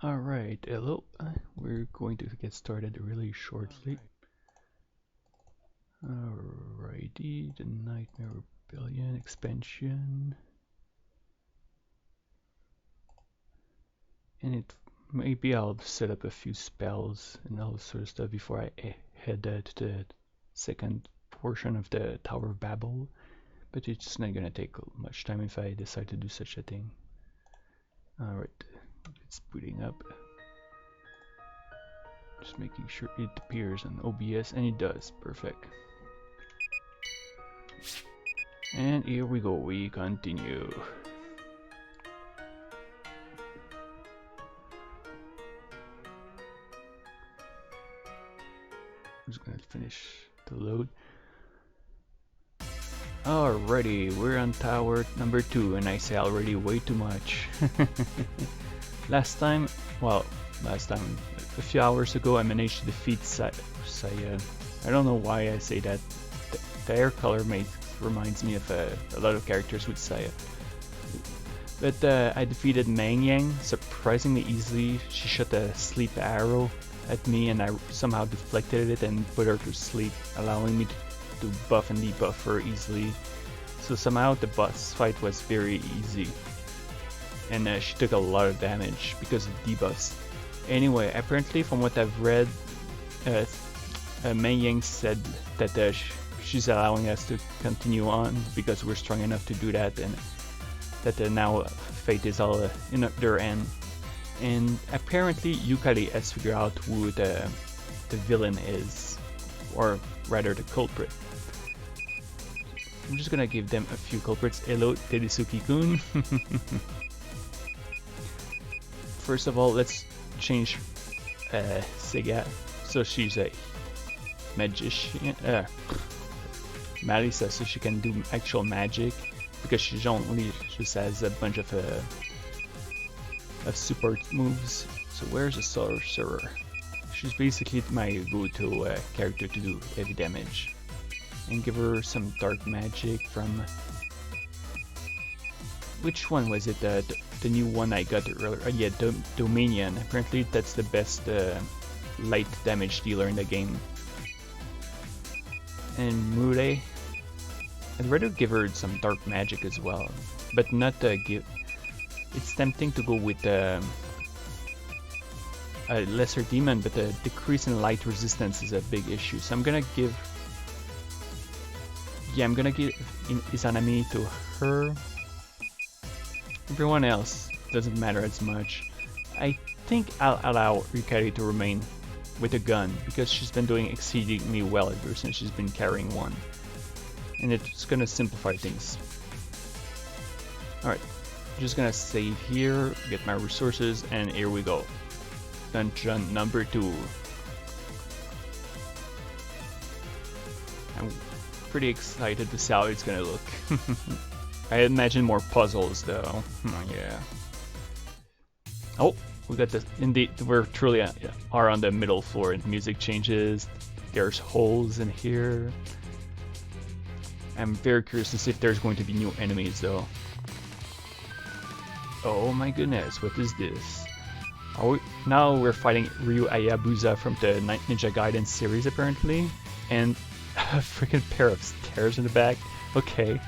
Alright, hello. We're going to get started really shortly. Alrighty, the Nightmare Rebellion expansion. And maybe I'll set up a few spells and all sort of stuff before I head to the second portion of the Tower of Babel. But it's not gonna take much time if I decide to do such a thing. Alright, it's booting up. Just making sure it appears on OBS, and it does. Perfect. And here we go, we continue. I'm just gonna finish the load. Alrighty, we're on tower number 2, and I say already way too much. last time, a few hours ago, I managed to defeat Saya. I don't know why I say that. The hair color reminds me of a lot of characters with Saya. But I defeated Mang Yang surprisingly easily. She shot a sleep arrow at me, and I somehow deflected it and put her to sleep, allowing me to buff and debuff her easily. So somehow the boss fight was very easy, and she took a lot of damage because of debuffs. Anyway, apparently from what I've read, Mei Yang said that she's allowing us to continue on because we're strong enough to do that, and that now fate is all in their end. And apparently Yukkuri has figured out who the villain is, or rather the culprit. I'm just gonna give them a few culprits. Hello, Terisuki-kun. First of all, let's change Sega. So she's a magician, Marisa, so she can do actual magic, because she only just has a bunch of support moves. So where's the sorcerer? She's basically my go-to character to do heavy damage. And give her some dark magic from... Which one was it? The new one I got earlier? Yeah, Dominion. Apparently that's the best light damage dealer in the game. And Mure. I'd rather give her some dark magic as well, but not give... It's tempting to go with a lesser demon, but the decrease in light resistance is a big issue. So I'm gonna give... Yeah, I'm gonna give Izanami to her. Everyone else doesn't matter as much. I think I'll allow Yukkuri to remain with a gun, because she's been doing exceedingly well ever since she's been carrying one. And it's gonna simplify things. Alright, just gonna save here, get my resources, and here we go. Dungeon number 2. I'm pretty excited to see how it's gonna look. I imagine more puzzles though. Oh, yeah. Oh, we got this. Indeed, we're truly are on the middle floor, and music changes. There's holes in here. I'm very curious to see if there's going to be new enemies though. Oh my goodness, what is this? Now we're fighting Ryu Hayabusa from the Ninja Gaiden series apparently, and a freaking pair of stairs in the back. Okay.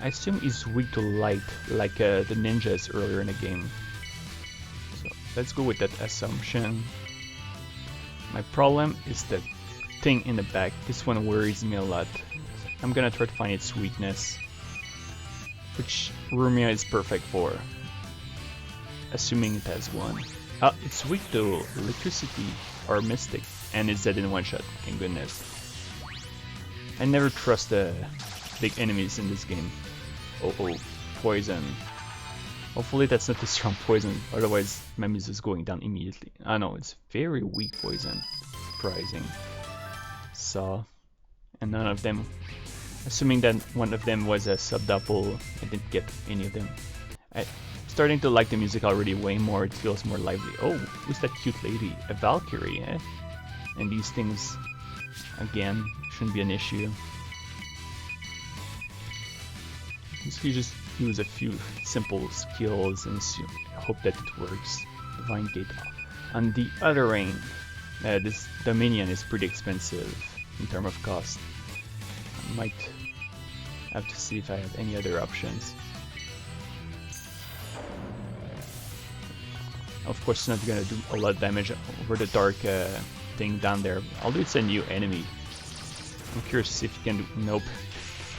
I assume he's weak to light, like the ninjas earlier in the game. So let's go with that assumption. My problem is the thing in the back. This one worries me a lot. I'm gonna try to find its weakness, which Rumia is perfect for, assuming it has one. It's weak to electricity or mystic, and it's dead in one shot. Thank goodness. I never trust the big enemies in this game. Oh, poison. Hopefully that's not a strong poison, otherwise my music is going down immediately. Ah no, it's very weak poison. Surprising. Saw. And none of them. Assuming that one of them was a sub-double, I didn't get any of them. I'm starting to like the music already way more, it feels more lively. Oh, who's that cute lady? A Valkyrie, eh? And these things, again, shouldn't be an issue. You just use a few simple skills and hope that it works. Divine Gate. On the other end, this Dominion is pretty expensive in terms of cost. I might have to see if I have any other options. Of course, it's not gonna do a lot of damage over the dark thing down there. Although it's a new enemy. I'm curious to see if you can do. Nope.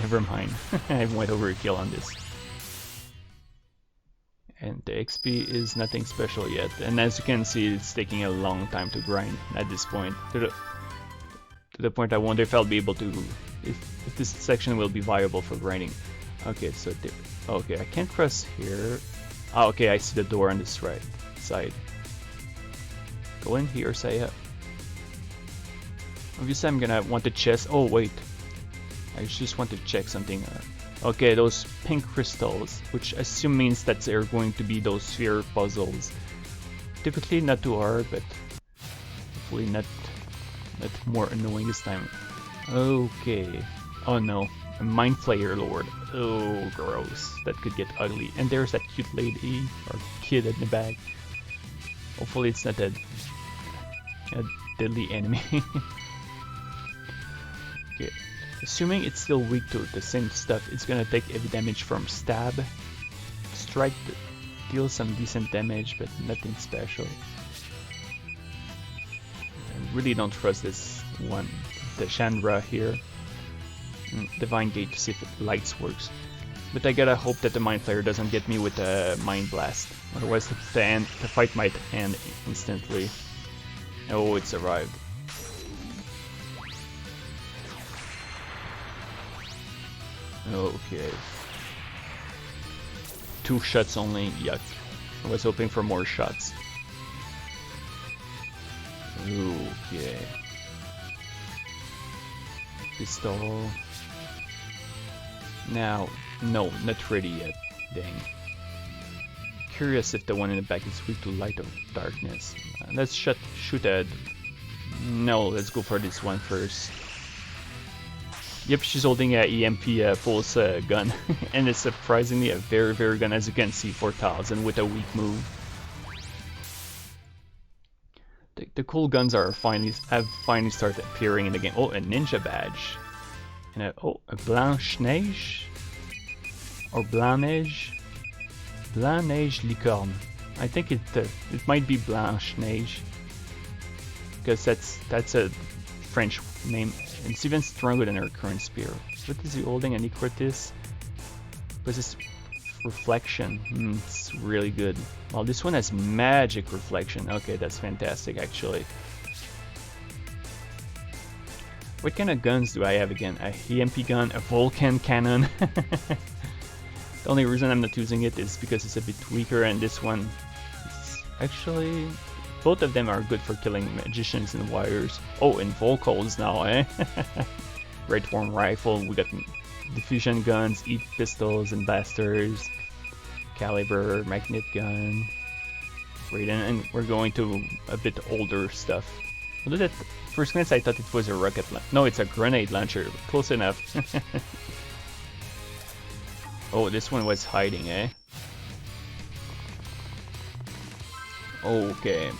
Never mind. I went overkill on this. And the XP is nothing special yet. And as you can see, it's taking a long time to grind at this point. To the point I wonder if I'll be able to... If this section will be viable for grinding. Okay, so... Okay, I can't cross here. Ah, okay, I see the door on this right side. Go in here, Saya. Obviously, I'm gonna want the chest. Oh, wait. I just want to check something. Okay, those pink crystals, which I assume means that they're going to be those sphere puzzles. Typically not too hard, but hopefully not more annoying this time. Okay. Oh no, a Mind Flayer Lord. Oh, gross. That could get ugly. And there's that cute lady or kid in the back. Hopefully it's not a deadly enemy. Okay. Assuming it's still weak to the same stuff, it's gonna take heavy damage from stab. Strike deals some decent damage, but nothing special. I really don't trust this one, the Chandra here. Divine Gate to see if it lights works. But I gotta hope that the Mind Flayer doesn't get me with a Mind Blast. Otherwise the fight might end instantly. Oh, it's arrived. Okay. 2 shots only, yuck. I was hoping for more shots. Okay. Pistol. Now, no, not ready yet. Dang. Curious if the one in the back is weak to light or darkness. Let's shoot at... No, let's go for this one first. Yep, she's holding a EMP pulse gun, and it's surprisingly a very gun, as you can see, 4000 with a weak move. The cool guns have finally started appearing in the game. Oh, a ninja badge, and a Blanche Neige or Blanc Neige Licorne. I think it might be Blanche Neige because that's a French name. And it's even stronger than her current spear. What is he holding? An Equatis? What's this? Reflection. It's really good. Well, this one has magic reflection. Okay, that's fantastic actually. What kind of guns do I have again? A EMP gun, a Vulcan cannon. The only reason I'm not using it is because it's a bit weaker, and this one is actually... Both of them are good for killing magicians and warriors. Oh, and vocals now, eh? Red Worm Rifle, we got diffusion guns, heat pistols and blasters, caliber, magnet gun. Great, and we're going to a bit older stuff. Look at that. First glance I thought it was a rocket launcher. No, it's a grenade launcher. Close enough. Oh, this one was hiding, eh? Okay.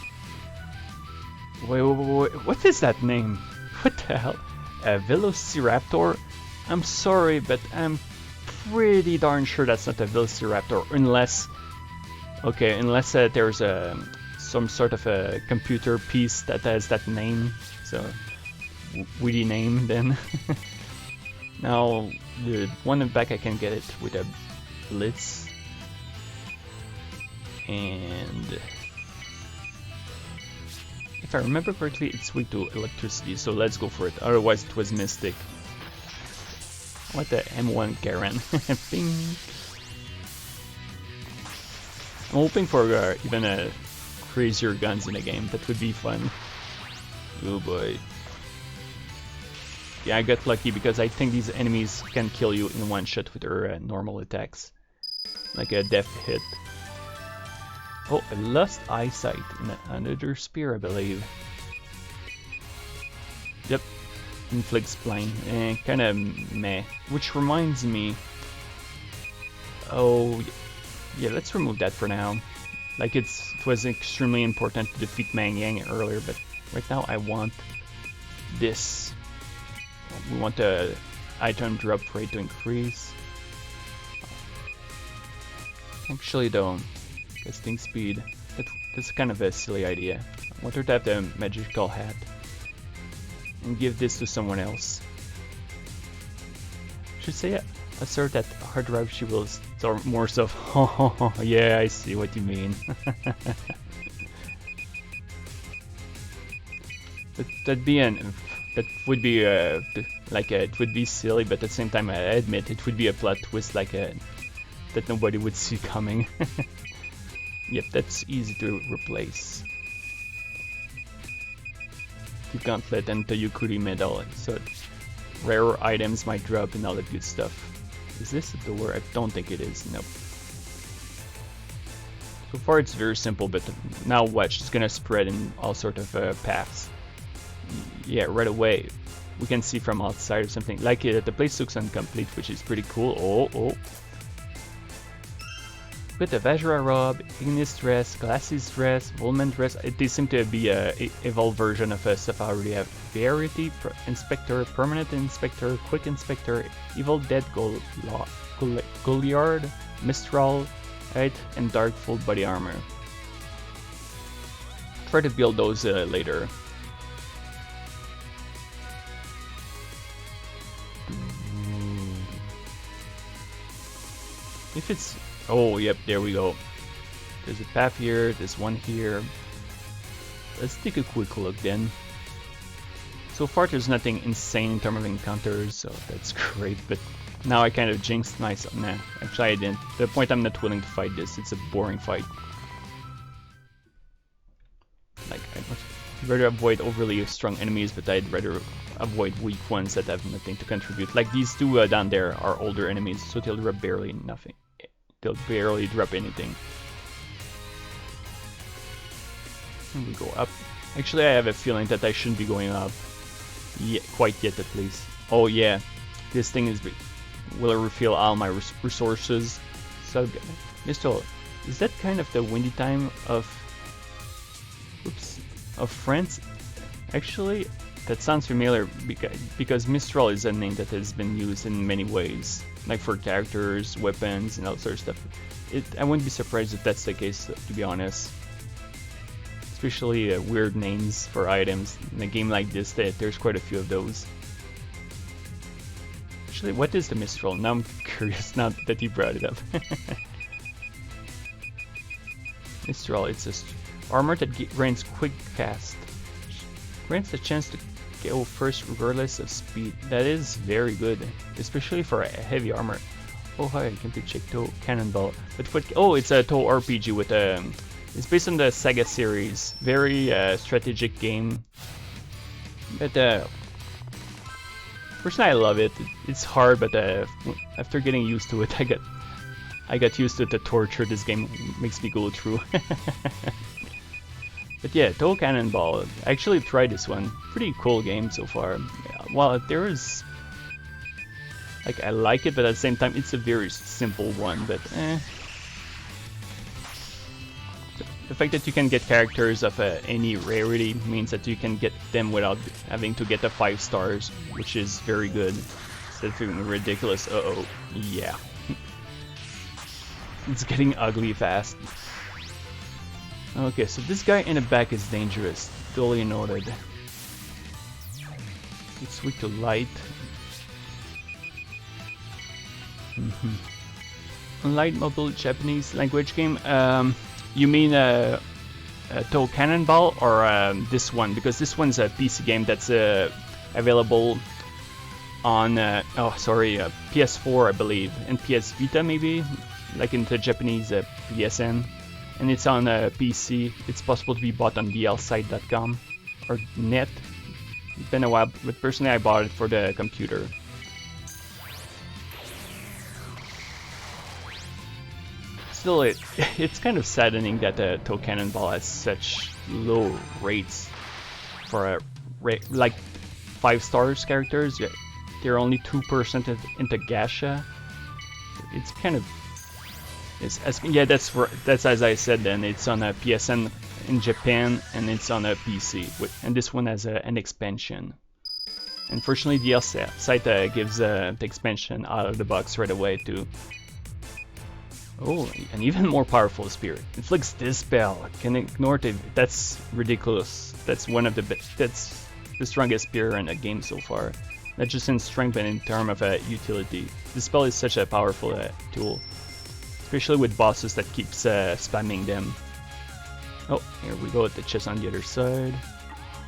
Wait, what is that name? What the hell? A Velociraptor? I'm sorry, but I'm pretty darn sure that's not a Velociraptor, unless... Okay, unless there's some sort of a computer piece that has that name, so... Witty name, then. Now, the one in the back I can get it with a Blitz. And... If I remember correctly, it's weak to electricity, so let's go for it. Otherwise, it was Mystic. What the M1 Garen? Bing! I'm hoping for even crazier guns in the game. That would be fun. Oh boy. Yeah, I got lucky because I think these enemies can kill you in one shot with their normal attacks. Like a death hit. Oh, a Lost Eyesight in another spear, I believe. Yep, inflicts blind, kinda meh. Which reminds me, Oh, yeah, let's remove that for now. Like it was extremely important to defeat Mang Yang earlier, but right now I want this. We want the item drop rate to increase. Actually though, casting speed, that's kind of a silly idea. I want her to have the magical hat and give this to someone else. Should say assert that hard drive she will store more stuff. Oh, yeah, I see what you mean. That would be it would be silly, but at the same time I admit it would be a plot twist that nobody would see coming. Yep, that's easy to replace. The gauntlet and the Yukkuri medal, so rare items might drop and all that good stuff. Is this a door? I don't think it is. Nope. So far it's very simple, but now watch, it's gonna spread in all sort of paths. Yeah, right away we can see from outside or something. Like the place looks incomplete, which is pretty cool. Oh. With the Vajra robe, Ignis dress, Glasses dress, Volman dress, they seem to be a evolved version of stuff I already have. Variety Inspector, Permanent Inspector, Quick Inspector, Evil Dead Goliard, Mistral, right, and Dark full body armor. Try to build those later. If it's... Oh, yep, there we go. There's a path here, there's one here. Let's take a quick look then. So far there's nothing insane in terms of encounters, so that's great, but now I kind of jinxed myself. Nah, actually I didn't. To the point I'm not willing to fight this, it's a boring fight. Like, I'd much rather avoid overly strong enemies, but I'd rather avoid weak ones that have nothing to contribute. Like these two down there are older enemies, so they'll drop barely nothing. They'll barely drop anything. And we go up. Actually, I have a feeling that I shouldn't be going up quite yet, at least. Oh yeah, this thing will refill all my resources. So, Mr. Is that kind of the windy time of France? Actually, that sounds familiar because Mistral is a name that has been used in many ways, like for characters, weapons, and all sorts of stuff. I wouldn't be surprised if that's the case, to be honest. Especially weird names for items. In a game like this, there's quite a few of those. Actually, what is the Mistral? Now I'm curious now that you brought it up. Mistral, it's a armor that grants quick cast. Grants the chance to go first regardless of speed. That is very good, especially for a heavy armor. Oh hi, I can check Touhou Cannonball. But what? Oh, it's a Touhou RPG with a. It's based on the Saga series. Very strategic game. But personally, I love it. It's hard, but after getting used to it, I got used to the torture this game makes me go through. But yeah, Touhou Cannonball. I actually tried this one. Pretty cool game so far. Well, there is... Like, I like it, but at the same time, it's a very simple one, but The fact that you can get characters of any rarity means that you can get them without having to get the 5 stars, which is very good. Instead of feeling ridiculous. Uh-oh. Yeah. It's getting ugly fast. Okay, so this guy in the back is dangerous. Totally noted. It's weak to light. Light mobile Japanese language game. You mean Touhou Cannonball or this one? Because this one's a PC game that's available on PS4, I believe, and PS Vita maybe, like in the Japanese PSN. And it's on PC. It's possible to be bought on dlsite.com or net. It's been a while, but personally I bought it for the computer. Still, it's kind of saddening that Touhou Cannonball has such low rates for like 5 stars characters. They're only 2% into gacha. It's kind of Yeah, that's as I said. Then it's on a PSN in Japan, and it's on a PC. And this one has an expansion. Unfortunately, the site gives the expansion out of the box right away too. Oh, an even more powerful spear. Inflicts dispel. Can ignore it. That's ridiculous. That's one of the that's the strongest spear in the game so far. Not just in strength, but in terms of utility. Dispel is such a powerful tool, especially with bosses that keeps spamming them. Oh, here we go at the chest on the other side.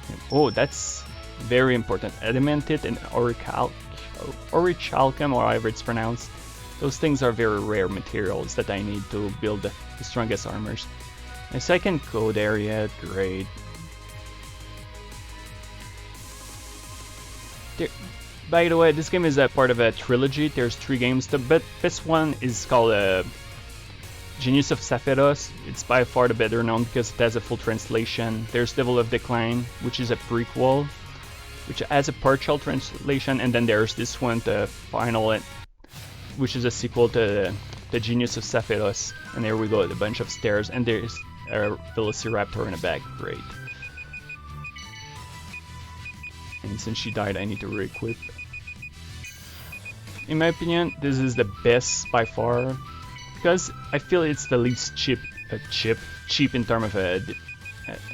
And, oh, that's very important. Adamantite and orichalcum, or however it's pronounced. Those things are very rare materials that I need to build the strongest armors. A second code area, great. By the way, this game is a part of a trilogy. There's 3 games, but this one is called Genius of Sephiroth. It's by far the better known because it has a full translation. There's Level of Decline, which is a prequel, which has a partial translation, and then there's this one, the final, which is a sequel to the Genius of Sephiroth. And there we go, a bunch of stairs, and there's a Velociraptor in the back. Great. And since she died, I need to re-equip. In my opinion, this is the best by far, because I feel it's the least cheap in terms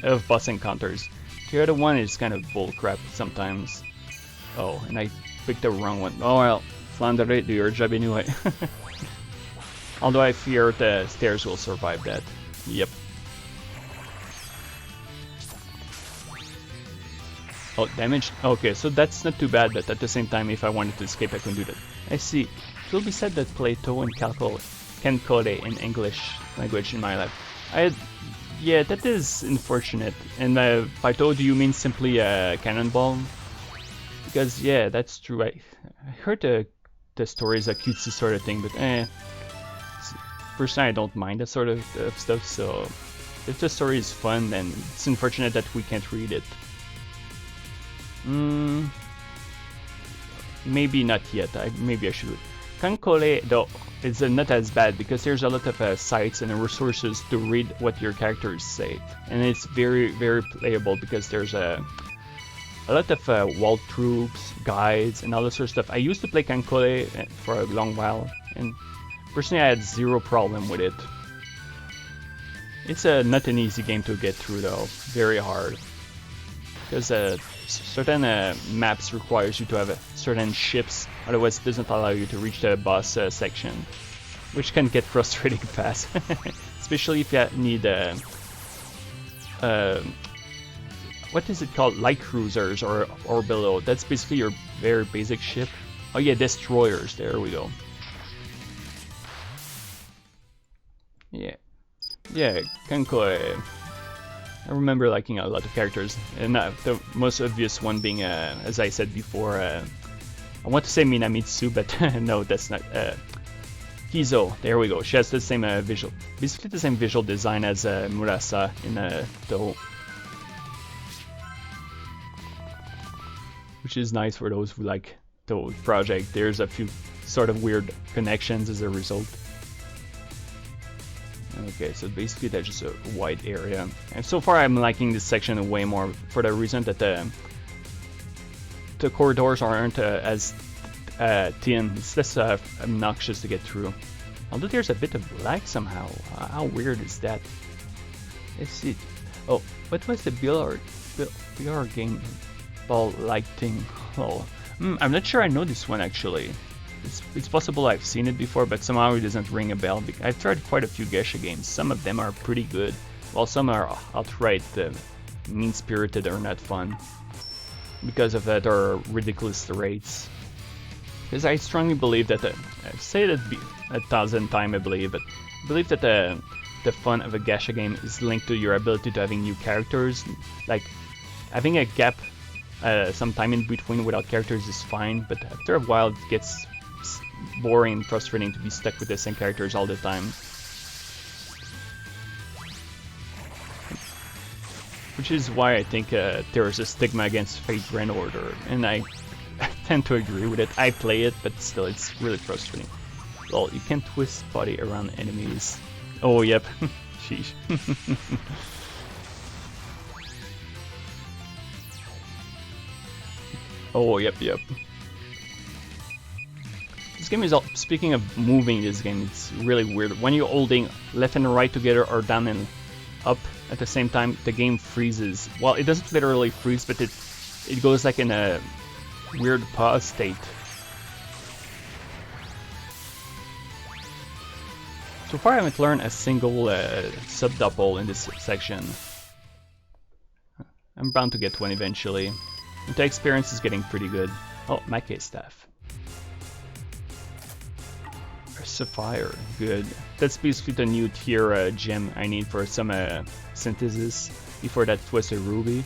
of boss encounters. The other one is kind of bullcrap sometimes. Oh, and I picked the wrong one. Oh well, Flandre, do your job anyway. Although I fear the stairs will survive that. Yep. Oh, damage? Okay, so that's not too bad, but at the same time, if I wanted to escape, I can do that. I see. It will be said that play Touhou and Cancole in English language in my life. Yeah, that is unfortunate. And by Touhou, do you mean simply Cannonball? Because, yeah, that's true. I heard the story is a cutesy sort of thing, but personally, I don't mind that sort of stuff, so if the story is fun, then it's unfortunate that we can't read it. Maybe not yet. Maybe I should. Cancole, though, is not as bad because there's a lot of sites and resources to read what your characters say, and it's very, very playable because there's a lot of walkthroughs, guides, and all that sort of stuff. I used to play Cancole for a long while, and personally, I had zero problem with it. It's not an easy game to get through, though. Very hard, because certain maps requires you to have certain ships, otherwise it doesn't allow you to reach the boss section, which can get frustrating fast, especially if you need what is it called, light cruisers or below. That's basically your very basic ship. Oh yeah, destroyers, there we go. Yeah, Cancole. I remember liking a lot of characters, and the most obvious one being, as I said before, I want to say Minamitsu, but no, that's not. Kizo, there we go. She has the same basically the same visual design as Murasa in Touhou, which is nice for those who like Touhou project. There's a few sort of weird connections as a result. Okay, so basically that's just a wide area. And so far I'm liking this section way more for the reason that the corridors aren't as thin. It's less obnoxious to get through. Although there's a bit of lag somehow. How weird is that? Let's see. Oh, what was the VR game ball like thing? Oh, I'm not sure I know this one actually. It's possible I've seen it before, but somehow it doesn't ring a bell. I've tried quite a few geisha games. Some of them are pretty good, while some are outright mean-spirited or not fun because of their ridiculous rates. Because I strongly believe that I've said it 1,000 times, I believe, but I believe that the fun of a geisha game is linked to your ability to having new characters. Like having a gap, some time in between without characters is fine, but after a while it gets boring and frustrating to be stuck with the same characters all the time. Which is why I think there is a stigma against Fate Grand Order, and I tend to agree with it. I play it, but still it's really frustrating. Well, you can twist body around enemies. Oh, yep. Sheesh. Oh, yep. This game is all, speaking of moving this game, it's really weird. When you're holding left and right together or down and up at the same time, the game freezes. Well, it doesn't literally freeze, but it goes like in a weird pause state. So far I haven't learned a single sub-double in this section. I'm bound to get one eventually. And the experience is getting pretty good. Oh, my case staff. Sapphire, good. That's basically the new tier gem I need for some synthesis. Before that was a ruby.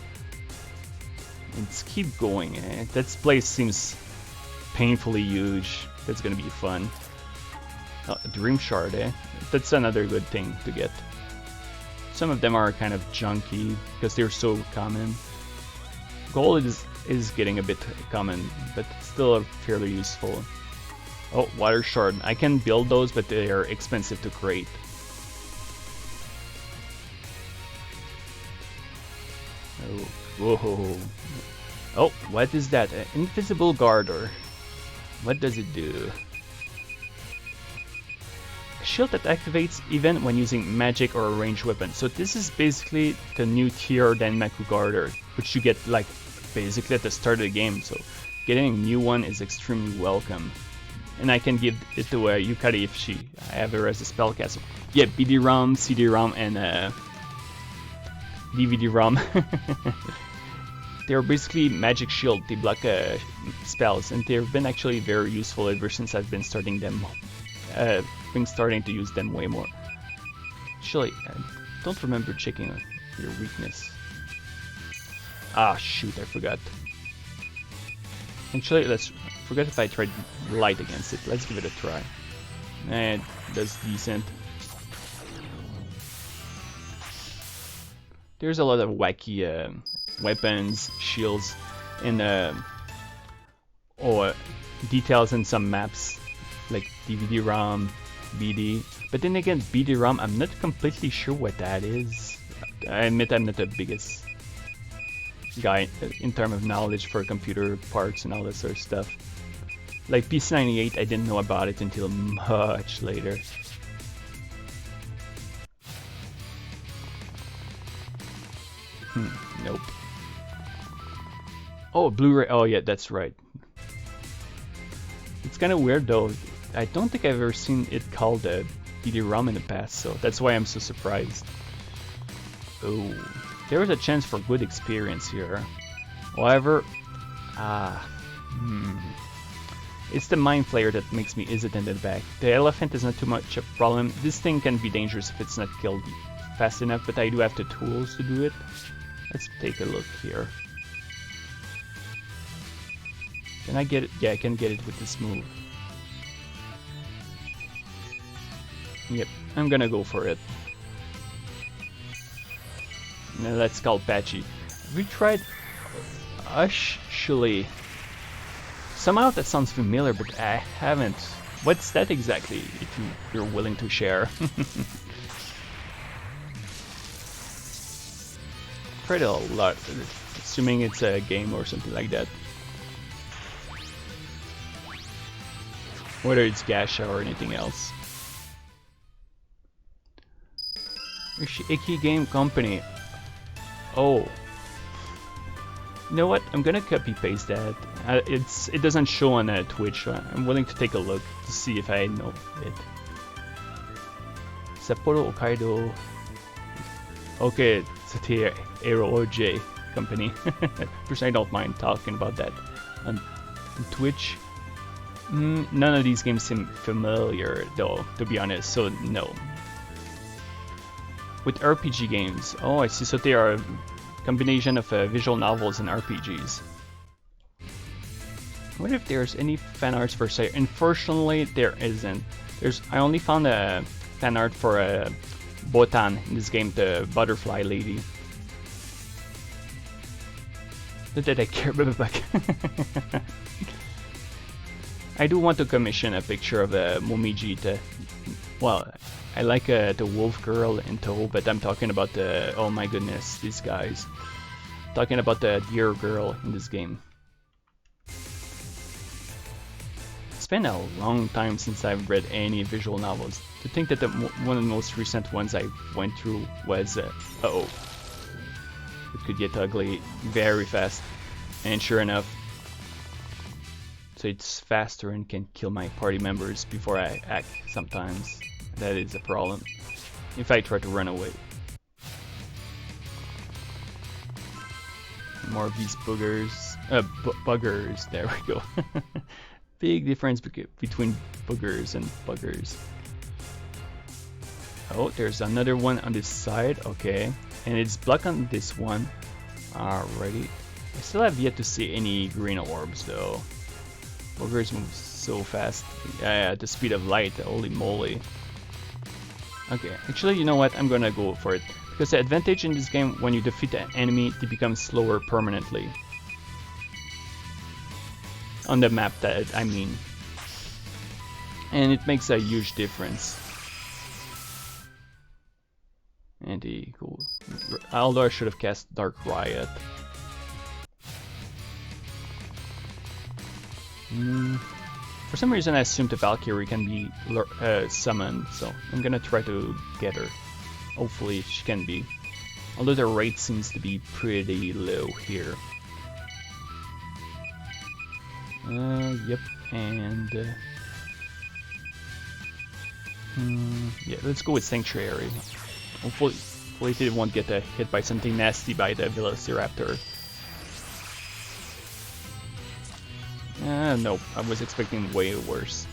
Let's keep going. That place seems painfully huge. That's gonna be fun. Dream shard, That's another good thing to get. Some of them are kind of junky because they're so common. Gold is getting a bit common, but still fairly useful. Oh, water shard. I can build those, but they are expensive to create. Oh, whoa. Oh, what is that? An invisible garter. What does it do? A shield that activates even when using magic or a ranged weapon. So this is basically the new tier Denmaku garter, which you get like basically at the start of the game. So getting a new one is extremely welcome. And I can give it to Yukkuri if I have her as a spellcaster. Yeah, BD-ROM, CD-ROM, and DVD-ROM. They're basically magic shield. They block spells, and they've been actually very useful ever since I've been starting them. Been starting to use them way more. Actually, I don't remember checking your weakness. Ah, shoot, I forgot. Actually, let's forget if I tried light against it. Let's give it a try. And that's decent. There's a lot of wacky weapons, shields, and details in some maps, like DVD-ROM, BD. But then again, BD-ROM, I'm not completely sure what that is. I admit I'm not the biggest guy in terms of knowledge for computer parts and all that sort of stuff. Like PC98, I didn't know about it until much later. Nope. Oh, Blu-ray. Oh yeah, that's right. It's kind of weird though. I don't think I've ever seen it called a BD-ROM in the past, so that's why I'm so surprised. Oh, there was a chance for good experience here. However, it's the Mind Flayer that makes me hesitant in the back. The elephant is not too much a problem. This thing can be dangerous if it's not killed fast enough, but I do have the tools to do it. Let's take a look here. Can I get it? Yeah, I can get it with this move. Yep, I'm gonna go for it. Now let's call Patchy. Have we tried Actually, somehow that sounds familiar, but I haven't. What's that exactly, if you're willing to share? Tried a lot, assuming it's a game or something like that. Whether it's Gacha or anything else. Icky Game Company. Oh. You know what? I'm gonna copy paste that. It doesn't show on Twitch. So I'm willing to take a look to see if I know it. Sapporo Hokkaido. Okay, it's the Aero OJ company. Personally, I don't mind talking about that on Twitch. None of these games seem familiar though, to be honest, so no. With RPG games, oh I see, so they are a combination of visual novels and RPGs. I wonder if there's any fan arts for sale. Unfortunately, there isn't. I only found a fan art for Botan in this game, the butterfly lady. Not that I care about it back. I do want to commission a picture of Momiji to, well, I like the wolf girl in Touhou, but I'm talking about the, oh my goodness, these guys. Talking about the deer girl in this game. It's been a long time since I've read any visual novels. To think that one of the most recent ones I went through was, uh-oh. It could get ugly very fast. And sure enough, so it's faster and can kill my party members before I act sometimes. That is a problem. If I try to run away. More of these boogers. Buggers. There we go. Big difference between boogers and buggers. Oh, there's another one on this side. Okay. And it's blocked on this one. Alrighty. I still have yet to see any green orbs though. Boogers move so fast. At the speed of light. Holy moly. Okay, actually, you know what? I'm gonna go for it. Because the advantage in this game, when you defeat an enemy, they become slower permanently. On the map, that I mean. And it makes a huge difference. And cool. Although I should have cast Dark Riot. For some reason I assumed the Valkyrie can be summoned, so I'm gonna try to get her. Hopefully she can be. Although the rate seems to be pretty low here. Yep, and... yeah, let's go with Sanctuary. Hopefully they won't get hit by something nasty by the Velociraptor. Nope, I was expecting way worse.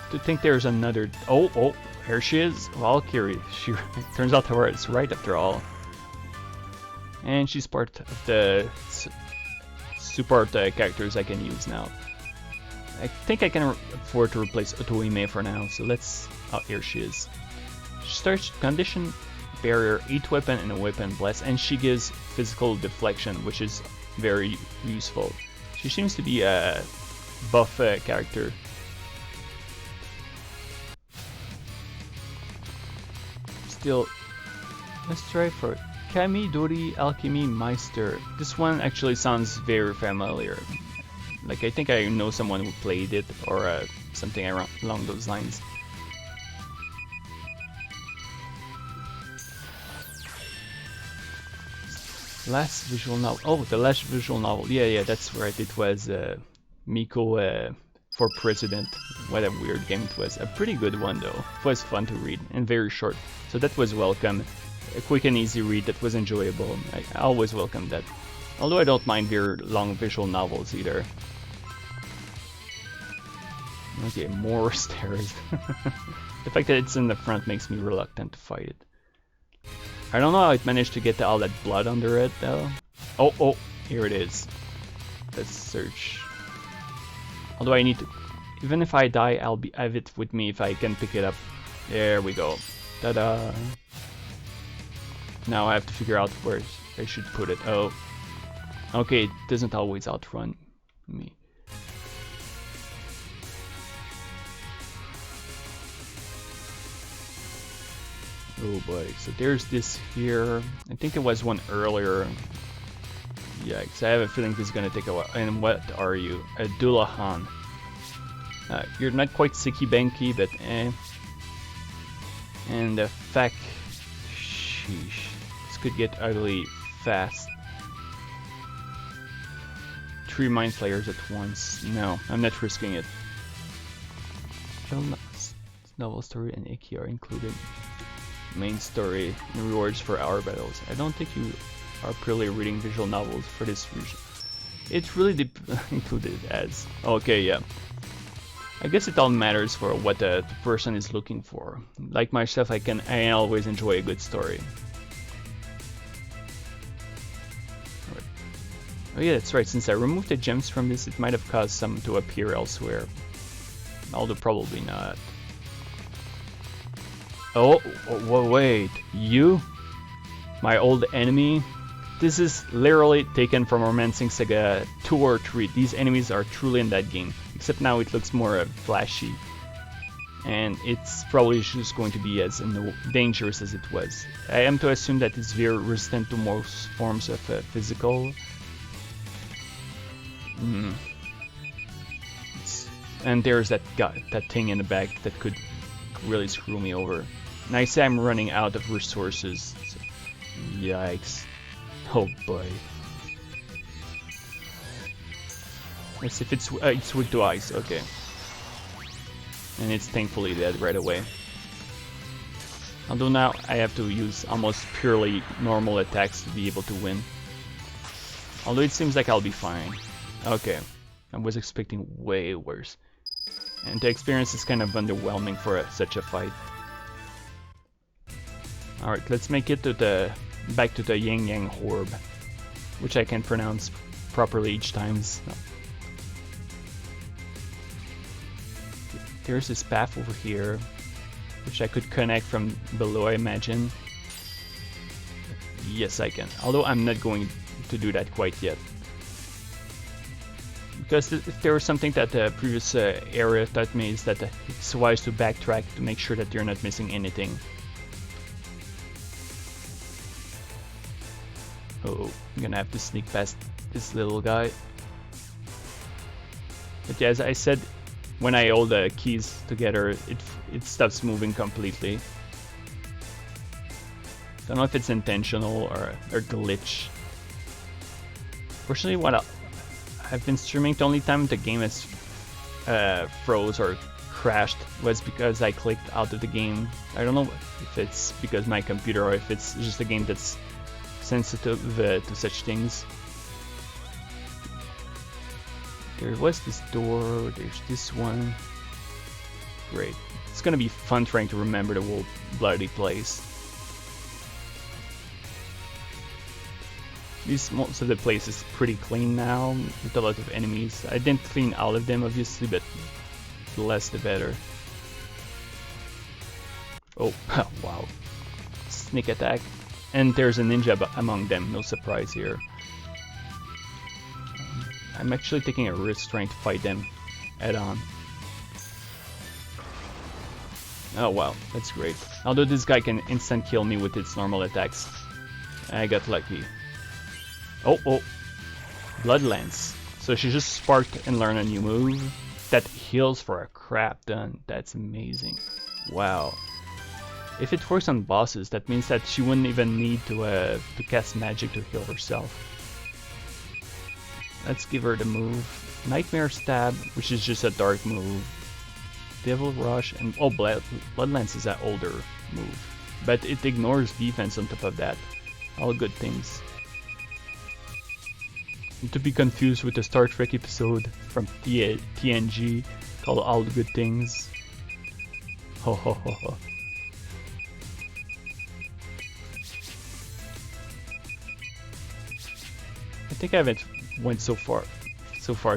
To think there's another... Oh, here she is, Valkyrie. She turns out to it's right after all. And she's part of the support characters I can use now. I think I can afford to replace Otohime for now, so let's... Oh, here she is. She starts condition barrier, 8 weapon and a weapon blast, and she gives physical deflection, which is very useful. She seems to be a buff character. Still, let's try for Kamidori Alchemy Meister. This one actually sounds very familiar. Like, I think I know someone who played it, or something along those lines. Last visual novel. Oh, the last visual novel. Yeah, that's right. It was Miko for President. What a weird game it was. A pretty good one though. It was fun to read and very short. So that was welcome. A quick and easy read that was enjoyable. I always welcome that. Although I don't mind very long visual novels either. Okay, more stairs. The fact that it's in the front makes me reluctant to fight it. I don't know how it managed to get all that blood under it though. Oh, here it is. Let's search. Although I need to... Even if I die, I'll have it with me if I can pick it up. There we go. Ta-da! Now I have to figure out where I should put it. Oh. Okay, it doesn't always outrun me. Oh boy, so there's this here. I think there was one earlier. Yeah, because I have a feeling this is gonna take a while. And what are you? A Dullahan. You're not quite Siki Benki, but eh. And the fact... Sheesh. This could get ugly fast. 3 mind flayers at once. No, I'm not risking it. Novel story and Iki are included. Main story and rewards for our battles. I don't think you are purely reading visual novels for this reason. It's really included as... Okay, yeah. I guess it all matters for what the person is looking for. Like myself, I always enjoy a good story. Right. Oh yeah, that's right. Since I removed the gems from this, it might have caused some to appear elsewhere. Although probably not. Oh, wait, you? My old enemy? This is literally taken from Romancing Saga 2 or 3. These enemies are truly in that game, except now it looks more flashy. And it's probably just going to be as dangerous as it was. I am to assume that it's very resistant to most forms of physical. And there's that thing in the back that could really screw me over. And I say I'm running out of resources. So, yikes. Oh boy. Let's see if it's weak to ice. Okay. And it's thankfully dead right away. Although now I have to use almost purely normal attacks to be able to win. Although it seems like I'll be fine. Okay. I was expecting way worse. And the experience is kind of underwhelming for such a fight. Alright, let's make it to back to the Yang Yang Orb, which I can pronounce properly each time. There's this path over here, which I could connect from below, I imagine. Yes, I can. Although I'm not going to do that quite yet. Because if there was something that the previous area taught me is that it's wise to backtrack to make sure that you're not missing anything. Oh, I'm gonna have to sneak past this little guy. But yeah, as I said, when I hold the keys together, it stops moving completely. Don't know if it's intentional or glitch. Fortunately, I've been streaming, the only time the game has froze or crashed was because I clicked out of the game. I don't know if it's because my computer or if it's just a game that's sensitive to such things. There was this door, there's this one. Great. It's gonna be fun trying to remember the whole bloody place. Most of the place is pretty clean now, with a lot of enemies. I didn't clean all of them obviously, but the less the better. Oh, wow. Sneak attack. And there's a ninja among them, no surprise here. I'm actually taking a risk trying to fight them head on. Oh wow, that's great. Although this guy can instant kill me with its normal attacks. I got lucky. Oh, Blood Lance. So she just sparked and learned a new move that heals for a crap ton. That's amazing. Wow. If it works on bosses, that means that she wouldn't even need to cast magic to heal herself. Let's give her the move. Nightmare Stab, which is just a dark move. Devil Rush, and oh, Blood Lance is an older move. But it ignores defense on top of that. All good things. Not to be confused with the Star Trek episode from TNG called All Good Things. Ho ho ho ho. I think I haven't went so far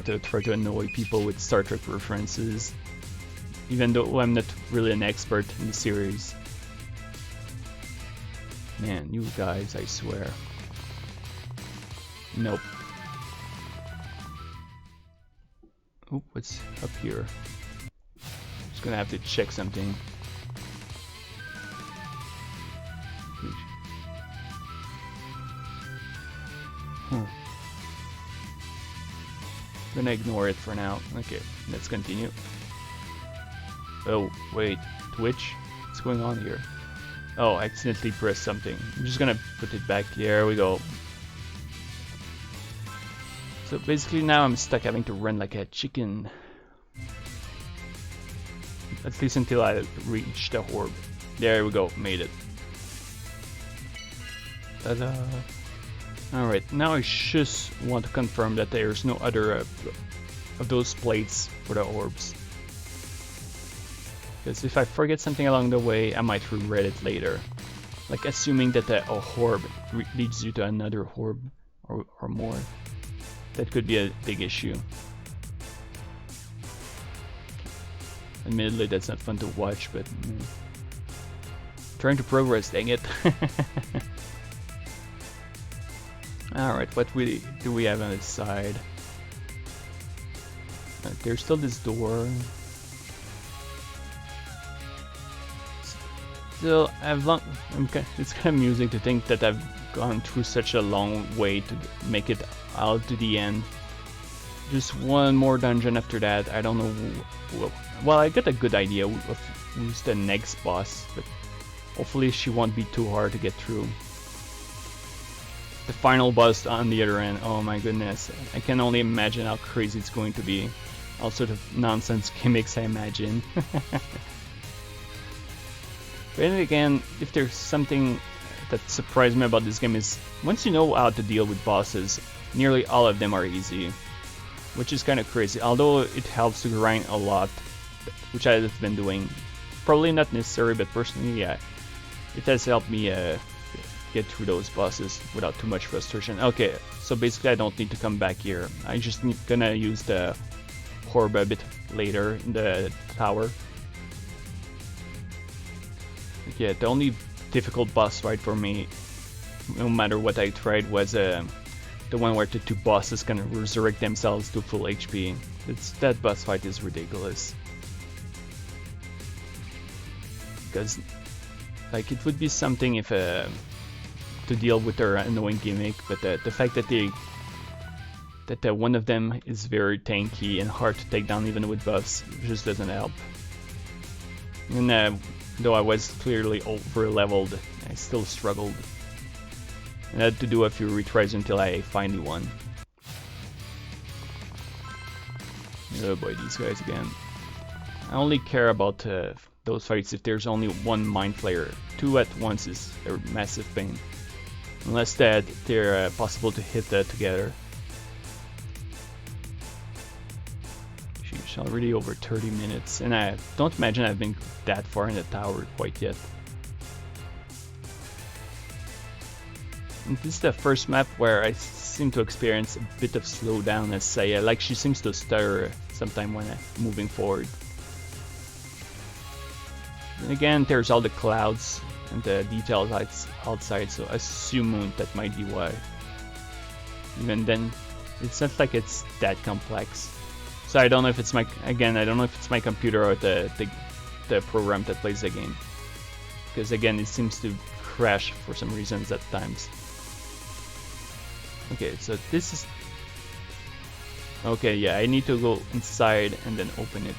to try to annoy people with Star Trek references, even though I'm not really an expert in the series. Man, you guys, I swear. Nope. Oop, what's up here? Just gonna have to check something. Gonna ignore it for now. Okay, let's continue. Oh, wait. Twitch? What's going on here? Oh, I accidentally pressed something. I'm just gonna put it back. There we go. So basically now I'm stuck having to run like a chicken. At least until I reach the orb. There we go, made it. Ta-da! Alright, now I just want to confirm that there's no other of those plates for the orbs. Because if I forget something along the way, I might regret it later. Like assuming that a orb leads you to another orb or more. That could be a big issue. Admittedly, that's not fun to watch, but trying to progress, dang it. Alright, what do we have on this side? There's still this door. Still, it's kind of amusing to think that I've gone through such a long way to make it out to the end. Just one more dungeon after that. I don't know. Well, I got a good idea of who's the next boss, but hopefully she won't be too hard to get through. The final boss on the other end, oh my goodness. I can only imagine how crazy it's going to be. All sort of nonsense gimmicks, I imagine. But then again, if there's something that surprised me about this game is, once you know how to deal with bosses, nearly all of them are easy. Which is kind of crazy, although it helps to grind a lot, which I've been doing. Probably not necessary, but personally, yeah, it has helped me get through those bosses without too much frustration. Okay, so basically I don't need to come back here. I just gonna use the orb a bit later in the tower. Yeah, the only difficult boss fight for me, no matter what I tried, was the one where the two bosses can resurrect themselves to full HP. That boss fight is ridiculous. Because, like, it would be something if to deal with their annoying gimmick, but the fact that one of them is very tanky and hard to take down even with buffs just doesn't help. And though I was clearly over leveled, I still struggled. And I had to do a few retries until I finally won. Oh boy, these guys again. I only care about those fights if there's only one mind flayer. Two at once is a massive pain. Unless they're possible to hit together. Sheesh, already over 30 minutes. And I don't imagine I've been that far in the tower quite yet. And this is the first map where I seem to experience a bit of slowdown as Saya, like she seems to stutter sometime when I'm moving forward. And again, there's all the clouds and the details outside, so I assume that might be why. Even then, it's not like it's that complex. So I don't know if it's I don't know if it's my computer or the program that plays the game. Because again, it seems to crash for some reasons at times. Okay, so this is... Okay, yeah, I need to go inside and then open it.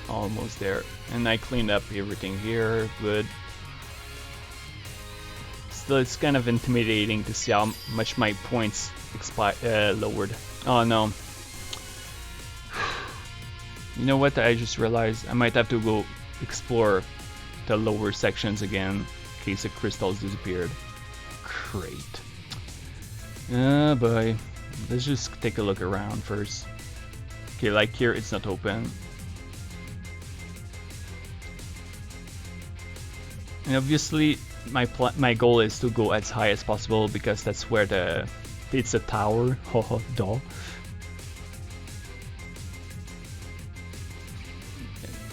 Almost there. And I cleaned up everything here, good. Still, it's kind of intimidating to see how much my points lowered. Oh no. You know what, I just realized I might have to go explore the lower sections again in case the crystals disappeared. Great. Oh boy. Let's just take a look around first. Okay, like here it's not open. And obviously my goal is to go as high as possible because that's where it's a tower. Haha, duh.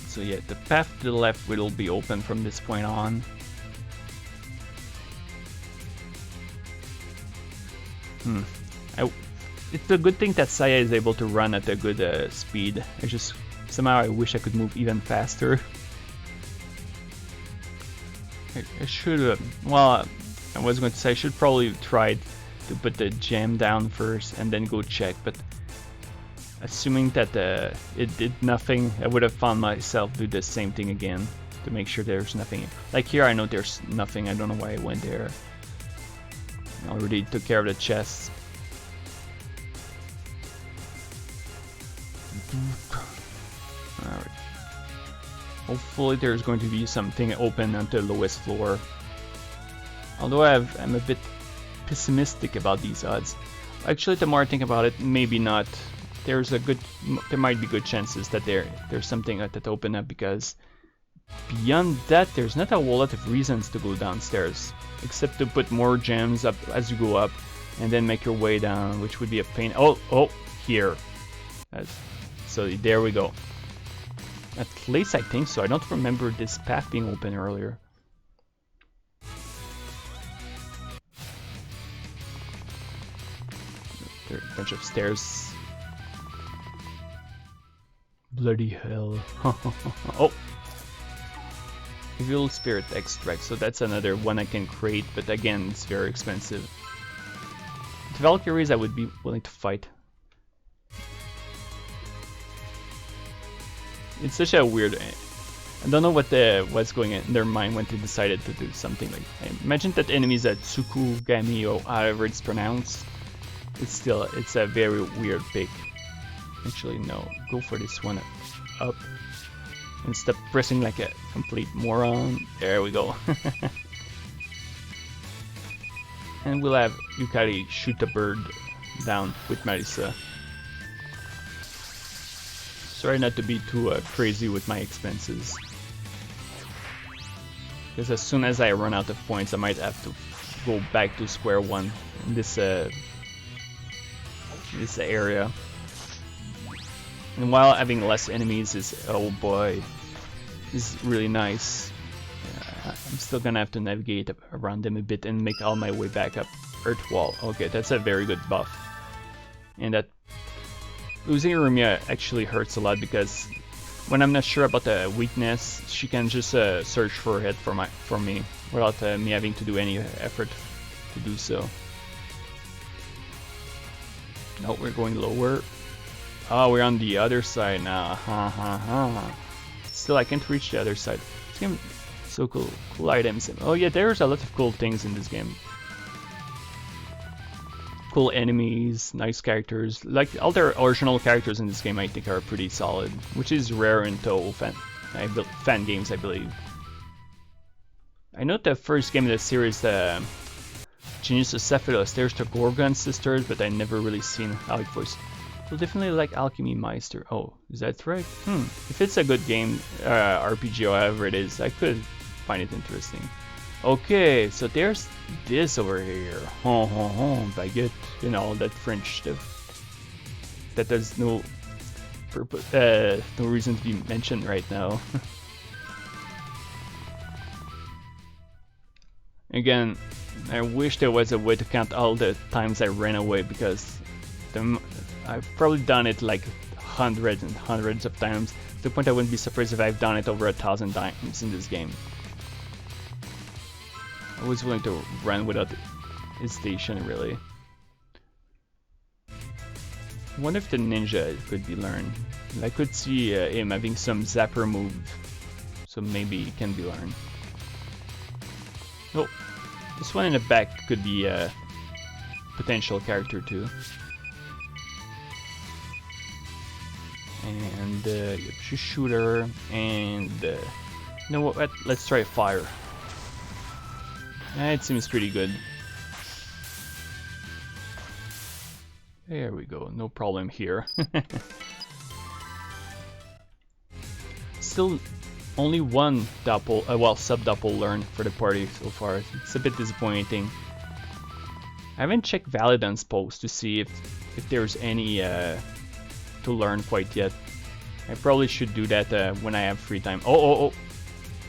So yeah, the path to the left will be open from this point on. It's a good thing that Saya is able to run at a good speed. Somehow I wish I could move even faster. I should well, I was going to say I should probably try to put the gem down first and then go check, but assuming that it did nothing, I would have found myself do the same thing again to make sure there's nothing. Like here I know there's nothing, I don't know why I went there. I already took care of the chests. Alright. Hopefully there's going to be something open on the lowest floor. Although I'm a bit pessimistic about these odds. Actually, the more I think about it, maybe not. There might be good chances that there's something that open up, because beyond that there's not a whole lot of reasons to go downstairs, except to put more gems up as you go up and then make your way down, which would be a pain. Oh, here. So there we go. At least I think so. I don't remember this path being open earlier. There are a bunch of stairs. Bloody hell. Oh! Evil Spirit Extract, so that's another one I can create, but again, it's very expensive. The Valkyries I would be willing to fight. It's such a weird... I don't know what's going in their mind when they decided to do something like... Imagine that enemies at Tsukugami or however it's pronounced. It's a very weird pick. Actually, no, go for this one up. And stop pressing like a complete moron. There we go. And we'll have Yukkuri shoot a bird down with Marisa. Sorry not to be too crazy with my expenses. Because as soon as I run out of points, I might have to go back to square one in this area. And while having less enemies is, oh boy, is really nice. I'm still gonna have to navigate around them a bit and make all my way back up. Earth Wall, okay, that's a very good buff. And that losing Reimu actually hurts a lot because when I'm not sure about the weakness, she can just search for it for me without me having to do any effort to do so. No, we're going lower. Oh, we're on the other side now. Still, I can't reach the other side. This game, so cool. Cool items. Oh yeah, there's a lot of cool things in this game. Cool enemies, nice characters. Like all their original characters in this game, I think are pretty solid, which is rare in Touhou fan games, I believe. I know the first game in the series, Genius of Cephalus, there's the Gorgon sisters, but I never really seen how it was. We'll definitely like Alchemy Meister. Oh, is that right? If it's a good game, RPG or however it is, I could find it interesting. Okay, so there's this over here. Baguette, you know, all that French stuff. That has no purpose, no reason to be mentioned right now. Again, I wish there was a way to count all the times I ran away because I've probably done it like hundreds and hundreds of times, to the point I wouldn't be surprised if I've done it over 1,000 times in this game. I was willing to run without hesitation, really. I wonder if the ninja could be learned. I could see him having some zapper move, so maybe it can be learned. Oh, this one in the back could be a potential character too. And shooter, and you know what? Let's try fire. It seems pretty good. There we go, no problem here. Still only one sub-doppel learned for the party so far. It's a bit disappointing. I haven't checked Validon's post to see if there's any to learn quite yet. I probably should do that when I have free time. Oh!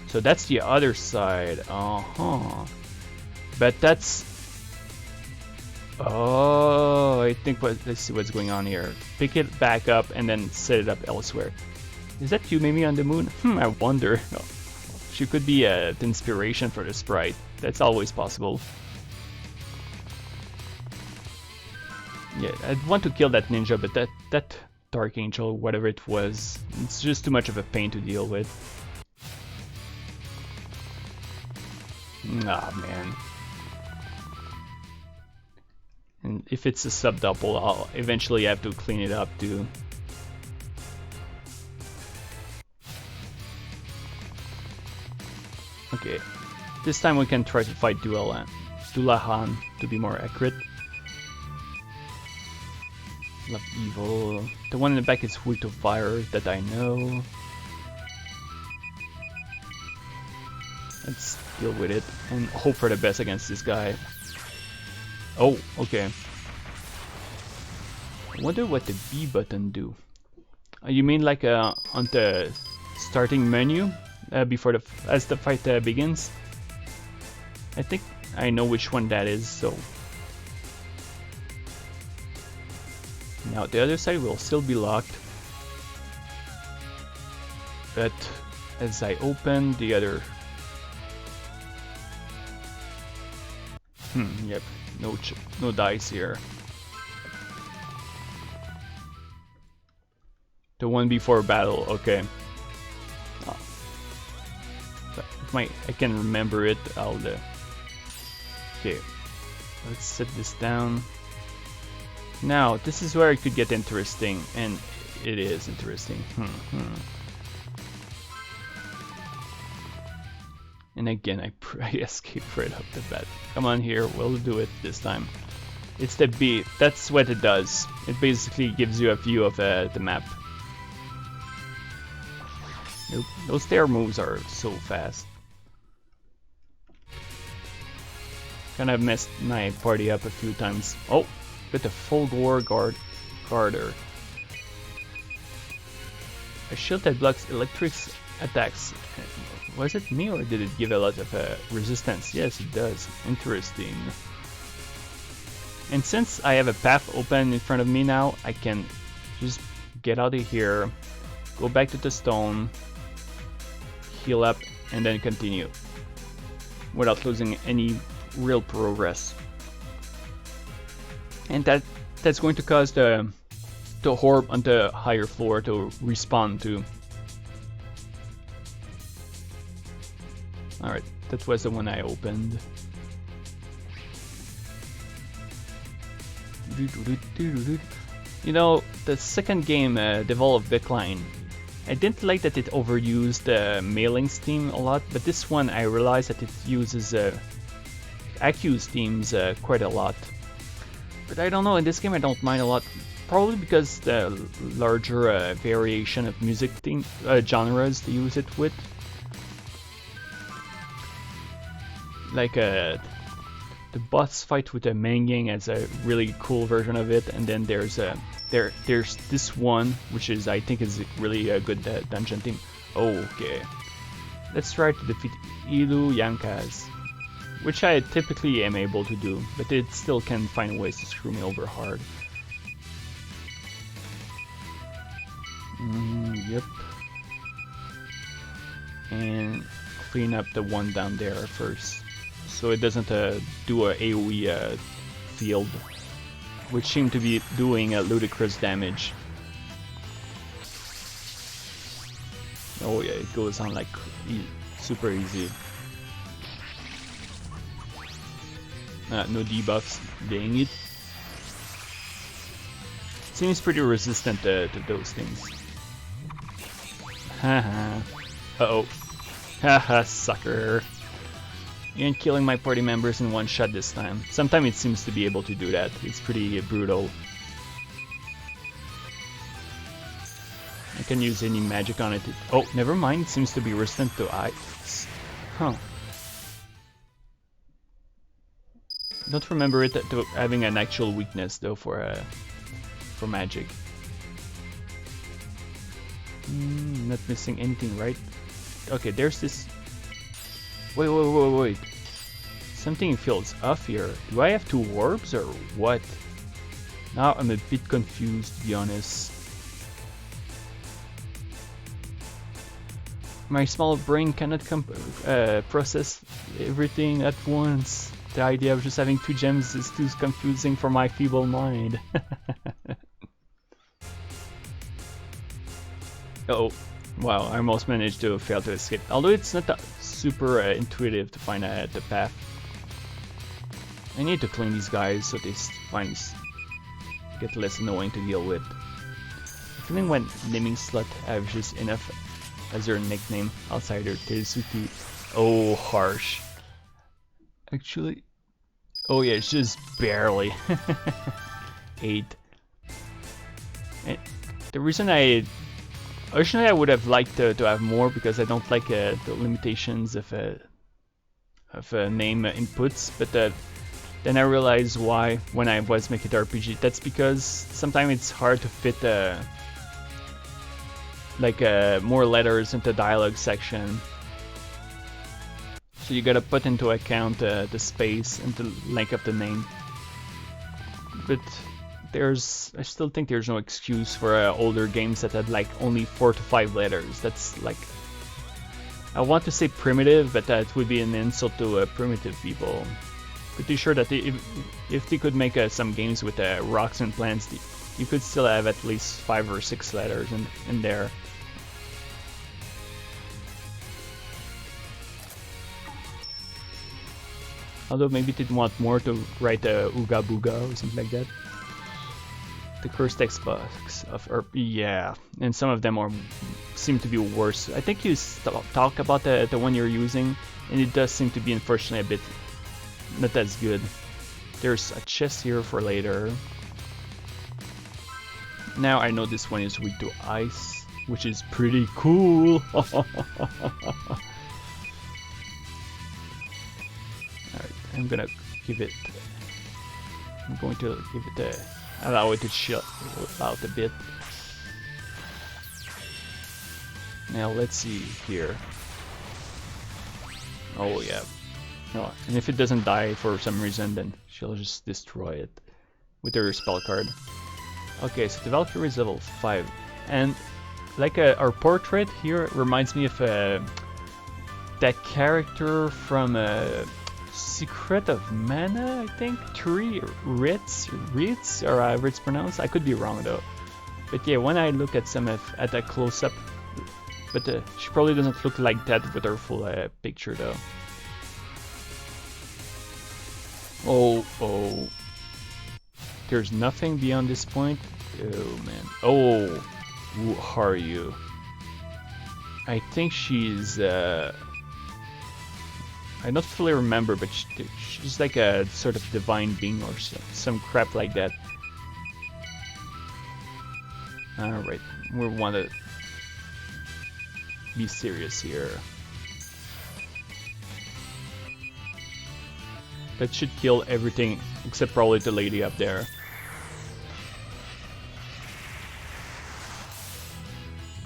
So that's the other side. But that's... Oh, I think let's see what's going on here. Pick it back up and then set it up elsewhere. Is that you, maybe on the moon? I wonder. Oh, she could be the inspiration for the sprite. That's always possible. Yeah, I'd want to kill that ninja, but that Dark Angel, whatever it was, it's just too much of a pain to deal with. Ah, man. And if it's a sub-doppel, I'll eventually have to clean it up too. Okay, this time we can try to fight Dullahan to be more accurate. Love Evil. The one in the back is weak to fire, that I know. Let's deal with it and hope for the best against this guy. Oh, okay. I wonder what the B button do. You mean like on the starting menu before as the fight begins? I think I know which one that is, so Now the other side will still be locked. But as I open the other... yep, no dice here. The one before battle, okay. I can remember it, okay, let's set this down. Now, this is where it could get interesting, and it is interesting. And again, I escape right off the bat. Come on here, we'll do it this time. It's the B, that's what it does. It basically gives you a view of the map. Nope, those stair moves are so fast. Kind of messed my party up a few times. Oh, with a full gore garter. A shield that blocks electric attacks. Was it me or did it give a lot of resistance? Yes, it does. Interesting. And since I have a path open in front of me now, I can just get out of here, go back to the stone, heal up, and then continue without losing any real progress. And that's going to cause the orb on the higher floor to respawn too. Alright, that was the one I opened. You know, the second game, Devil of Decline, I didn't like that it overused the mailing theme a lot, but this one I realized that it uses accused themes quite a lot. But I don't know, in this game I don't mind a lot, probably because the larger variation of music theme genres they use it with. Like the boss fight with the Menging has a really cool version of it, and then there's this one which is I think is really a good dungeon theme. Okay, let's try to defeat Ilu Yankas, which I typically am able to do, but it still can find ways to screw me over hard. Yep. And clean up the one down there first, so it doesn't do a AoE field, which seemed to be doing ludicrous damage. Oh yeah, it goes on like super easy. No debuffs, dang it. Seems pretty resistant to those things. Haha. Uh-oh. Haha, sucker. You ain't killing my party members in one shot this time. Sometimes it seems to be able to do that. It's pretty brutal. I can use any magic on it. Oh, never mind. It seems to be resistant to ice. Huh. Don't remember it to having an actual weakness though for magic. Not missing anything, right? Okay, there's this. Wait. Something feels off here. Do I have two orbs or what? Now I'm a bit confused, to be honest. My small brain cannot process everything at once. The idea of just having two gems is too confusing for my feeble mind. Oh, wow, I almost managed to fail to escape. Although it's not that super intuitive to find the path. I need to clean these guys so they get less annoying to deal with. Feeling when naming slut averages enough as their nickname, outsider Teisuki. Oh, harsh. Actually, oh yeah, it's just barely. 8. And the reason originally I would have liked to have more because I don't like the limitations of name inputs, but then I realized why when I was making the RPG. That's because sometimes it's hard to fit more letters into dialogue section. So you gotta put into account the space and to link up the name. But I still think there's no excuse for older games that had like only 4 to 5 letters. That's like, I want to say primitive, but that would be an insult to primitive people. Pretty sure that if they could make some games with rocks and plants, you could still have at least 5 or 6 letters in there. Although maybe they'd want more to write Ooga Booga or something like that. The cursed text box of yeah, and some of them seem to be worse. I think you talk about the one you're using, and it does seem to be unfortunately a bit not as good. There's a chest here for later. Now I know this one is weak to ice, which is pretty cool. Alright, I'm going to give it allow it to chill out a bit. Now let's see here. Oh yeah. No, and if it doesn't die for some reason, then she'll just destroy it with her spell card. Okay, so the Valkyrie is level 5, and like our portrait here reminds me of that character from Secret of Mana, I think? Ritz, or however it's pronounced. I could be wrong though. But yeah, when I look at some at a close-up, but she probably doesn't look like that with her full picture though. Oh. There's nothing beyond this point. Oh man. Oh, who are you? I think she's I don't fully remember, but she's like a sort of divine being or some crap like that. Alright, we want to be serious here. That should kill everything except probably the lady up there.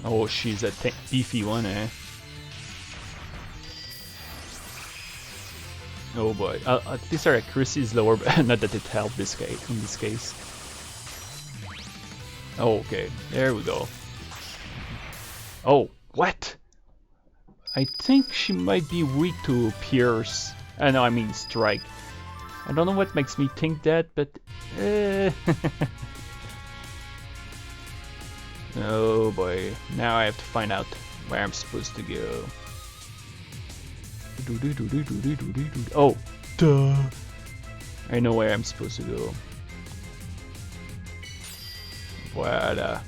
Oh, she's a beefy one, eh? Oh boy. At least our accuracy is lower, but not that it helped this guy in this case. Oh, okay. There we go. Oh, what? I think she might be weak to Pierce. No, I mean Strike. I don't know what makes me think that, but... Oh boy. Now I have to find out where I'm supposed to go. Oh, duh. I know where I'm supposed to go. Voilà.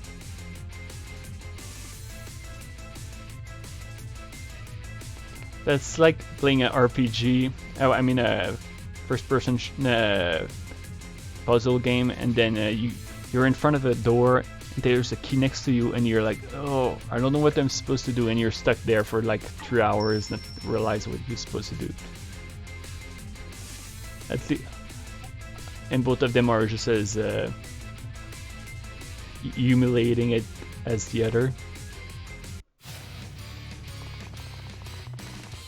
That's like playing an RPG. Oh, I mean a first-person puzzle game, and then you're in front of a door. There's a key next to you, and you're like, oh, I don't know what I'm supposed to do, and you're stuck there for like 3 hours, not realize what you're supposed to do. And both of them are just as humiliating it as the other.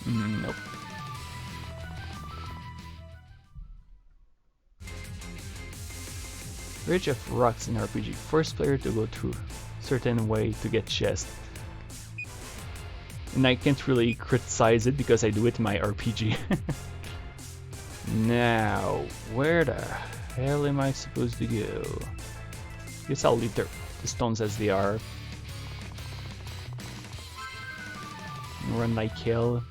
Nope. Ridge of Rocks in RPG. First player to go through certain way to get chest. And I can't really criticize it because I do it in my RPG. Now, where the hell am I supposed to go? Guess I'll leave the stones as they are. Run like hell.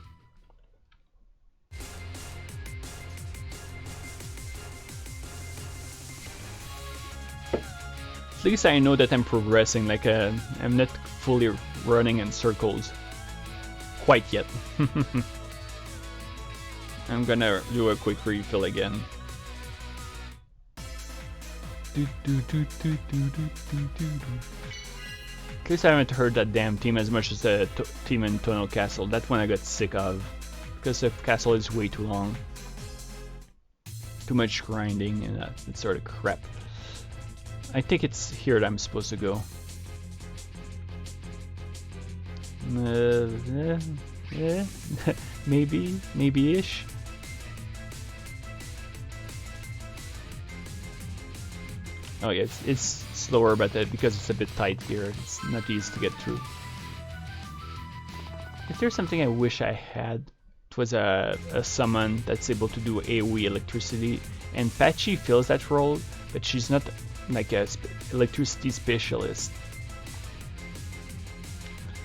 At least I know that I'm progressing, like I'm not fully running in circles quite yet. I'm gonna do a quick refill again. At least I haven't heard that damn theme as much as the theme in Touhou Castle. That one I got sick of, because the castle is way too long. Too much grinding and that sort of crap. I think it's here that I'm supposed to go. Maybe-ish. Oh yeah, it's slower, but because it's a bit tight here, it's not easy to get through. If there's something I wish I had, it was a summon that's able to do AoE electricity, and Patchy fills that role, but she's not like a electricity specialist.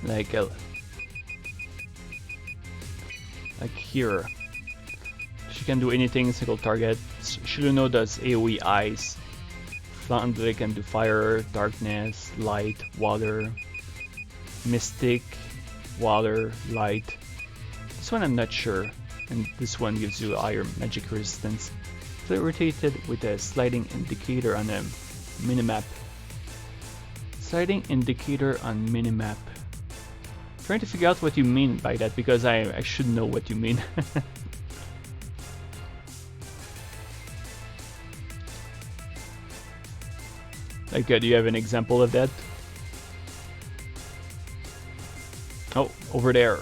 Like here, she can do anything, single target. Shiluno does AoE ice. Flandre can do fire, darkness, light, water. Mystic, water, light. This one I'm not sure, and this one gives you higher magic resistance. Flip rotated with a sliding indicator on a minimap. Sliding indicator on minimap. Trying to figure out what you mean by that, because I should know what you mean. Like, do you have an example of that? Oh, over there.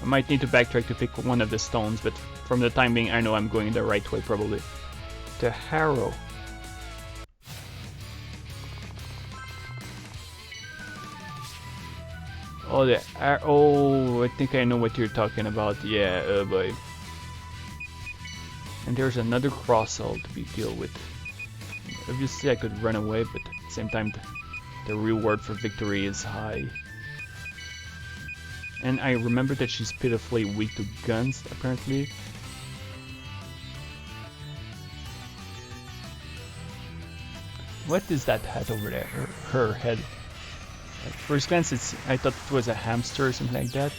I might need to backtrack to pick one of the stones, but from the time being, I know I'm going the right way, probably. The harrow. Oh, oh, I think I know what you're talking about. Yeah, oh boy. And there's another crosshaul to be dealt with. Obviously, I could run away, but at the same time, the reward for victory is high. And I remember that she's pitifully weak to guns, apparently. What is that hat over there? Her head. At first glance, I thought it was a hamster or something like that.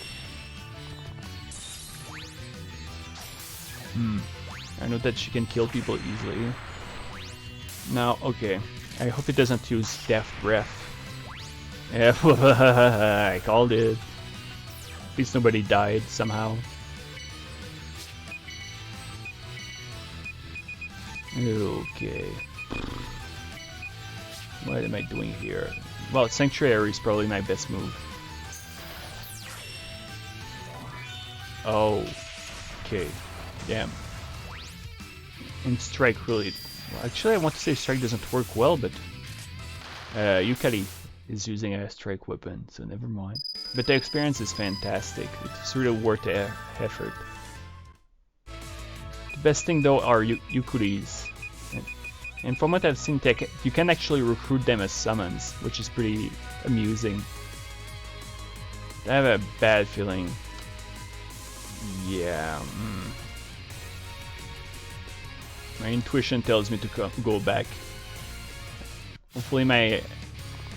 I know that she can kill people easily. Now, okay. I hope it doesn't use Death Breath. Yeah, I called it. At least nobody died somehow. Okay. What am I doing here? Well, Sanctuary is probably my best move. Oh. Okay. Damn. And Strike really... Well, actually, I want to say Strike doesn't work well, but... Yukkuri is using a Strike weapon, so never mind. But the experience is fantastic. It's really worth the effort. The best thing, though, are Yukkuris. And from what I've seen, you can actually recruit them as summons, which is pretty amusing. I have a bad feeling. Yeah. My intuition tells me to go back. Hopefully my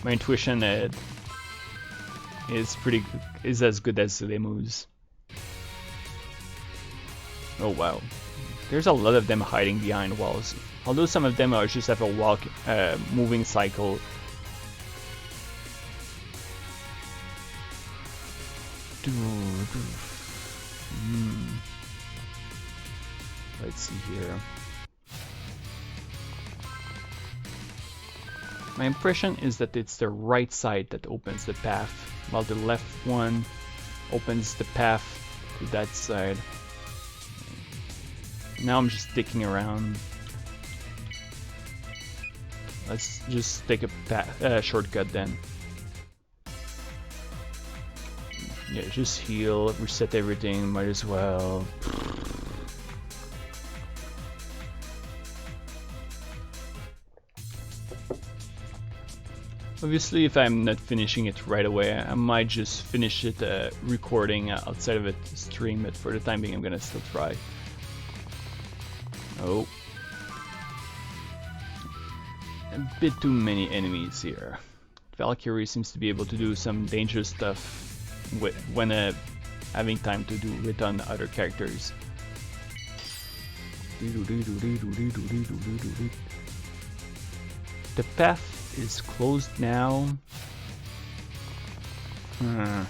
intuition is as good as Reimu's. Oh wow. There's a lot of them hiding behind walls. Although some of them are just have a moving cycle. Let's see here. My impression is that it's the right side that opens the path, while the left one opens the path to that side. Now I'm just sticking around. Let's just take a shortcut then. Yeah, just heal, reset everything, might as well. Obviously, if I'm not finishing it right away, I might just finish it recording outside of a stream, but for the time being I'm gonna still try. Oh. A bit too many enemies here. Valkyrie seems to be able to do some dangerous stuff when having time to do it on other characters. The path is closed now. And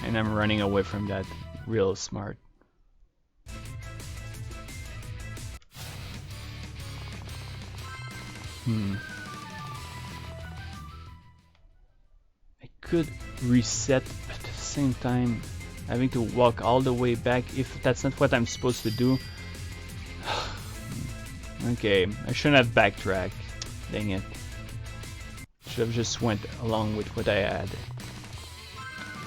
I'm running away from that. Real smart. I could reset, but at the same time having to walk all the way back, if that's not what I'm supposed to do. Okay, I shouldn't have backtracked. Dang it. Should have just went along with what I had.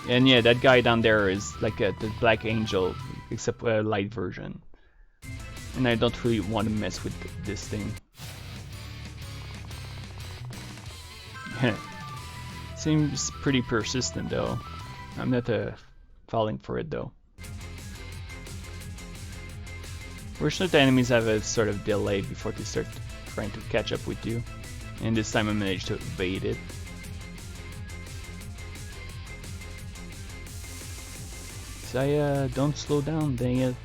And yeah, that guy down there is like the Black Angel, except a light version. And I don't really want to mess with this thing. Seems pretty persistent though. I'm not falling for it though. Fortunately, the enemies have a sort of delay before they start trying to catch up with you. And this time I managed to evade it. I don't slow down, dang it.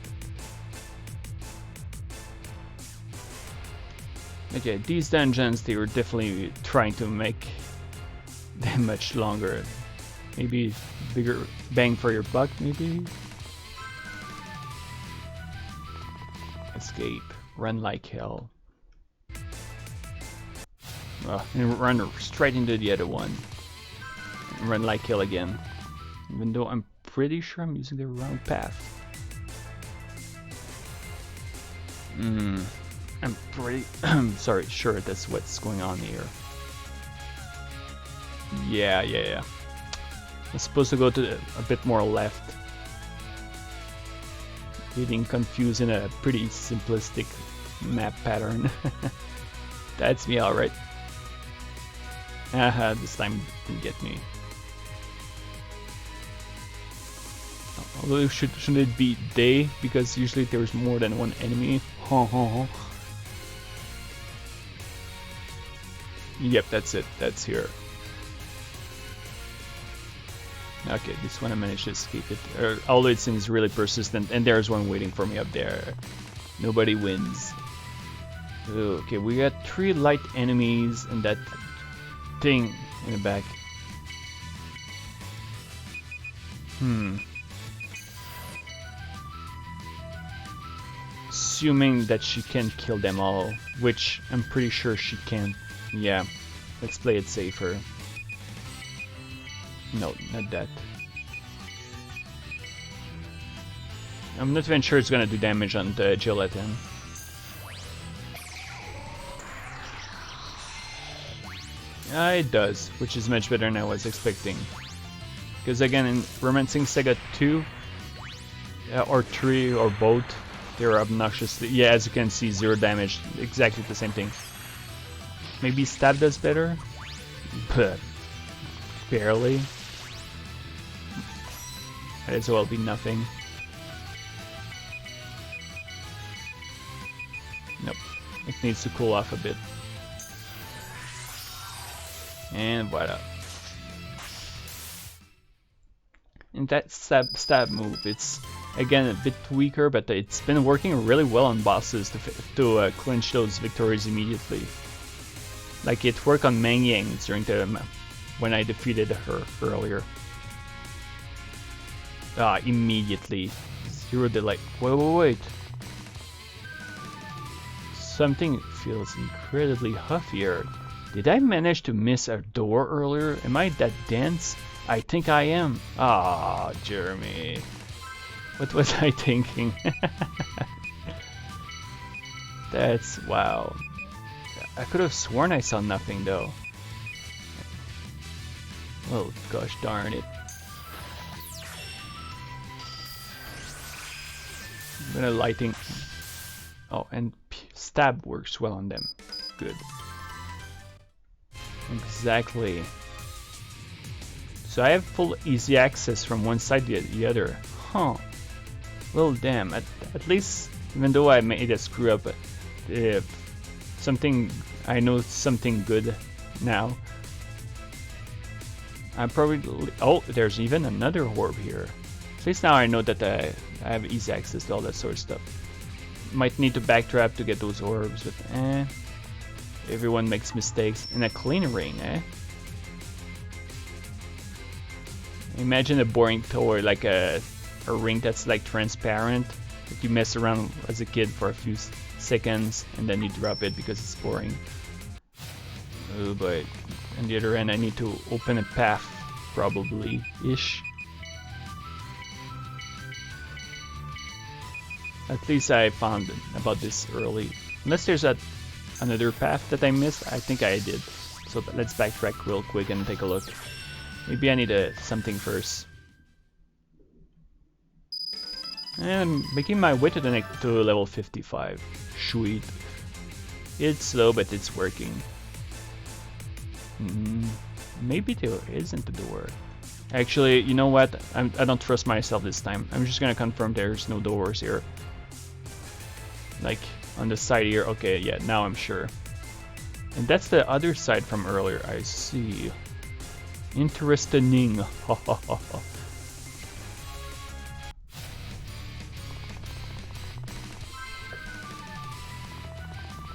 Okay, these dungeons, they were definitely trying to make them much longer. Maybe bigger bang for your buck, maybe? Escape. Run like hell. And run straight into the other one. And run like hell again. Even though I'm pretty sure I'm using the wrong path. I'm pretty sure that's what's going on here. Yeah. I'm supposed to go to a bit more left. Getting confused in a pretty simplistic map pattern. That's me, alright. Haha, this time didn't get me. Although shouldn't it be day? Because usually there's more than one enemy. Yep, that's it. That's here. Okay, this one I managed to escape it. Although it seems really persistent, and there's one waiting for me up there. Nobody wins. Okay, we got 3 light enemies and that thing in the back. Assuming that she can kill them all, which I'm pretty sure she can. Yeah, let's play it safer. No, not that. I'm not even sure it's gonna do damage on the gelatin. It does, which is much better than I was expecting. Because again, in Romancing Saga 2, or 3, or both, they're obnoxious. Yeah, as you can see, 0 damage. Exactly the same thing. Maybe Stab does better? But barely. Might as well be nothing. Nope. It needs to cool off a bit. And voila. And that stab move, it's again a bit weaker, but it's been working really well on bosses to clinch those victories immediately. Like it worked on Meng Yang during the when I defeated her earlier. Immediately. 0 delay. Wait. Something feels incredibly huffier. Did I manage to miss a door earlier? Am I that dense? I think I am. Jeremy. What was I thinking? That's wow. I could have sworn I saw nothing though. Oh gosh darn it. I'm gonna lighting. Oh, and stab works well on them. Good. Exactly. So I have full easy access from one side to the other. Huh. Well, damn. At least, even though I made a screw up, I know something good now. I probably. Oh, there's even another orb here. At least now I know that I have easy access to all that sort of stuff. Might need to backtrap to get those orbs, but everyone makes mistakes. And a clean ring, Imagine a boring toy, like a ring that's like transparent, that you mess around as a kid for a few seconds and then you drop it because it's boring. Oh boy. On the other end, I need to open a path, probably-ish. At least I found about this early. Unless there's another path that I missed, I think I did. So let's backtrack real quick and take a look. Maybe I need something first. And making my way to the next to level 55. Sweet. It's slow, but it's working. Maybe there isn't a door. Actually, you know what? I don't trust myself this time. I'm just gonna confirm there's no doors here. Like on the side here. Okay, yeah, now I'm sure. And that's the other side from earlier. I see. Interesting.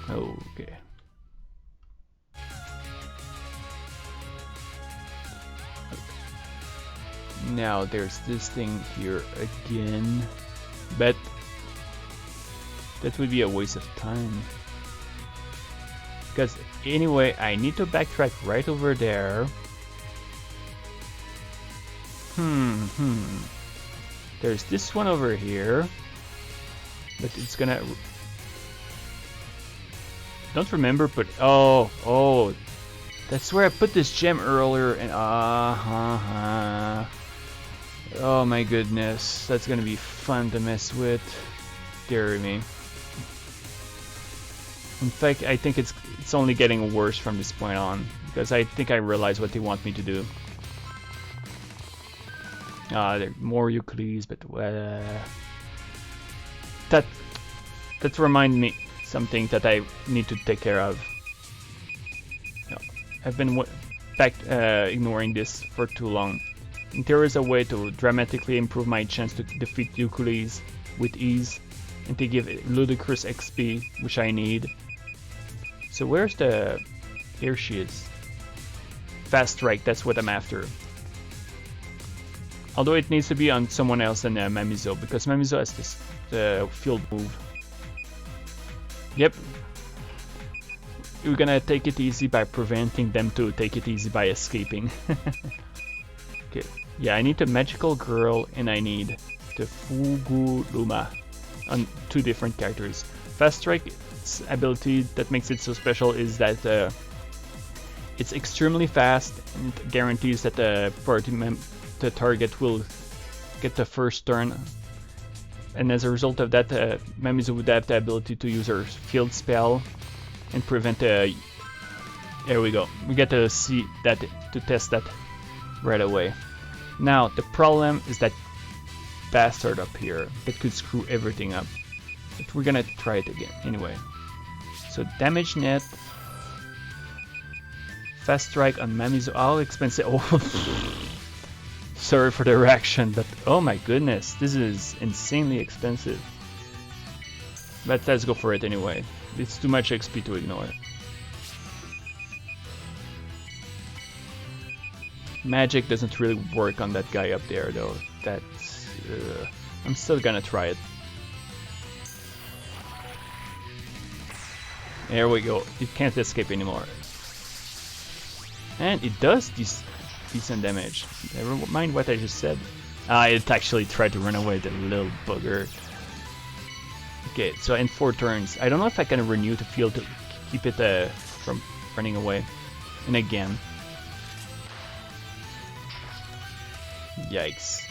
Okay. Now there's this thing here again, but that would be a waste of time. Because anyway, I need to backtrack right over there. There's this one over here, but it's gonna... Don't remember, but oh, that's where I put this gem earlier, and oh my goodness, that's gonna be fun to mess with. Dear me. In fact, I think it's only getting worse from this point on, because I think I realize what they want me to do. There are more Yukkuris, but that reminds me something that I need to take care of. No, I've been ignoring this for too long. And there is a way to dramatically improve my chance to defeat Yukkuris with ease, and to give ludicrous XP, which I need. So where's the... Here she is. Fast strike, that's what I'm after. Although it needs to be on someone else than Mamizo, because Mamizo has this field move. Yep. We're gonna take it easy by preventing them to take it easy by escaping. Okay. Yeah, I need the magical girl and I need the Fuguluma on two different characters. Fast Strike's ability that makes it so special is that it's extremely fast and guarantees that the target will get the first turn. And as a result of that, Mamizo would have the ability to use her field spell and prevent there we go. We get to see that, to test that right away. Now, the problem is that bastard up here that could screw everything up. But we're gonna try it again anyway. So damage net, fast strike on Mamizo. How expensive? Oh, sorry for the reaction, but oh my goodness, this is insanely expensive. But let's go for it anyway. It's too much XP to ignore. Magic doesn't really work on that guy up there though. That's... I'm still gonna try it. There we go. It can't escape anymore. And it does decent damage. Never mind what I just said. It actually tried to run away, the little bugger. Okay, so in 4 turns. I don't know if I can renew the field to keep it from running away. And again. Yikes.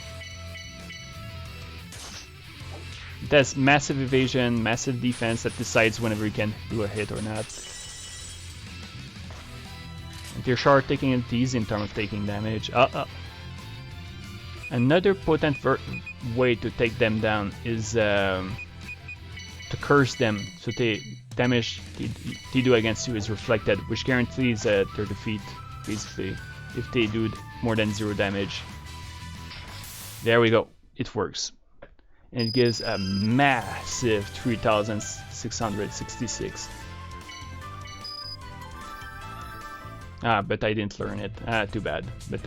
It has massive evasion, massive defense that decides whenever you can do a hit or not. And you're sure taking it easy in terms of taking damage. Another potent way to take them down is to curse them, so the damage they do against you is reflected, which guarantees their defeat, basically, if they do more than 0 damage. There we go, it works. And it gives a massive 3666. But I didn't learn it. Too bad. But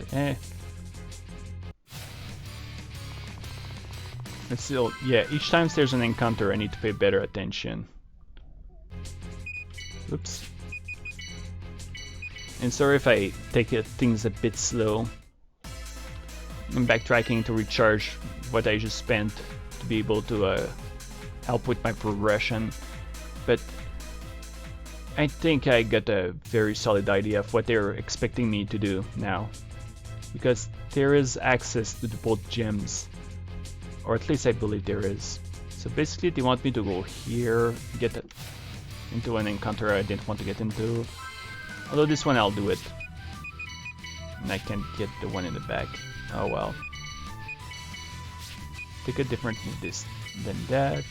But still, yeah, each time there's an encounter I need to pay better attention. Oops. And sorry if I take things a bit slow. I'm backtracking to recharge what I just spent to be able to help with my progression. But I think I got a very solid idea of what they're expecting me to do now. Because there is access to the both gems. Or at least I believe there is. So basically they want me to go here, get into an encounter I didn't want to get into. Although this one I'll do it. And I can't get the one in the back. Oh well. Take a different move this than that.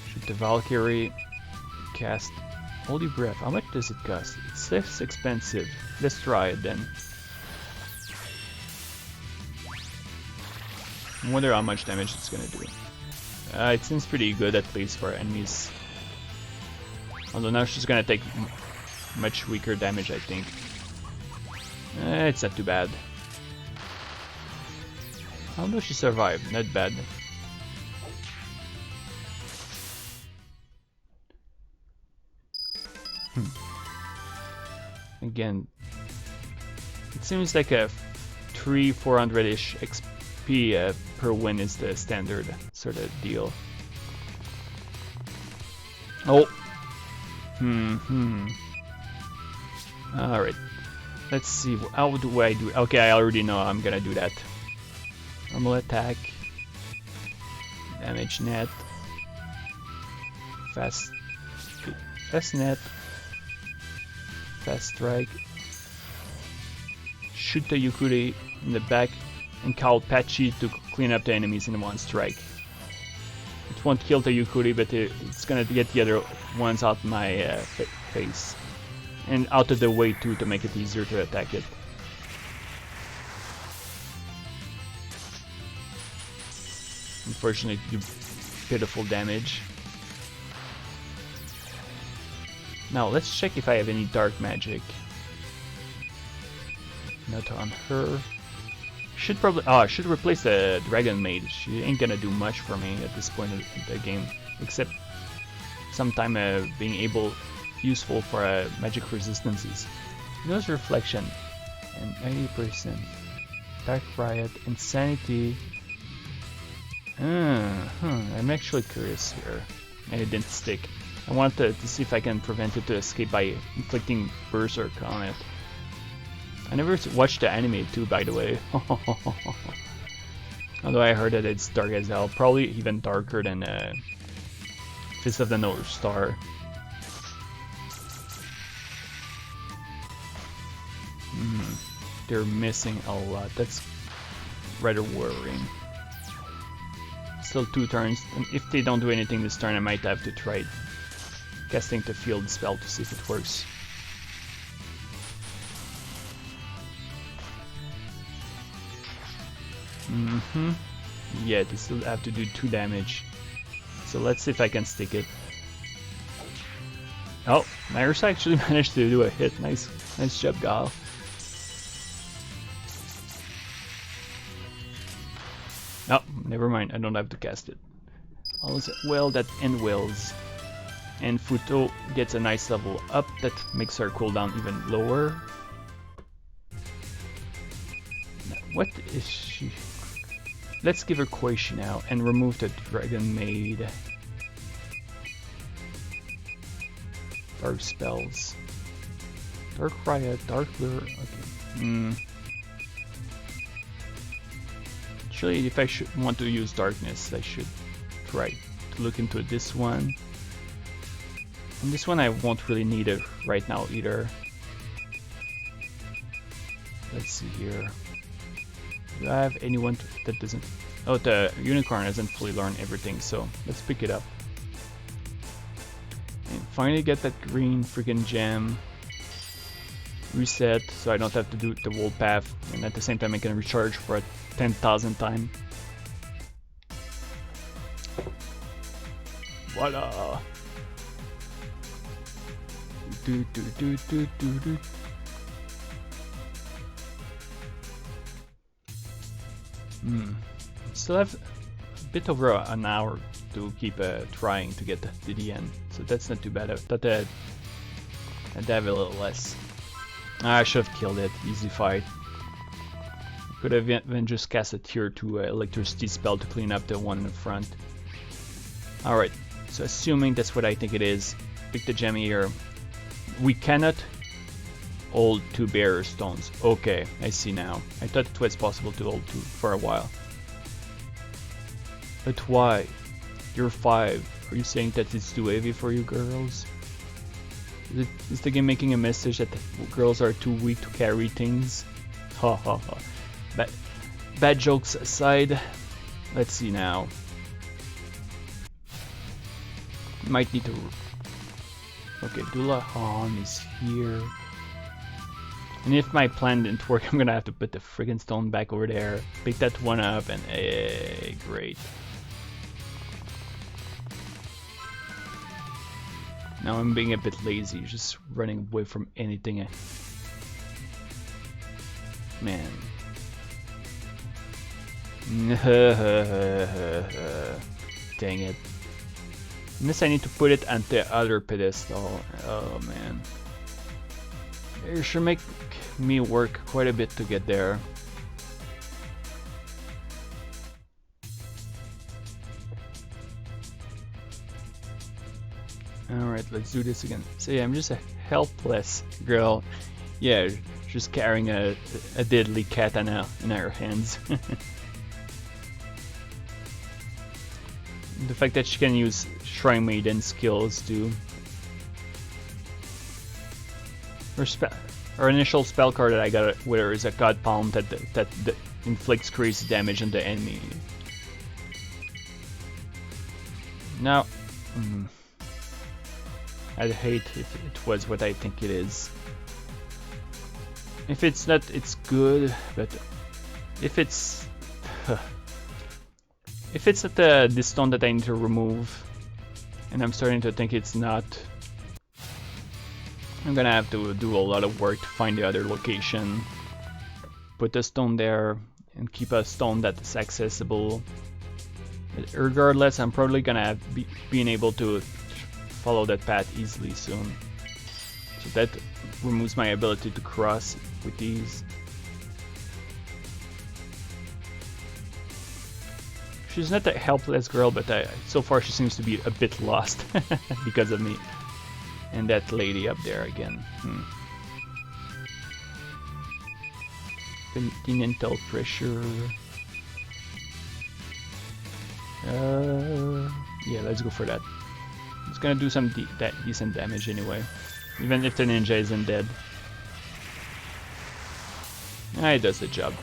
Shoot the Valkyrie. Cast Holy Breath. How much does it cost? It's less expensive. Let's try it then. I wonder how much damage it's gonna do. It seems pretty good at least for enemies. Although now she's gonna take much weaker damage, I think. It's not too bad. How does she survive? Not bad. Again, it seems like a 300-400-ish XP per win is the standard sort of deal. Oh! Alright. Let's see, how do I do it? Okay, I already know I'm gonna do that. Normal attack. Damage net. Fast net. Fast strike. Shoot the Yukkuri in the back and call Patchy to clean up the enemies in one strike. It won't kill the Yukkuri, but it's gonna get the other ones out my face. And out of the way too, to make it easier to attack it. Unfortunately, do pitiful damage. Now let's check if I have any dark magic. Not on her. Should probably I should replace the Dragon Maid. She ain't gonna do much for me at this point of the game, except sometime being useful for magic resistances. Nose Reflection and 90%. Dark Riot, Insanity. I'm actually curious here. And it didn't stick. I wanted to see if I can prevent it to escape by inflicting Berserk on it. I never watched the anime too, by the way. Although I heard that it's dark as hell. Probably even darker than Fist of the North Star. They're missing a lot. That's rather worrying. Still 2 turns, and if they don't do anything this turn, I might have to try casting the field spell to see if it works. Yeah, they still have to do 2 damage. So let's see if I can stick it. Oh, Myers actually managed to do a hit. Nice job, Gal. Oh, never mind. I don't have to cast it. All is well that end wills. And Futo gets a nice level up that makes her cooldown even lower. What is she? Let's give her Koishi now and remove the Dragon Maid. Dark spells. Dark Riot, Dark Lure. Okay. Actually, if I should want to use darkness, I should try to look into this one. And this one I won't really need it right now either. Let's see here. Do I have anyone that doesn't... Oh, the unicorn hasn't fully learned everything, so let's pick it up. And finally get that green freaking gem. Reset, so I don't have to do the whole path, and at the same time I can recharge for a 10,000th time. Voila! Still have a bit over an hour to keep trying to get to the end, so that's not too bad. I thought I'd have a little less. I should have killed it. Easy fight. Could have even just cast a tier 2 electricity spell to clean up the one in the front. Alright, so assuming that's what I think it is, pick the gem here. we cannot hold 2 barrier stones. Okay, I see now. I thought it was possible to hold 2 for a while. But why? You're 5. Are you saying that it's too heavy for you girls? Is the game making a message that girls are too weak to carry things? Ha ha ha. Bad jokes aside, let's see now. Might need to... Okay, Dullahan is here. And if my plan didn't work, I'm gonna have to put the friggin' stone back over there, pick that one up, and hey, great. Now I'm being a bit lazy, just running away from anything. Man. Dang it. Unless I need to put it on the other pedestal. Oh man. It should make me work quite a bit to get there. Alright, let's do this again. So yeah, I'm just a helpless girl. Yeah, just carrying a deadly katana in her hands. The fact that she can use Shrine Maiden skills too. Her initial spell card that I got with her is a God Palm that inflicts crazy damage on the enemy. Now, I'd hate if it was what I think it is. If it's not, it's good, but if it's... if it's at the stone that I need to remove, and I'm starting to think it's not, I'm gonna have to do a lot of work to find the other location, put the stone there, and keep a stone that is accessible. But regardless, I'm probably gonna have being able to follow that path easily soon. So that removes my ability to cross with ease. She's not a helpless girl, but so far she seems to be a bit lost because of me. And that lady up there again. Continental pressure. Yeah, let's go for that. It's gonna do some decent damage anyway, even if the ninja isn't dead. It does the job.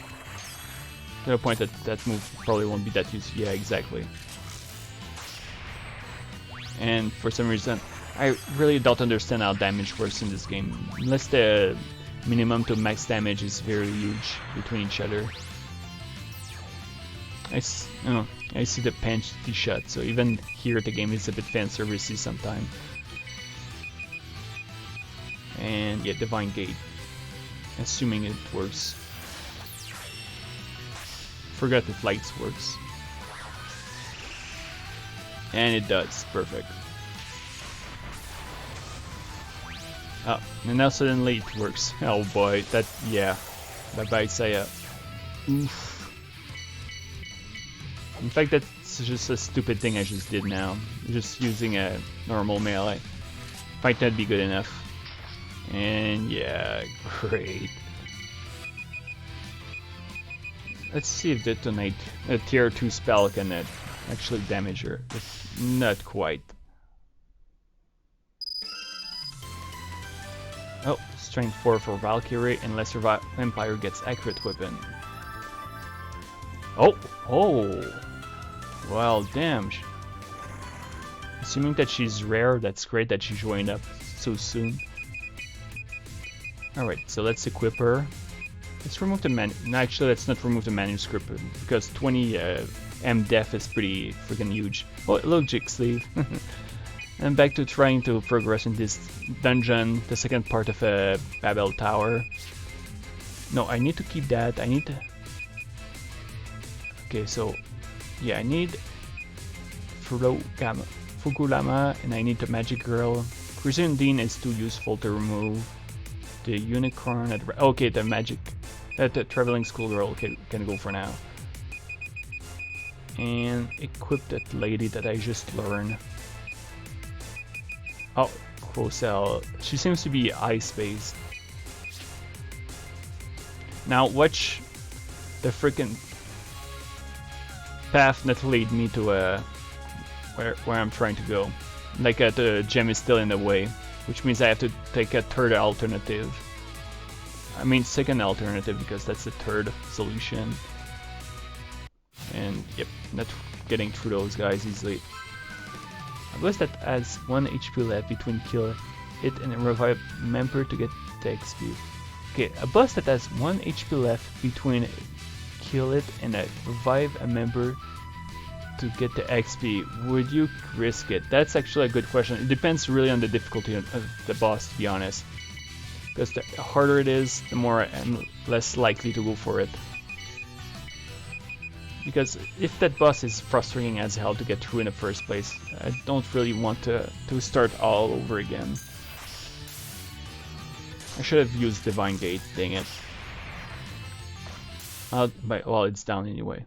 To the point that that move probably won't be that useful. Yeah, exactly. And for some reason, I really don't understand how damage works in this game, unless the minimum to max damage is very huge between each other. I see the penalty shot, so even here the game is a bit fan servicey sometimes. And yeah, Divine Gate, assuming it works. Forgot if lights works. And it does, perfect. Oh, and now suddenly it works. Oh boy, that, yeah. Bye bye, Saya. Oof. In fact, that's just a stupid thing I just did now. Just using a normal melee. Might not be good enough. And yeah, great. Let's see if Detonate, a tier 2 spell can actually damage her. But not quite. Oh, strength 4 for Valkyrie, and lesser vampire gets accurate weapon. Oh! Well, damn. Assuming that she's rare, that's great that she joined up so soon. Alright, so let's equip her. Let's remove the no, actually, let's not remove the manuscript, because 20 M def is pretty freaking huge. Oh, logic sleeve. And back to trying to progress in this dungeon, the second part of Babel Tower. No, I need to keep that. I need to... Okay, so... Yeah, I need... Fugulama, and I need the Magic Girl. Crescendine is too useful to remove. The Unicorn... Okay, the Magic... the Traveling Schoolgirl can go for now. And equip that lady that I just learned. Oh, Cell. She seems to be ice-based. Now watch the freaking path that lead me to where I'm trying to go. Like the gem is still in the way, which means I have to take a third alternative. I mean second alternative, because that's the third solution. And yep, not getting through those guys easily. A boss that has 1 HP left between kill it and revive member to get the XP. Okay, a boss that has 1 HP left between kill it and revive a member to get the XP. Would you risk it? That's actually a good question. It depends really on the difficulty of the boss, to be honest. Because the harder it is, the more I'm less likely to go for it. Because if that boss is frustrating as hell to get through in the first place, I don't really want to start all over again. I should have used Divine Gate, dang it. Well, it's down anyway.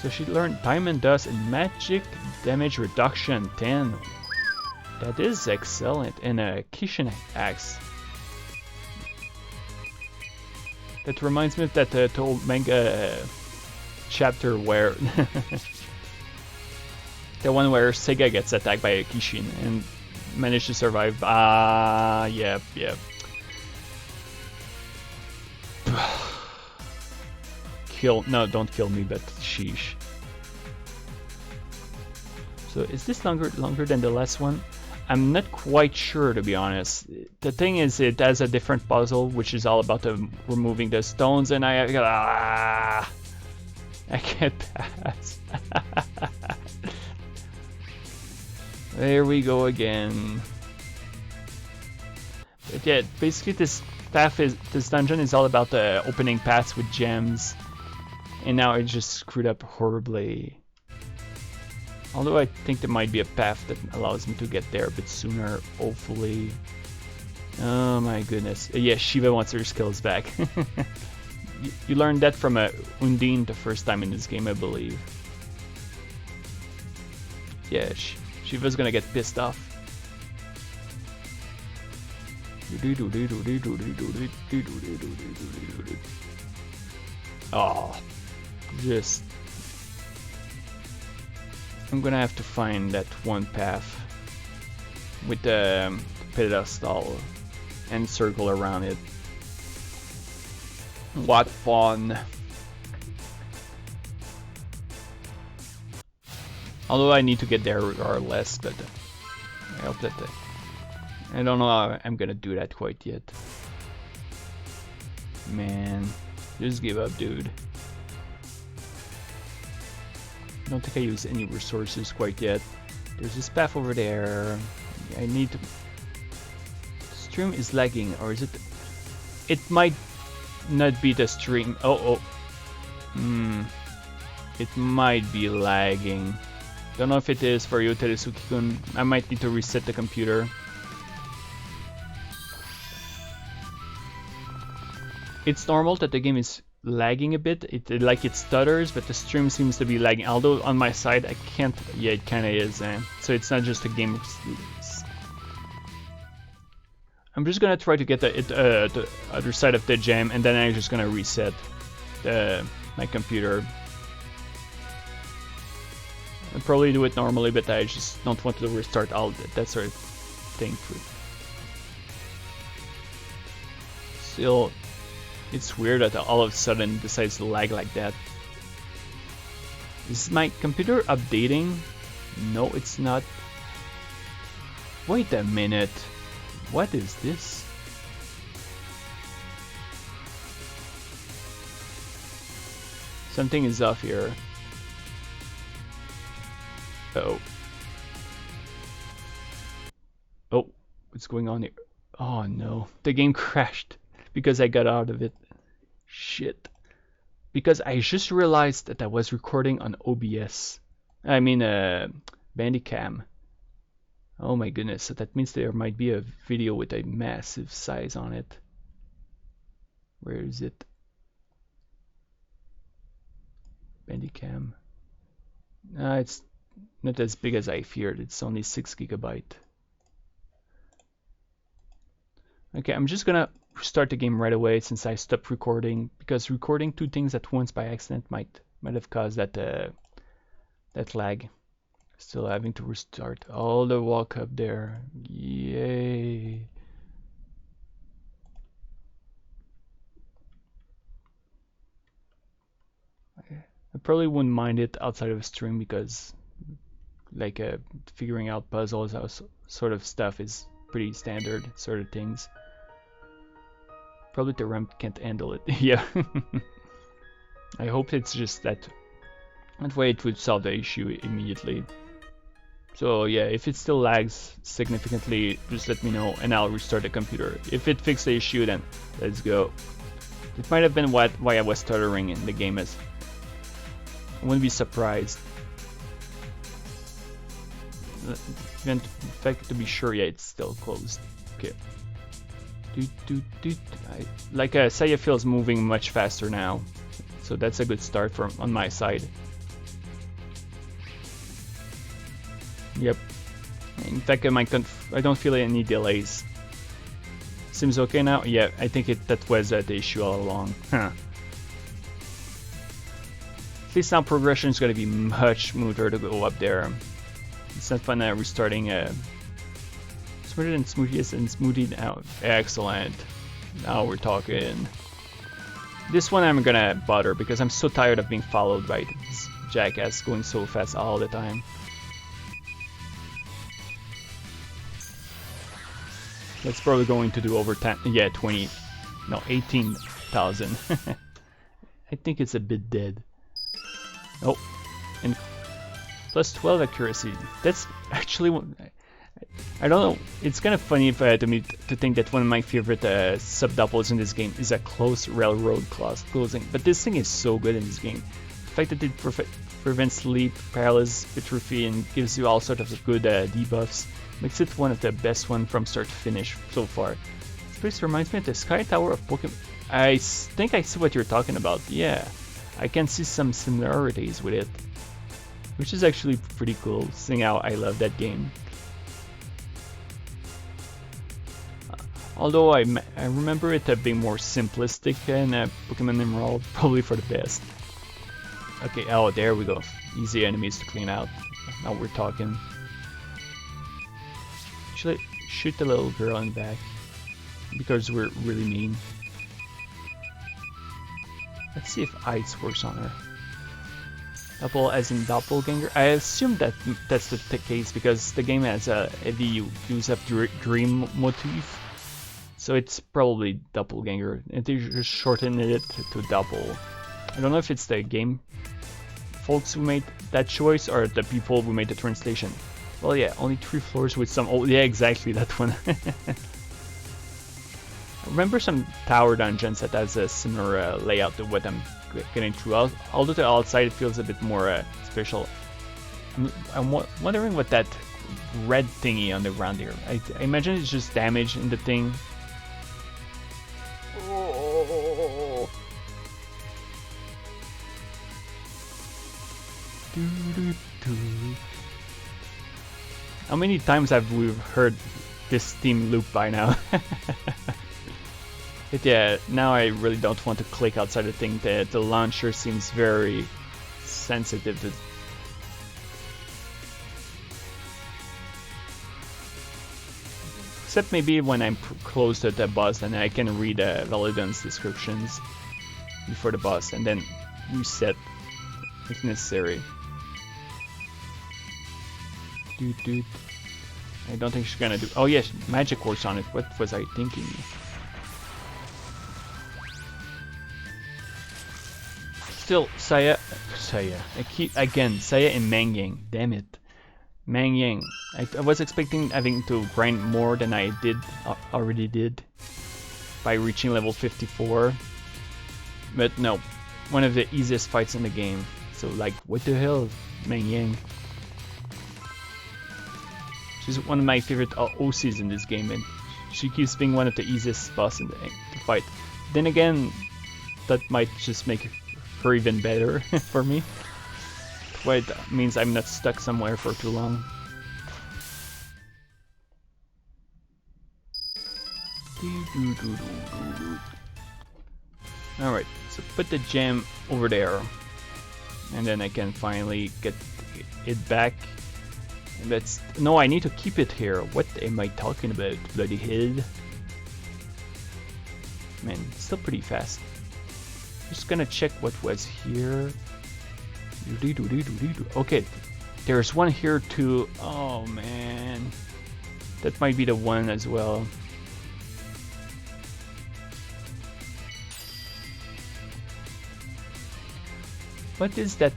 So she learned Diamond Dust and Magic Damage Reduction 10. That is excellent. And a Kishin Axe. That reminds me of that Touhou manga chapter where the one where Sega gets attacked by a Kishin and managed to survive. Yep. No, don't kill me, but sheesh. So is this longer than the last one? I'm not quite sure, to be honest. The thing is, it has a different puzzle, which is all about removing the stones, and I can't pass. There we go again. But yeah, basically this dungeon is all about opening paths with gems, and now I just screwed up horribly. Although I think there might be a path that allows me to get there a bit sooner, hopefully. Oh my goodness. Yeah, Shiva wants her skills back. You learned that from Undine the first time in this game, I believe. Yeah, Shiva's gonna get pissed off. Oh, just... I'm gonna have to find that one path with the pedestal and circle around it. What fun! Although I need to get there regardless, but I hope that I don't know how I'm gonna do that quite yet. Man, just give up, dude. I don't think I use any resources quite yet. There's this path over there. I need to... Stream is lagging, or is it... It might not be the stream. It might be lagging. Don't know if it is for you, Teresuki-kun. I might need to reset the computer. It's normal that the game is lagging a bit. It stutters, but the stream seems to be lagging. Although on my side I can't. Yeah, it kind of is. So it's not just a game. I'm just gonna try to get the other side of the gem, and then I'm just gonna reset my computer. I'll probably do it normally, but I just don't want to restart all that sort of thing. Still, it's weird that all of a sudden it decides to lag like that. Is my computer updating? No, it's not. Wait a minute. What is this? Something is off here. Oh, what's going on here? Oh no, the game crashed because I got out of it. Shit. Because I just realized that I was recording on OBS. I mean, Bandicam. Oh my goodness, so that means there might be a video with a massive size on it. Where is it? Bandicam. It's not as big as I feared. It's only 6 gigabyte. Okay, I'm just gonna start the game right away since I stopped recording, because recording 2 things at once by accident might have caused that that lag. Still having to restart all the walk up there. Yay! I probably wouldn't mind it outside of stream because, like, figuring out puzzles, sort of stuff is pretty standard sort of things. Probably the RAM can't handle it. Yeah. I hope it's just that way it would solve the issue immediately. So yeah, if it still lags significantly, just let me know and I'll restart the computer. If it fixed the issue, then let's go. It might have been why I was stuttering in the game. As I wouldn't be surprised. In fact, to be sure, yeah, it's still closed. Okay. Like Saya feels moving much faster now, so that's a good start on my side. Yep. In fact, I don't feel any delays. Seems okay now? Yeah, I think that was the issue all along. Huh. At least now progression is going to be much smoother to go up there. It's not fun restarting. Smoother than smoothiest and smoothie now. Excellent. Now we're talking. This one I'm gonna bother because I'm so tired of being followed by this jackass going so fast all the time. That's probably going to do over 10, yeah, 20, no, 18,000. I think it's a bit dead. Oh, and plus 12 accuracy. That's actually, I don't know, it's kind of funny to me to think that one of my favorite sub-doubles in this game is a close railroad closing, but this thing is so good in this game. The fact that it prevents sleep, paralysis, atrophy, and gives you all sorts of good debuffs makes it one of the best one from start to finish so far. This place reminds me of the Sky Tower of Pokemon. I think I see what you're talking about. Yeah, I can see some similarities with it, which is actually pretty cool, seeing how I love that game. Although I remember it being more simplistic in Pokemon Emerald, probably for the best. Okay, oh, there we go. Easy enemies to clean out. Now we're talking. Should I shoot the little girl in the back? Because we're really mean. Let's see if ice works on her. Double as in doppelganger? I assume that's the case because the game has a heavy use of dream motif. So it's probably doppelganger. And they just shortened it to double. I don't know if it's the game folks who made that choice or the people who made the translation. Well, yeah, only 3 floors with some... Oh, yeah, exactly, that one. I remember some tower dungeons that has a similar layout to what I'm getting through. Although the outside it feels a bit more special. I'm wondering what that red thingy on the ground here. I imagine it's just damage in the thing. Oh. How many times have we heard this theme loop by now? But yeah, now I really don't want to click outside the thing. The launcher seems very sensitive to... Except maybe when I'm close to the boss, then I can read Validon's descriptions before the boss and then reset if necessary. I don't think she's gonna do... Oh yes, magic works on it. What was I thinking? Still, Saya, Saya and Mangyang. Damn it. Mangyang. I was expecting having to grind more than I already did by reaching level 54. But no, one of the easiest fights in the game. So like, what the hell, Mangyang? She's one of my favorite OCs in this game, and she keeps being one of the easiest bosses to fight. Then again, that might just make her even better for me. way it means I'm not stuck somewhere for too long. Alright, so put the gem over there. And then I can finally get it back. And that's... No, I need to keep it here. What am I talking about? Bloody hell. Man, it's still pretty fast. Just gonna check what was here. Okay, there's one here too. Oh man. That might be the one as well. What is that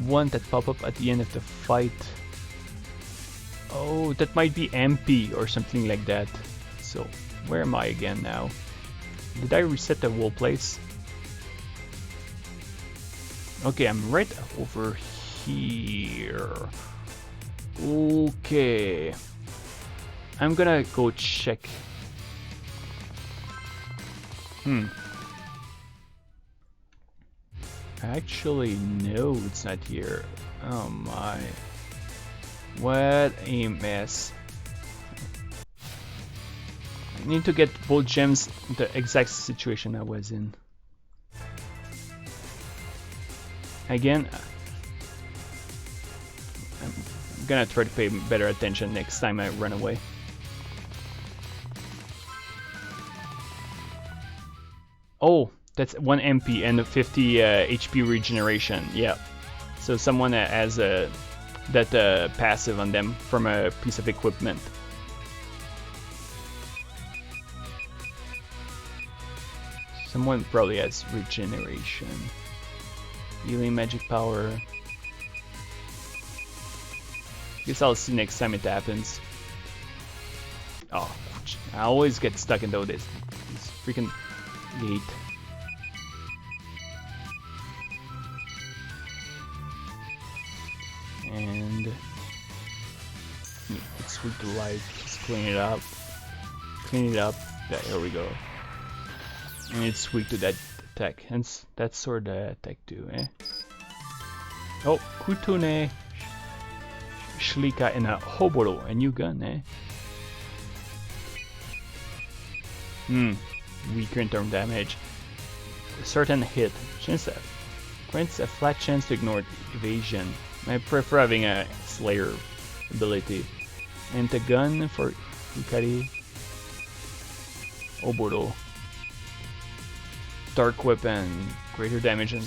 one that pop up at the end of the fight? Oh, that might be MP or something like that. So, where am I again now? Did I reset the whole place? Okay, I'm right over here. Okay. I'm gonna go check. Actually, no, it's not here. Oh my. What a mess. I need to get both gems in the exact situation I was in. Again, I'm gonna try to pay better attention next time I run away. Oh, that's 1 MP and a 50 HP regeneration. Yeah. So someone has that passive on them from a piece of equipment. Someone probably has regeneration. Healing magic power. Guess I'll see next time it happens. Oh, I always get stuck in this freaking gate. And it's sweet to life. Just clean it up. Clean it up. Yeah, here we go. And it's weak to that attack. Hence, that sword attack too, eh? Oh, Kutune Shlika and a Hoboro, a new gun, eh? Weaker in term damage. A certain hit. Grants a flat chance to ignore evasion. I prefer having a Slayer ability. And the gun for Yukkuri. Oboro. Dark weapon. Greater damage on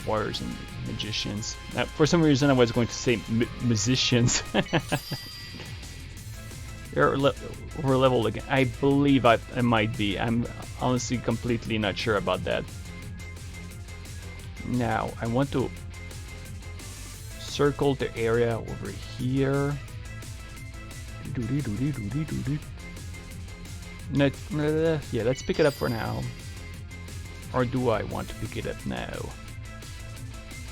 warriors and magicians. Now, for some reason I was going to say musicians. They're over leveled again. I believe I might be. I'm honestly completely not sure about that. Now, I want to circle the area over here. Yeah, let's pick it up for now. Or do I want to pick it up now?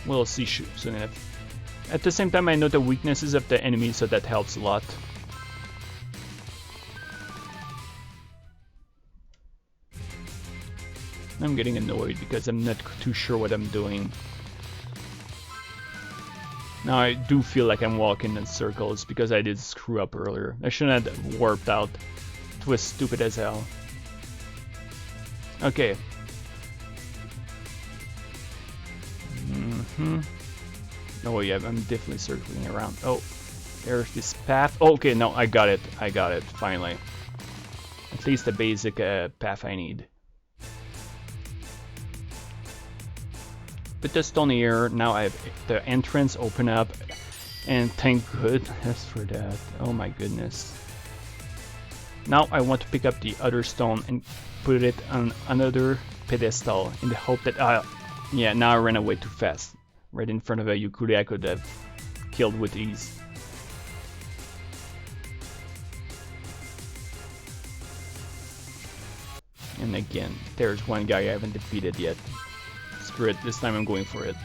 We'll see soon enough. At the same time, I know the weaknesses of the enemy, so that helps a lot. I'm getting annoyed because I'm not too sure what I'm doing. Now I do feel like I'm walking in circles because I did screw up earlier. I shouldn't have warped out. It was stupid as hell. Okay. Oh yeah, I'm definitely circling around. Oh, there's this path. Oh, okay, no, I got it. I got it, finally. At least the basic path I need. Put the stone here. Now I have the entrance open up. And thank goodness for that. Oh my goodness. Now I want to pick up the other stone and put it on another pedestal in the hope that yeah, now I ran away too fast. Right in front of a Yukkuri I could have killed with ease. And again, there's one guy I haven't defeated yet. Screw it, this time I'm going for it.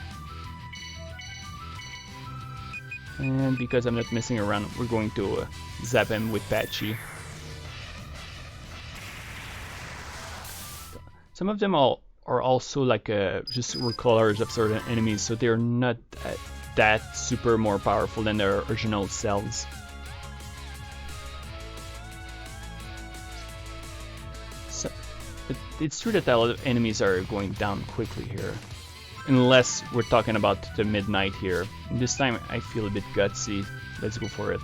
And because I'm not messing around, we're going to zap him with Patchy. Some of them all are also like just recolors of certain enemies, so they're not that super more powerful than their original selves. So it's true that a lot of enemies are going down quickly here. Unless we're talking about the midnight here. This time I feel a bit gutsy. Let's go for it.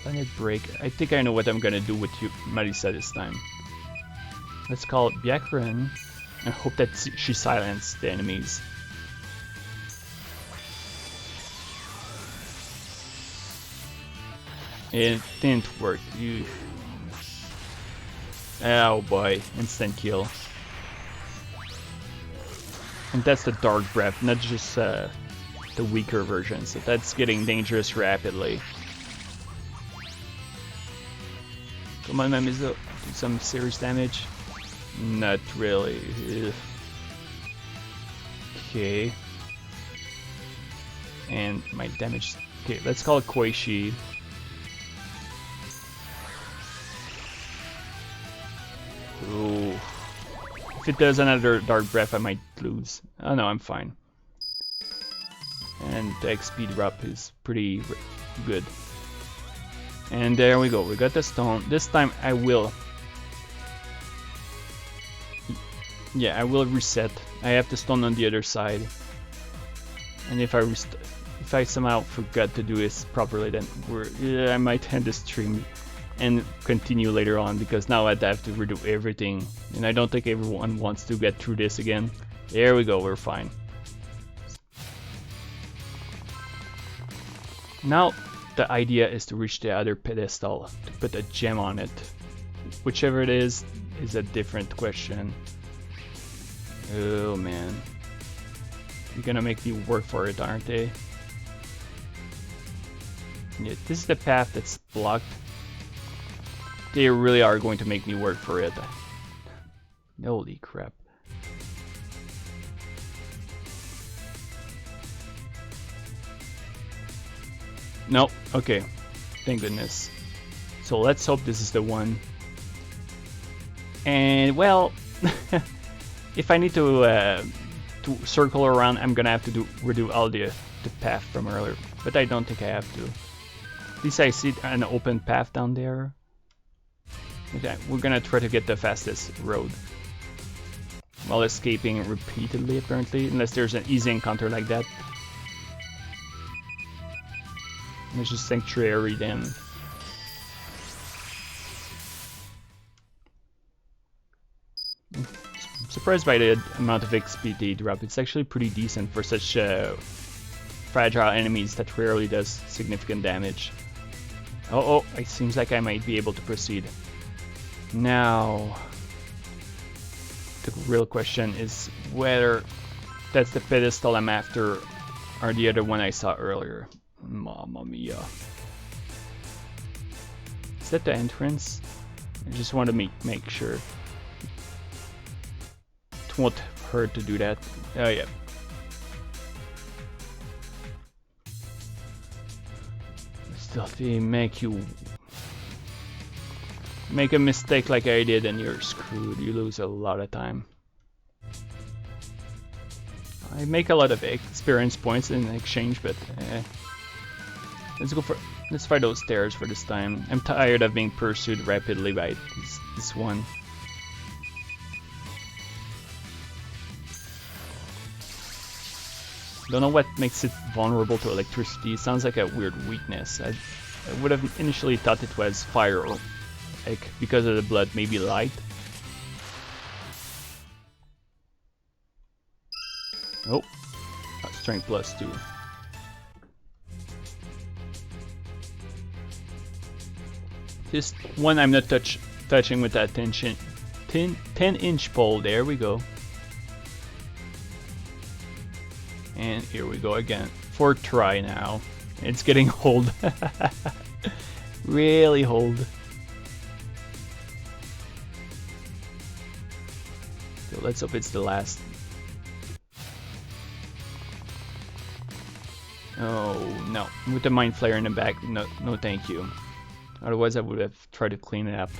Planet Break. I think I know what I'm gonna do with you, Marisa, this time. Let's call it Byakuran and hope that she silenced the enemies. It didn't work. Oh boy, instant kill. And that's the Dark Breath, not just the weaker version, so that's getting dangerous rapidly. Come on, Mamizo, do some serious damage. Not really. Ugh. Okay. And my damage. Okay, let's call it Koishi. Ooh. If it does another Dark Breath, I might lose. Oh no, I'm fine. And the XP drop is pretty good. And there we go, we got the stone. This time I will... Yeah, I will reset. I have the stone on the other side. And if I somehow forgot to do this properly, then I might end the stream and continue later on, because now I'd have to redo everything. And I don't think everyone wants to get through this again. There we go, we're fine. Now the idea is to reach the other pedestal, to put a gem on it. Whichever it is a different question. Oh man. You're gonna make me work for it, aren't they? Yeah, this is the path that's blocked. They really are going to make me work for it. Holy crap. No, okay. Thank goodness. So let's hope this is the one. And well, if I need to circle around, I'm gonna have to redo all the path from earlier. But I don't think I have to. At least I see an open path down there. Okay, we're gonna try to get the fastest road while escaping repeatedly, apparently, unless there's an easy encounter like that. There's just Sanctuary then. I'm surprised by the amount of XP they drop. It's actually pretty decent for such fragile enemies that rarely does significant damage. Oh, it seems like I might be able to proceed. Now, the real question is whether that's the pedestal I'm after or the other one I saw earlier. Mamma mia. Is that the entrance? I just want to make sure. It won't hurt to do that. Oh yeah. Still, they make you make a mistake like I did and you're screwed. You lose a lot of time. I make a lot of experience points in exchange, but let's try those stairs for this time. I'm tired of being pursued rapidly by this one. Don't know what makes it vulnerable to electricity. It sounds like a weird weakness. I would have initially thought it was fire or like because of the blood, maybe light. Oh, strength +2. This one I'm not touching with that 10-inch pole. There we go. And here we go again. 4th try now. It's getting old. Really old. So let's hope it's the last. Oh no, with the mind flare in the back, no thank you. Otherwise I would have tried to clean it up.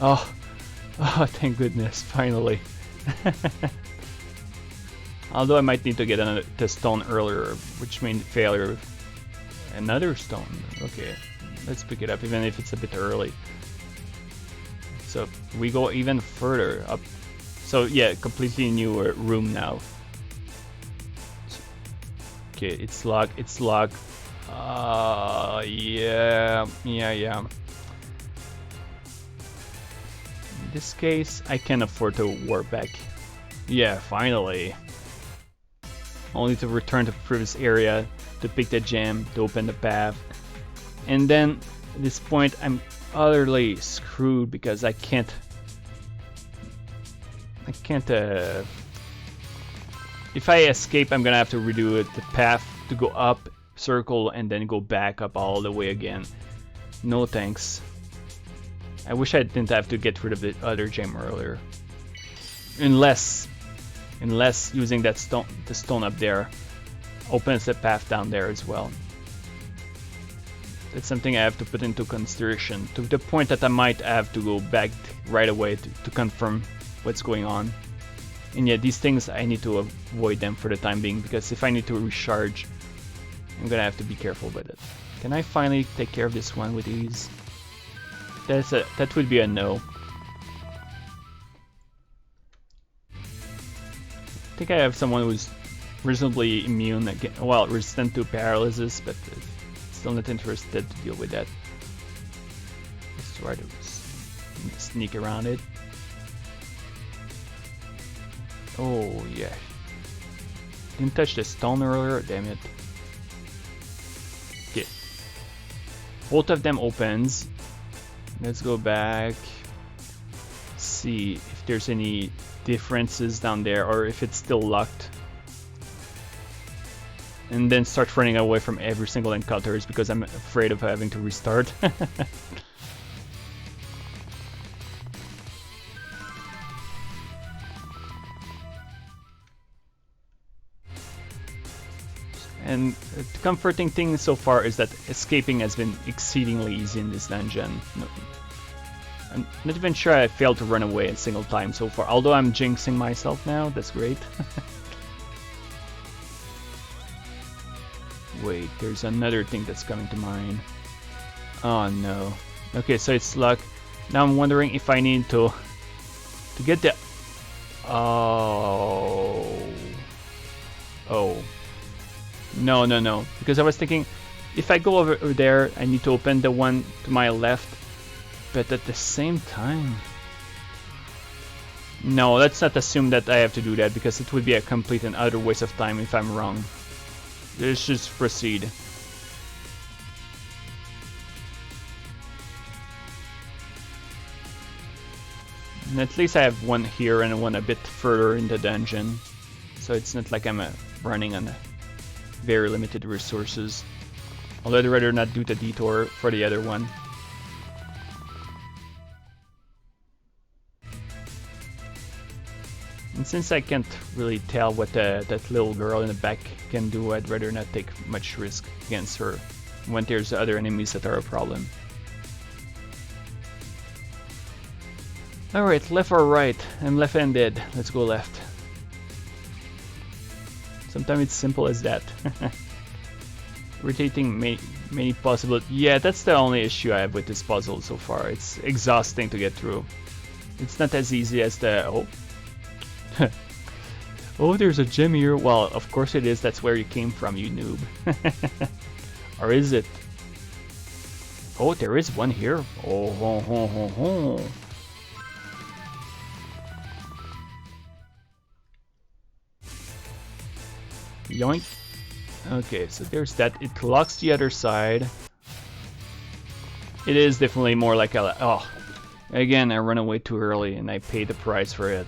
Oh, oh, thank goodness, finally. Although I might need to get the stone earlier, which means failure. Another stone. Okay, let's pick it up, even if it's a bit early. So we go even further up. So yeah, completely new room now. Okay, it's locked. It's locked. Yeah. In this case, I can afford to warp back. Yeah, finally. Only to return to the previous area to pick the gem, to open the path. And then at this point, I'm utterly screwed because I can't. If I escape, I'm gonna have to redo it, the path to go up, circle, and then go back up all the way again. No thanks. I wish I didn't have to get rid of the other gem earlier. Unless using that stone, the stone up there, opens the path down there as well. That's something I have to put into consideration, to the point that I might have to go back right away to confirm what's going on. And yeah, these things, I need to avoid them for the time being, because if I need to recharge, I'm gonna have to be careful with it. Can I finally take care of this one with ease? That would be a no. I think I have someone who's reasonably immune, well, resistant to paralysis, but still not interested to deal with that. Let's try to sneak around it. Oh yeah. Didn't touch the stone earlier, damn it. Okay. Both of them opens. Let's go back. See if there's any differences down there or if it's still locked. And then start running away from every single encounters because I'm afraid of having to restart. And the comforting thing so far is that escaping has been exceedingly easy in this dungeon. I'm not even sure I failed to run away a single time so far, although I'm jinxing myself now, that's great. Wait, there's another thing that's coming to mind. Oh no. Okay, so it's luck. Now I'm wondering if I need to get the... Oh. No. Because I was thinking, if I go over there, I need to open the one to my left. But at the same time... No, let's not assume that I have to do that, because it would be a complete and utter waste of time if I'm wrong. Let's just proceed. And at least I have one here and one a bit further in the dungeon. So it's not like I'm running on very limited resources. Although I'd rather not do the detour for the other one. And since I can't really tell what that little girl in the back can do, I'd rather not take much risk against her when there's other enemies that are a problem. Alright, left or right? I'm left-handed. Let's go left. Sometimes it's simple as that. Rotating many possible... Yeah, that's the only issue I have with this puzzle so far. It's exhausting to get through. It's not as easy as the... Oh. Oh, there's a gem here. Well, of course it is. That's where you came from, you noob. Or is it? Oh, there is one here. Oh, ho, ho, ho, ho. Yoink. Okay, so there's that. It locks the other side. It is definitely more like a... Oh, again, I run away too early and I pay the price for it.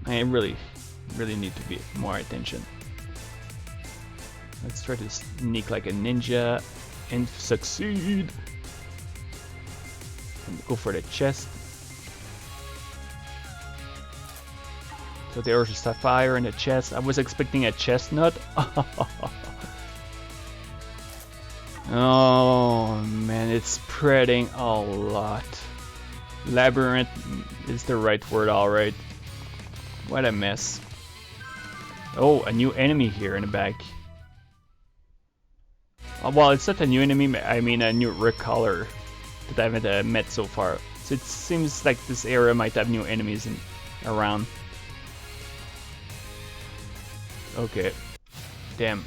I really need to be more attention. Let's try to sneak like a ninja and succeed. And go for the chest. So there's a sapphire in the chest. I was expecting a chestnut. Oh man, it's spreading a lot. Labyrinth is the right word, alright. What a mess. Oh, a new enemy here in the back. Well, it's not a new enemy, I mean a new recolor that I haven't met so far. So it seems like this area might have new enemies around. Okay. Damn.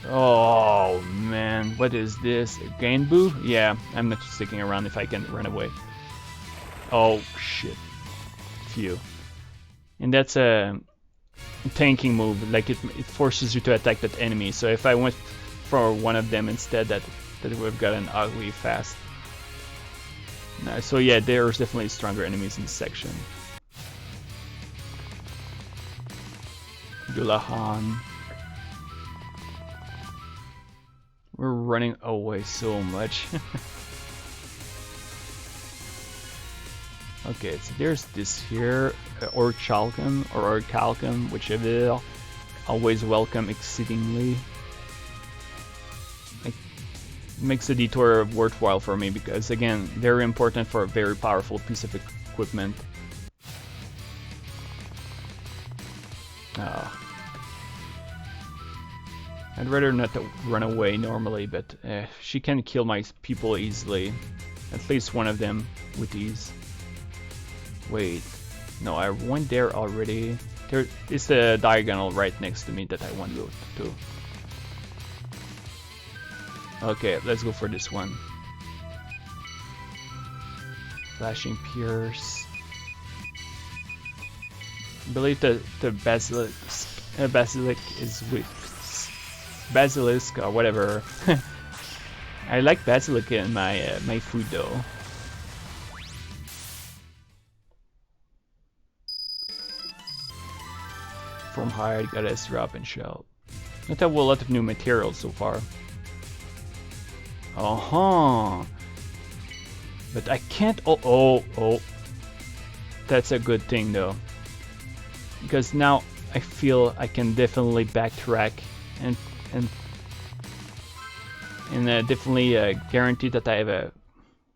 Oh man, what is this? A Gainboo? Yeah, I'm not sticking around if I can run away. Oh shit. Phew. And that's a tanking move, like it forces you to attack that enemy. So if I went for one of them instead, that would have gotten ugly fast. So yeah, there's definitely stronger enemies in this section. Gulahan. We're running away so much. Okay, so there's this here, Orichalcum, or Orichalcum, whichever. Always welcome exceedingly. It makes the detour worthwhile for me because, again, very important for a very powerful piece of equipment. I'd rather not run away normally, but she can kill my people easily. At least one of them with ease. Wait, no, I went there already. There is the diagonal right next to me that I want to go to. Okay, let's go for this one. Flashing Pierce. I believe the basilisk is with basilisk or whatever. I like basilisk in my my food though. From hide, got a drop and shell. Not have a lot of new materials so far. But I can't. Oh. That's a good thing though, because now I feel I can definitely backtrack and definitely guarantee that I have a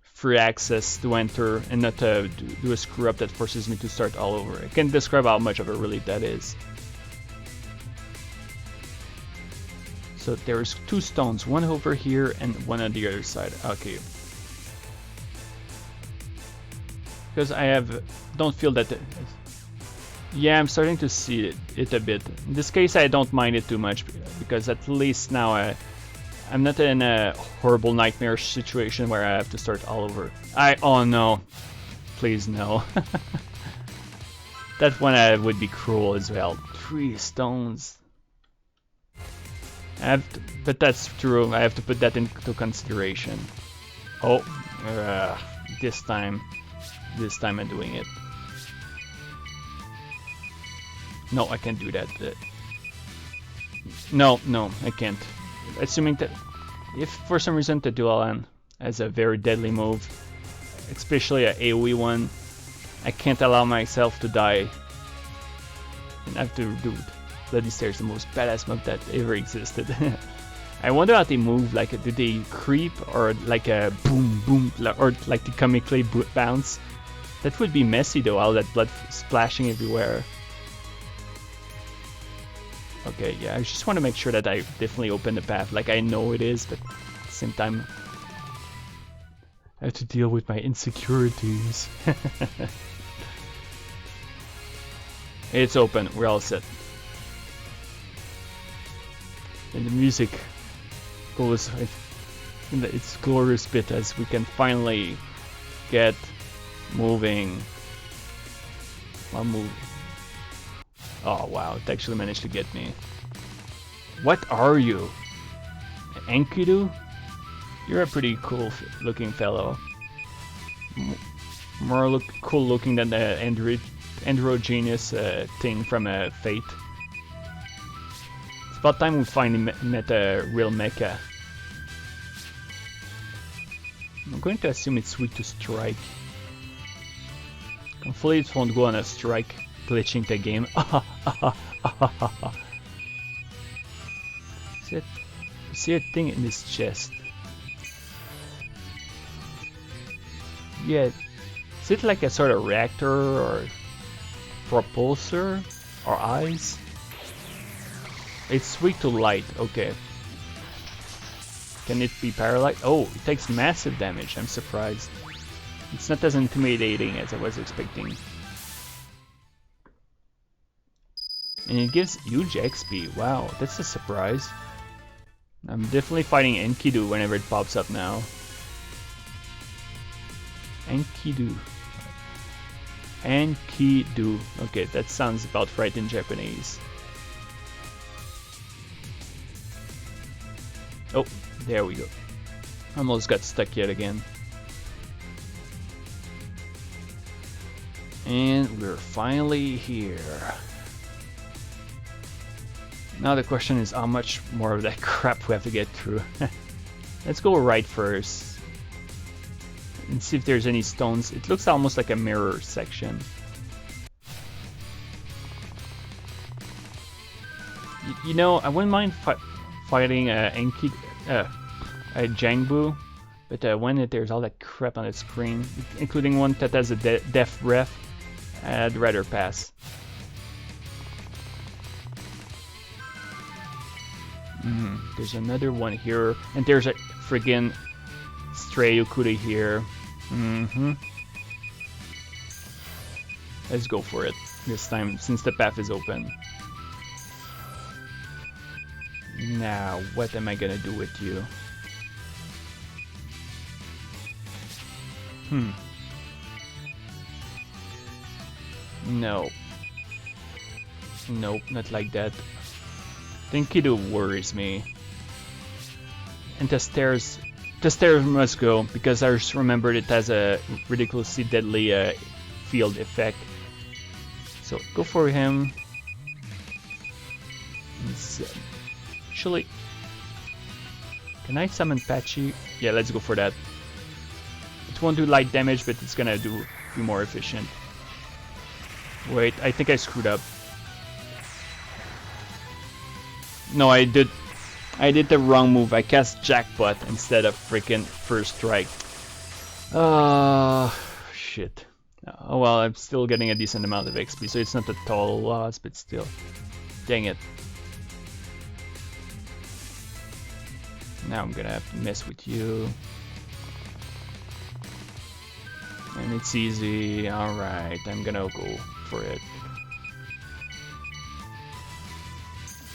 free access to enter and not do a screw up that forces me to start all over. I can't describe how much of a relief that is. So there's two stones, one over here and one on the other side. Okay. Because don't feel that. Yeah, I'm starting to see it a bit. In this case, I don't mind it too much because at least now I'm not in a horrible nightmare situation where I have to start all over. Oh no, please no. That one would be cruel as well. 3 stones. But that's true. I have to put that into consideration. Oh, this time I'm doing it. No, I can't do that. No, I can't. Assuming that if for some reason the Dualan has a very deadly move, especially a AoE one, I can't allow myself to die. And I have to do it. Bloody Stairs, the most badass move that ever existed. I wonder how they move. Like, do they creep or like a boom boom, or like the comically bounce? That would be messy though. All that blood splashing everywhere. Okay, yeah. I just want to make sure that I definitely open the path. Like I know it is, but at the same time, I have to deal with my insecurities. It's open. We're all set. And the music goes in its glorious bit as we can finally get moving. One move. Oh wow, it actually managed to get me. What are you? Enkidu? You're a pretty cool looking fellow. More cool looking than the androgynous thing from Fate. It's about time we finally met a real mecha. I'm going to assume it's weak to strike. Hopefully it won't go on a strike, glitching the game. see a thing in this chest. Yeah, is it like a sort of reactor or propulsor or eyes? It's weak to light, okay. Can it be paralyzed? Oh, it takes massive damage, I'm surprised. It's not as intimidating as I was expecting. And it gives huge XP, wow, that's a surprise. I'm definitely fighting Enkidu whenever it pops up now. Enkidu. Enkidu. Okay, that sounds about right in Japanese. Oh, there we go. Almost got stuck yet again. And we're finally here. Now the question is how much more of that crap we have to get through. Let's go right first. And see if there's any stones. It looks almost like a mirror section. You know, I wouldn't mind fighting a Jangbu, but when there's all that crap on the screen, including one that has a death breath, I'd rather pass. There's another one here, and there's a friggin' stray Yukkuri here. Let's go for it this time, since the path is open. Now, what am I gonna do with you? No. Nope, not like that. Enkidu worries me. And the stairs must go, because I just remembered it has a ridiculously deadly field effect. So go for him. Actually, can I summon Patchy? Yeah, let's go for that. It won't do light damage, but it's gonna be more efficient. Wait, I think I screwed up. No, I did the wrong move. I cast Jackpot instead of freaking First Strike. Shit. Oh well, I'm still getting a decent amount of XP, so it's not a total loss, but still. Dang it. Now I'm gonna have to mess with you. And it's easy. Alright, I'm gonna go for it.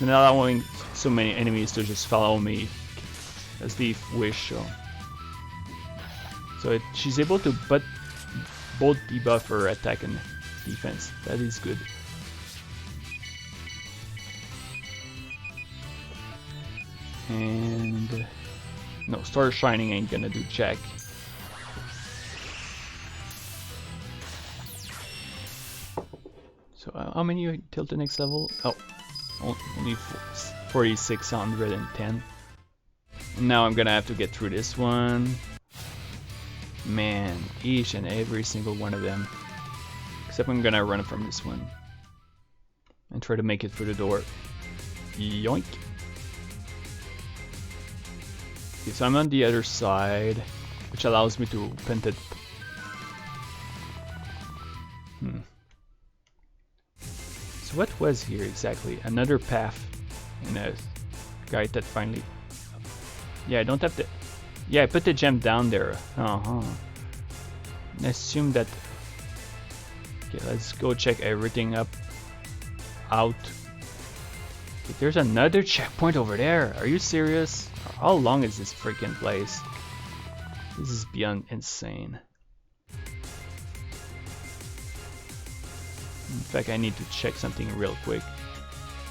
Not allowing so many enemies to just follow me as they wish. So she's able to both debuff her attack and defense. That is good. And no, Star Shining ain't gonna do jack. So how many till the next level? Oh, only 4,610. Now I'm gonna have to get through this one. Man, each and every single one of them. Except I'm gonna run from this one. And try to make it through the door. Yoink! Okay, so I'm on the other side, which allows me to pent it. So what was here exactly? Another path and a guy that finally... Yeah, I don't have to... Yeah, I put the gem down there. I assume that... Okay, let's go check everything out. Okay, there's another checkpoint over there. Are you serious? How long is this freaking place? This is beyond insane. In fact, I need to check something real quick.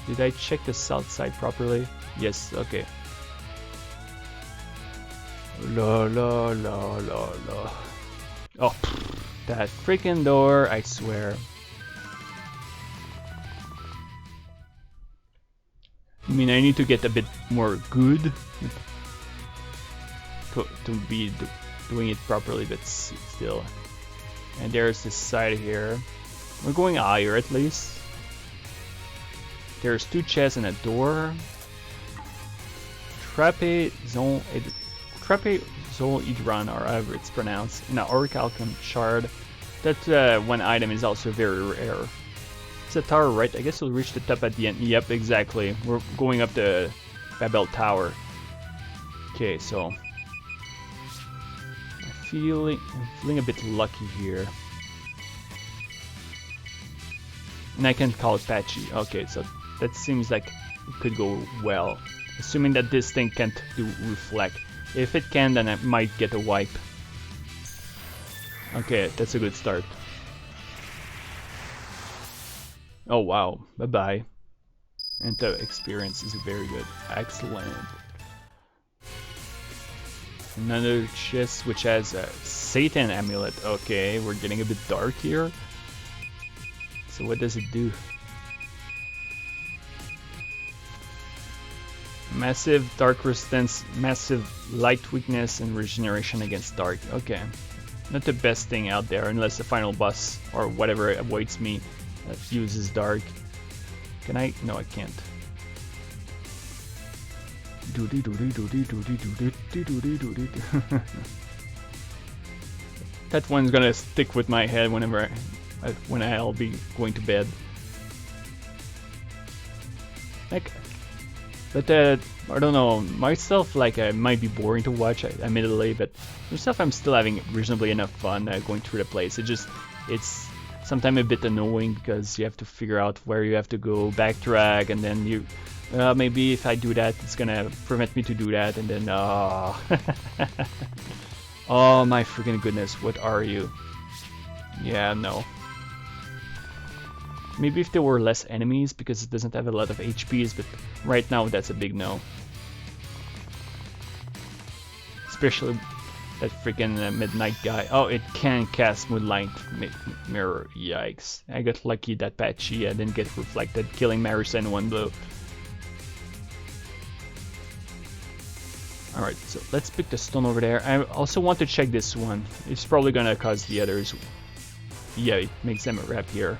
Did I check the south side properly? Yes, okay. La la la la la. Oh, that freaking door, I swear. I mean, I need to get a bit more good to be doing it properly, but still. And there's this side here. We're going higher at least. There's two chests and a door. trapezohedron, or however it's pronounced, in an orichalcum shard. That one item is also very rare. It's a tower, right? I guess we'll reach the top at the end. Yep, exactly. We're going up the Babel Tower. Okay, so I'm feeling a bit lucky here. And I can call it patchy. Okay, so that seems like it could go well. Assuming that this thing can't do reflect. If it can, then I might get a wipe. Okay, that's a good start. Oh wow, bye-bye. And the experience is very good. Excellent. Another chest which has a Satan amulet. Okay, we're getting a bit dark here. So what does it do? Massive dark resistance, massive light weakness, and regeneration against dark. Okay. Not the best thing out there unless the final boss or whatever awaits me uses dark. Can I? No, I can't. That one's gonna stick with my head whenever when I'll be going to bed. Like, but I don't know, myself, like, it might be boring to watch, admittedly, but myself, I'm still having reasonably enough fun going through the place. It's sometimes a bit annoying because you have to figure out where you have to go, backtrack, and then you, maybe if I do that, it's gonna prevent me to do that, and then, oh my freaking goodness, what are you? Yeah, no. Maybe if there were less enemies, because it doesn't have a lot of HPs, but right now that's a big no. Especially that freaking midnight guy. Oh, it can cast Moonlight Mirror. Yikes. I got lucky that patchy. I didn't get reflected, killing Marisa in one blow. Alright, so let's pick the stone over there. I also want to check this one. It's probably gonna cause the others. Yeah, it makes them a wrap here.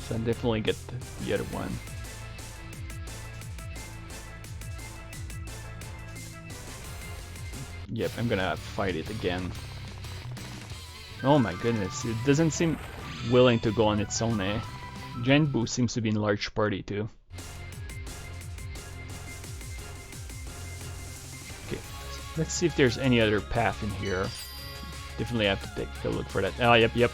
So I definitely get the other one. Yep, I'm gonna fight it again. Oh my goodness, it doesn't seem willing to go on its own, eh? Giant Boo seems to be in a large party too. Okay, let's see if there's any other path in here. Definitely have to take a look for that. Oh, yep.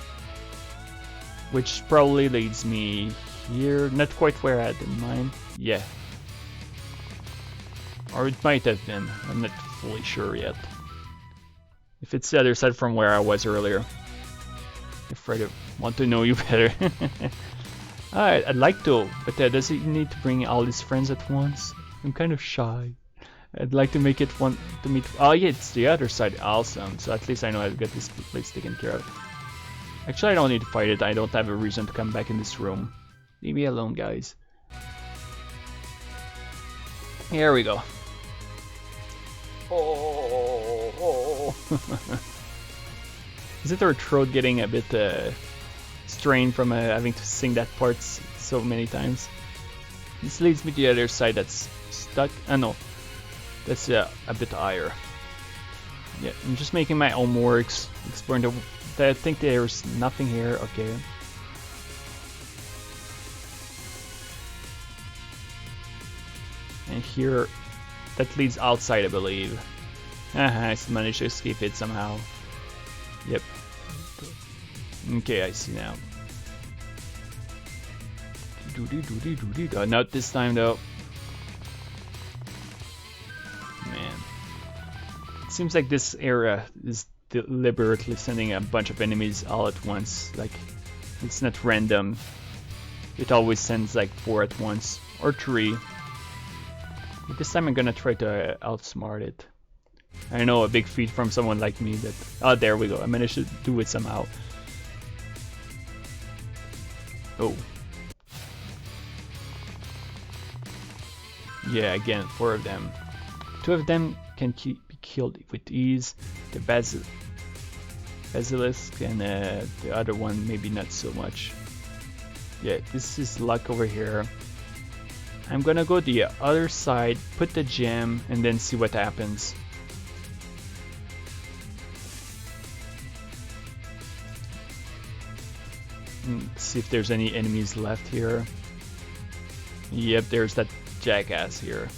Which probably leads me here, not quite where I had in mind. Yeah. Or it might have been, I'm not fully sure yet. If it's the other side from where I was earlier. If I want to know you better. Alright, I'd like to, but does he need to bring all his friends at once? I'm kind of shy. I'd like to make it one to meet. Oh yeah, it's the other side. Awesome. So at least I know I've got this place taken care of. Actually, I don't need to fight it. I don't have a reason to come back in this room. Leave me alone, guys. Here we go. Oh. Isn't her throat getting a bit strained from having to sing that part so many times? This leads me to the other side that's stuck. No, that's a bit higher. Yeah, I'm just making my own works, exploring the. I think there's nothing here. Okay. And here, that leads outside, I believe. I managed to escape it somehow. Yep. Okay, I see now. Not this time though. Man. It seems like this area is deliberately sending a bunch of enemies all at once. Like, it's not random. It always sends like 4 at once. Or 3. But this time I'm gonna try to outsmart it. I know, a big feat from someone like me that... Oh, there we go. I managed to do it somehow. Oh. Yeah, again, 4 of them. 2 of them can be killed with ease. The Basilisk and the other one maybe not so much. Yeah, this is luck over here. I'm gonna go the other side, put the gem, and then see what happens. See if there's any enemies left here. Yep, there's that jackass here.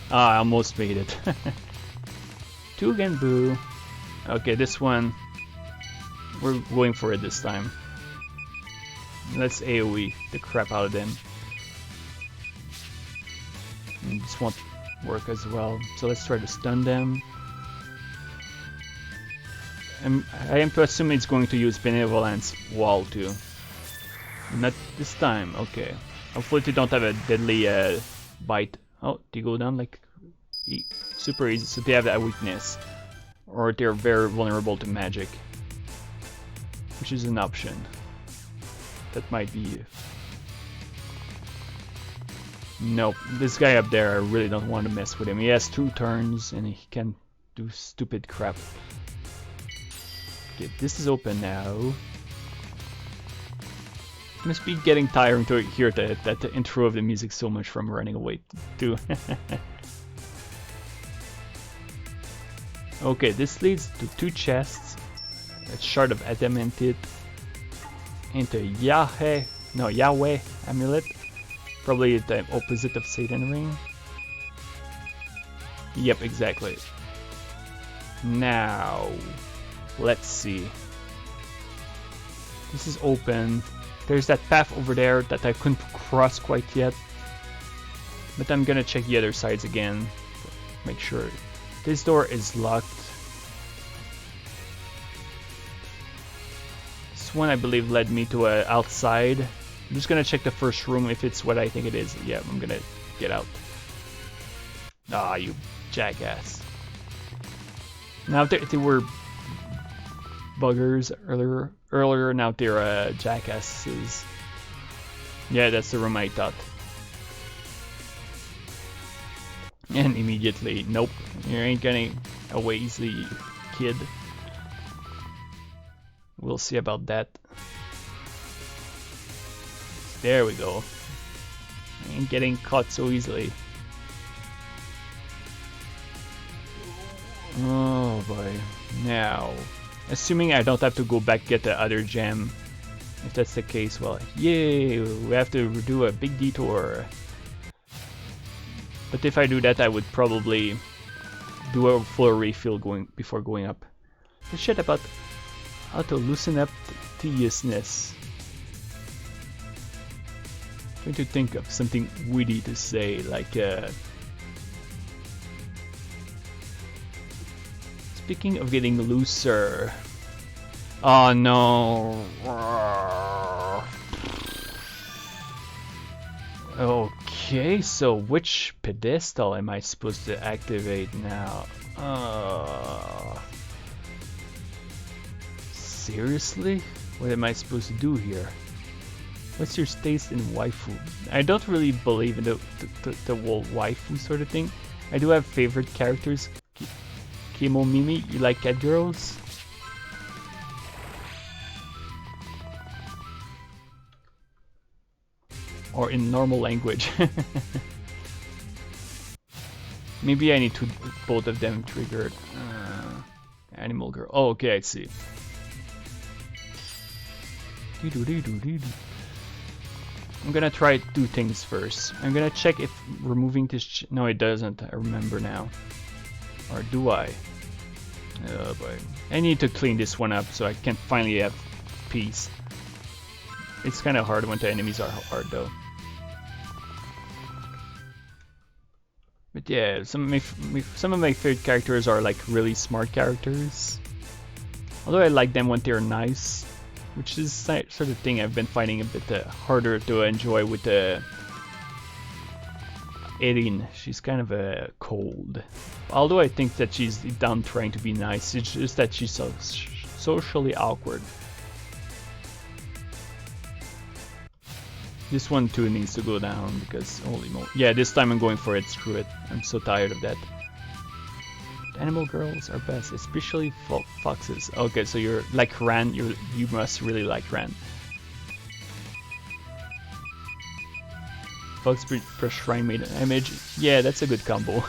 I almost made it. Two again, boo. Okay, this one, we're going for it this time. Let's AoE the crap out of them. And this won't work as well, so let's try to stun them. I am to assume it's going to use Benevolence Wall too. Not this time, okay. Hopefully they don't have a deadly bite. Oh, they go down like super easy, so they have a weakness. Or they're very vulnerable to magic. Which is an option. That might be... Nope, this guy up there, I really don't want to mess with him. He has 2 turns and he can do stupid crap. Okay, this is open now. Must be getting tiring to hear that intro of the music so much from running away too. Okay, this leads to 2 chests, a shard of adamantite, into Yahweh amulet, probably the opposite of Satan ring. Yep, exactly. Now, let's see. This is open. There's that path over there that I couldn't cross quite yet. But I'm gonna check the other sides again. Make sure. This door is locked. This one I believe led me to outside. I'm just gonna check the first room if it's what I think it is. Yeah, I'm gonna get out. Ah, you jackass. Now if they were buggers earlier, now they're jackasses. Yeah, that's the room I thought. And immediately, nope, you ain't getting away easily, kid. We'll see about that. There we go. I ain't getting caught so easily. Oh boy. Now, assuming I don't have to go back get the other gem. If that's the case, well, yay! We have to do a big detour. But if I do that, I would probably do a full refill before going up. The shit about how to loosen up tediousness. Trying to think of something witty to say, like speaking of getting looser. Oh no. Okay, so which pedestal am I supposed to activate now? Seriously? What am I supposed to do here? What's your taste in waifu? I don't really believe in the whole waifu sort of thing. I do have favorite characters. Kimo Mimi, you like cat girls? Or in normal language. Maybe I need to both of them triggered. Animal girl. Oh, okay, I see. I'm gonna try 2 things first. I'm gonna check if removing this. No, it doesn't. I remember now. Or do I? Oh boy. I need to clean this one up so I can finally have peace. It's kind of hard when the enemies are hard though. But yeah, some of my favorite characters are like really smart characters. Although I like them when they're nice, which is sort of thing I've been finding a bit harder to enjoy with Erin. She's kind of cold. Although I think that she's down trying to be nice, it's just that she's so socially awkward. This one too needs to go down because holy moly. Yeah, this time I'm going for it, screw it. I'm so tired of that. Animal girls are best, especially foxes. Okay, so you're like Ran, you must really like Ran. Fox plus Shrine Maiden image. Yeah, that's a good combo.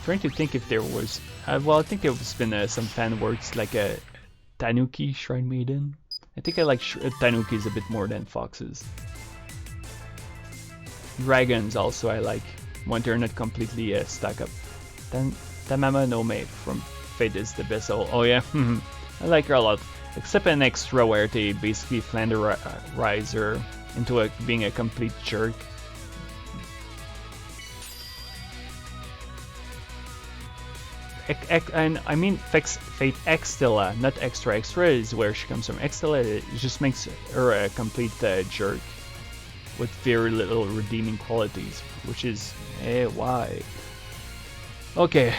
Trying to think if there was. Well, I think there's been some fan works like a Tanuki Shrine Maiden. I think I like Tanukis a bit more than Foxes. Dragons also I like when they're not completely stuck up. Tamama no Me from Fate is the best. Oh yeah, I like her a lot. Except an extra where they basically flanderize her into being a complete jerk. And I mean Fate Extella, not Extra. Extra is where she comes from. Extella just makes her a complete jerk with very little redeeming qualities, which is why. Okay.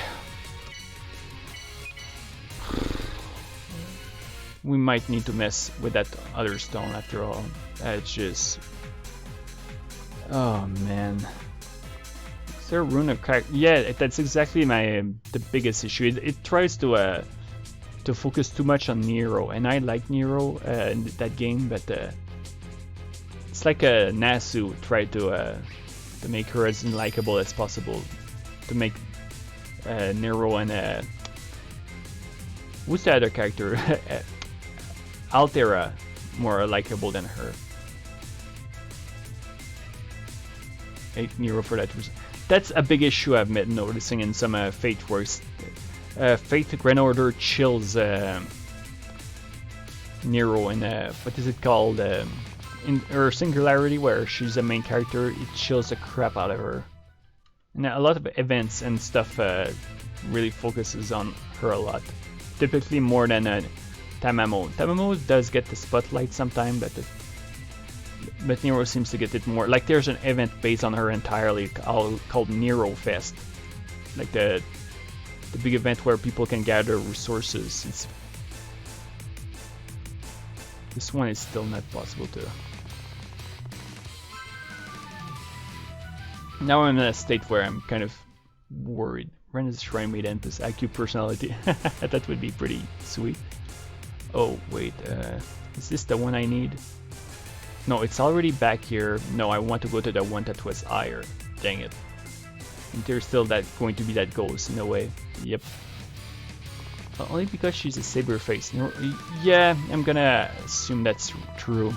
We might need to mess with that other stone after all. It's just... Oh man. Is there a rune of character? Yeah, that's exactly the biggest issue. It tries to focus too much on Nero, and I like Nero in that game, but it's like a Nasu tried to make her as unlikable as possible, to make Nero and who's the other character? Altera more likable than her. Hate Nero for that reason. That's a big issue I've been noticing in some Fate works. Fate Grand Order chills Nero in what is it called? In her Singularity, where she's a main character, it chills the crap out of her. And a lot of events and stuff really focuses on her a lot. Typically more than Tamamo. Tamamo does get the spotlight sometimes, but Nero seems to get it more. Like there's an event based on her entirely called Nero Fest. Like the big event where people can gather resources. This one is still not possible to. Now I'm in a state where I'm kind of worried. Ren is Shrine Maiden plus IQ personality. That would be pretty sweet. Oh wait, is this the one I need? No, it's already back here. No, I want to go to the one that was higher. Dang it. And there's still going to be that ghost in a way. Yep. Only because she's a saber face. Yeah, I'm gonna assume that's true.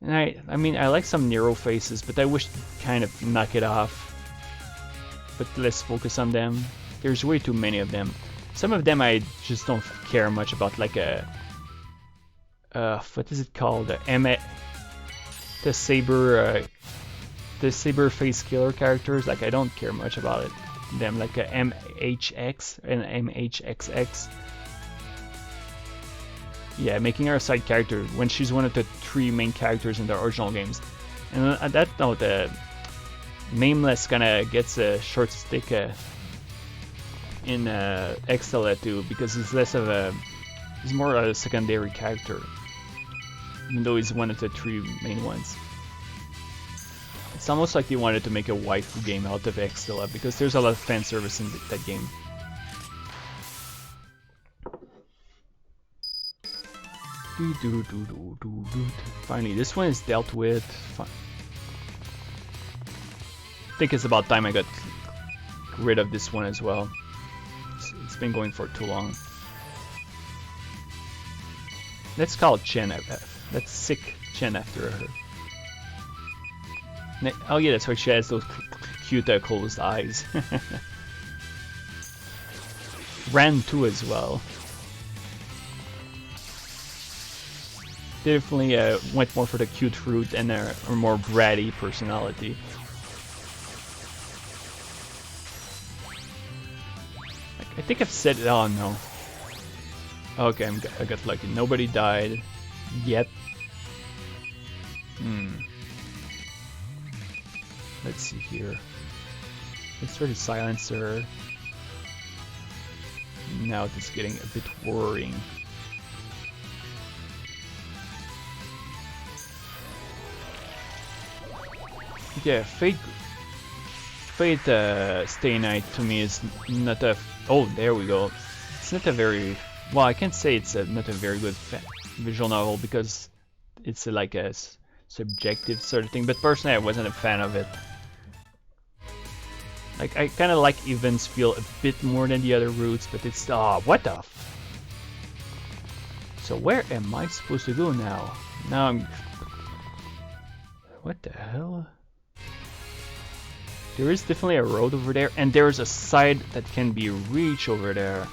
And I mean, I like some Nero faces, but I wish to kind of knock it off. But let's focus on them. There's way too many of them. Some of them I just don't care much about, like what is it called? The saber face killer characters. Like I don't care much about them. Like a MHX and MHXX. Yeah, making her a side character when she's one of the 3 main characters in the original games. And at that note, Nameless kinda gets a short stick in Extella too, because he's more a secondary character, even though he's one of the 3 main ones. It's almost like they wanted to make a waifu game out of Extella, because there's a lot of fan service in that game. Finally, this one is dealt with. I think it's about time I got rid of this one as well. It's been going for too long. Let's call Chen. Let's sick Chen after her. Oh yeah, that's why she has those cute closed eyes. Ran too as well. Definitely went more for the cute fruit and a more bratty personality. I think I've said it. Oh no. Okay, I got lucky. Nobody died yet. Let's see here. Let's try to silence her. Now it's getting a bit worrying. Yeah, Fate Stay Night to me is not a... Oh, there we go. It's not a very Well, I can't say it's not a very good visual novel because it's like a subjective sort of thing, but personally I wasn't a fan of it. Like, I kind of like Evans feel a bit more than the other routes, but it's... Oh, what the f... So where am I supposed to go now? Now I'm... What the hell? There is definitely a road over there, and there's a side that can be reached over there.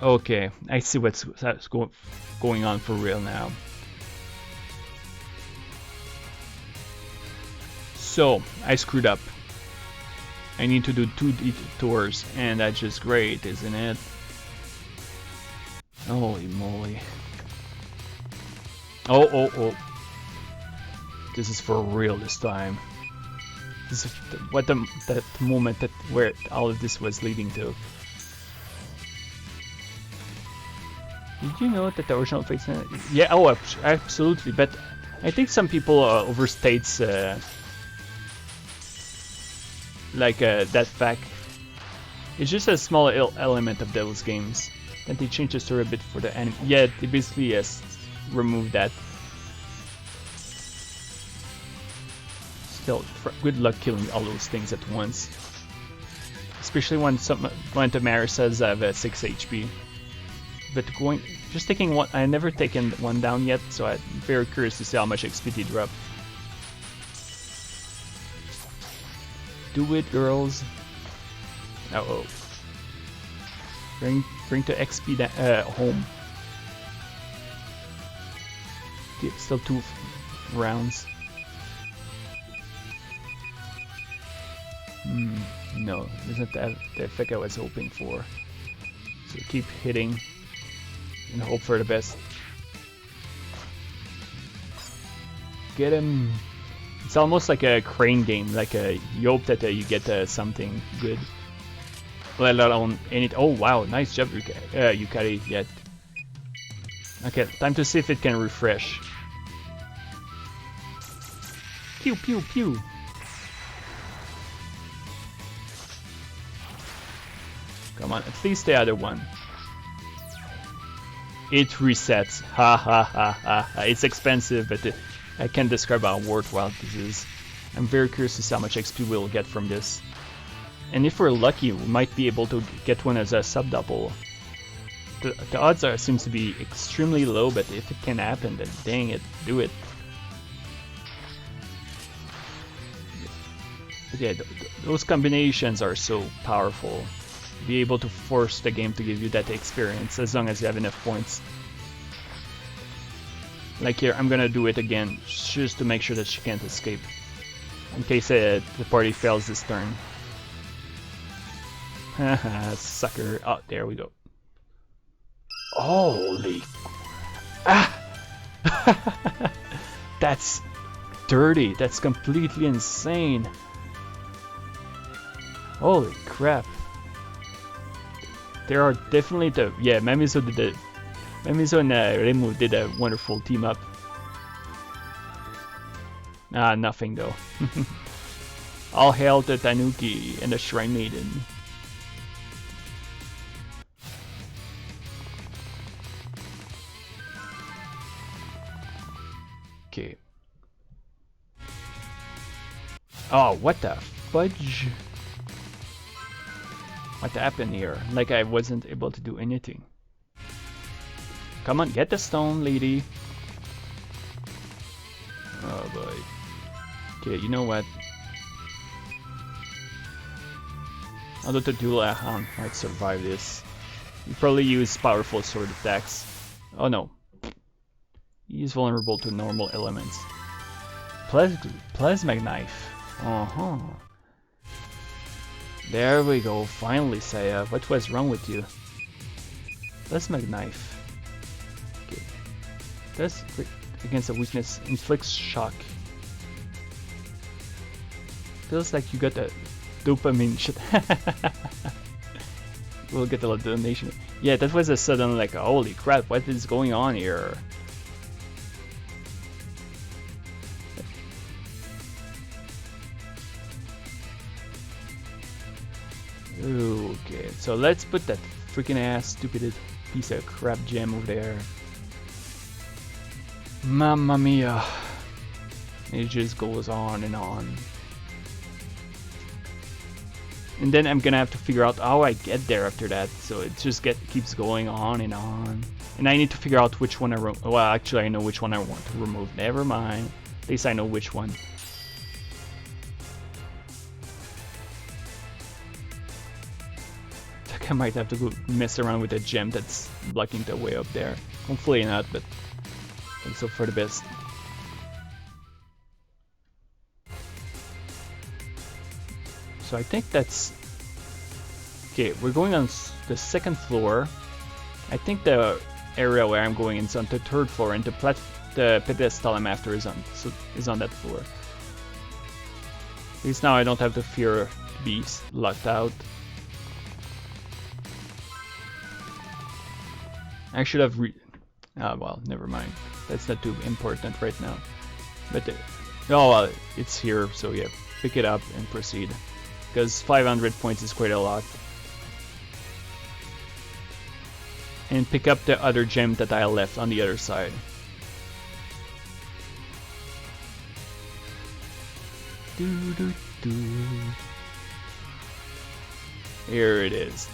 Okay, I see what's going on for real now. So, I screwed up. I need to do 2 detours, and that's just great, isn't it? Holy moly. Oh. This is for real this time. This is what that moment that where all of this was leading to. Did you know that the original Fates... Yeah, oh, absolutely, but I think some people overstates that fact. It's just a small element of those games. Then they changed the story a bit for the anime. Yeah, they basically removed that. Still, good luck killing all those things at once. Especially when the Marisas have 6 HP. But just taking one, I never taken one down yet, so I'm very curious to see how much XP they drop. Do it, girls. Oh. Bring the XP home. Still 2 rounds. No, isn't that the effect I was hoping for? So keep hitting and hope for the best. Get him! It's almost like a crane game, like you hope that you get something good. Let alone any... Oh wow, nice job, Yukkuri. Yet. Okay, time to see if it can refresh. Pew pew pew! Come on, at least the other one. It resets. Ha ha ha ha. It's expensive, but I can't describe how worthwhile this is. I'm very curious to see how much XP we'll get from this. And if we're lucky, we might be able to get one as a sub-double. The odds seems to be extremely low, but if it can happen, then dang it, do it. But yeah, those combinations are so powerful. Be able to force the game to give you that experience as long as you have enough points. Like here, I'm gonna do it again just to make sure that she can't escape. In case the party fails this turn. Haha, sucker. Oh, there we go. Holy... Ah! That's dirty. That's completely insane. Holy crap. There are definitely Mamizo and Reimu did a wonderful team up. Ah, nothing though. All hail to Tanuki and the Shrine Maiden. Okay. Oh, what the fudge? What happened here? Like I wasn't able to do anything. Come on, get the stone, lady. Oh boy. Okay, you know what? Although the dual Ahan might survive this. You probably use powerful sword attacks. Oh no. He's vulnerable to normal elements. Plasma knife. Uh-huh. There we go, finally, Saya. What was wrong with you? Plasma knife. Okay. Does against a weakness, inflicts shock. Feels like you got a dopamine shit. We'll get a lot of donation. Yeah, that was a sudden like, holy crap, what is going on here? Okay, so let's put that freaking ass stupid piece of crap gem over there. Mamma mia. It just goes on and on. And then I'm gonna have to figure out how I get there after that. So it just keeps going on and on. And I need to figure out which one well, actually I know which one I want to remove. Never mind. At least I know which one. I might have to go mess around with a gem that's blocking the way up there. Hopefully not, but let's hope for the best. So I think that's... Okay, we're going on the second floor. I think the area where I'm going is on the third floor, and the pedestal I'm after is on that floor. At least now I don't have to fear to be locked out. I should have well, never mind. That's not too important right now. But oh well, it's here, so yeah, pick it up and proceed. Because 500 points is quite a lot. And pick up the other gem that I left on the other side. Here it is.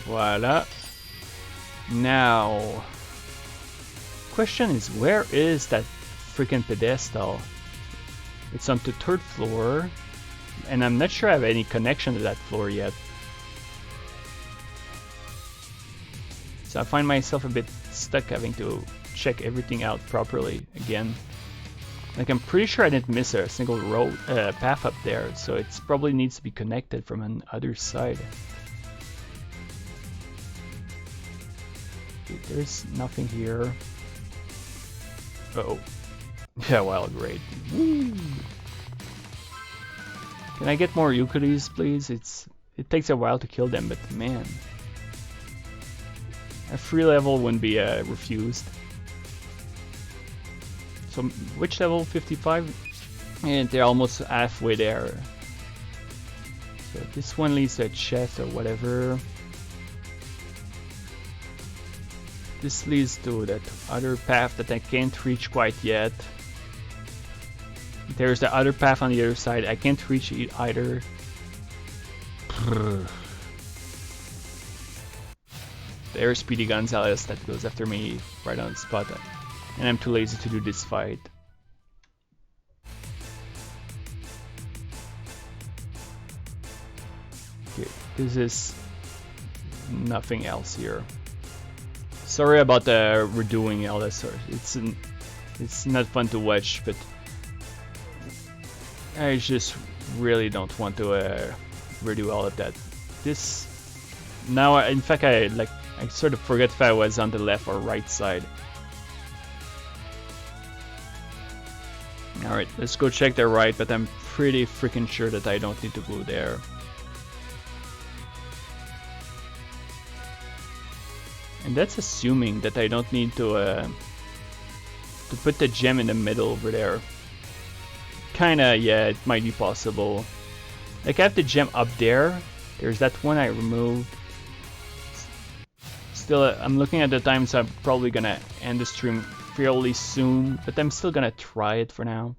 Voila. Now, question is, where is that freaking pedestal? It's on the third floor, and I'm not sure I have any connection to that floor yet. So I find myself a bit stuck having to check everything out properly again. Like, I'm pretty sure I didn't miss a single road path up there, so it probably needs to be connected from an other side. Okay, there's nothing here. Uh-oh. Yeah, well, great. Woo! Can I get more Yukkuris, please? It takes a while to kill them, but man. A free level wouldn't be refused. So, which level? 55? And they're almost halfway there. So this one leads to a chest or whatever. This leads to that other path that I can't reach quite yet. There's the other path on the other side. I can't reach it either. There's Speedy Gonzalez that goes after me right on the spot. And I'm too lazy to do this fight. Okay, this is nothing else here. Sorry about the redoing all this. It's not fun to watch, but I just really don't want to redo all of that. This now, in fact, I sort of forget if I was on the left or right side. Alright, let's go check the right, but I'm pretty freaking sure that I don't need to go there. And that's assuming that I don't need to put the gem in the middle over there. Kinda, yeah, it might be possible. Like, I have the gem up there. There's that one I removed. Still, I'm looking at the time, so I'm probably gonna end the stream fairly soon, but I'm still gonna try it for now.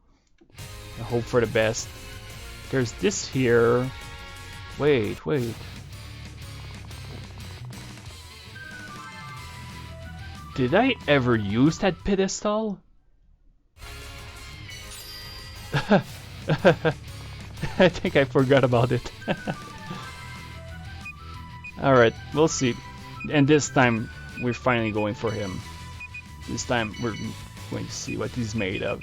I hope for the best. There's this here. Wait. Did I ever use that pedestal? I think I forgot about it. Alright, we'll see. And this time, we're finally going for him. This time, we're going to see what he's made of.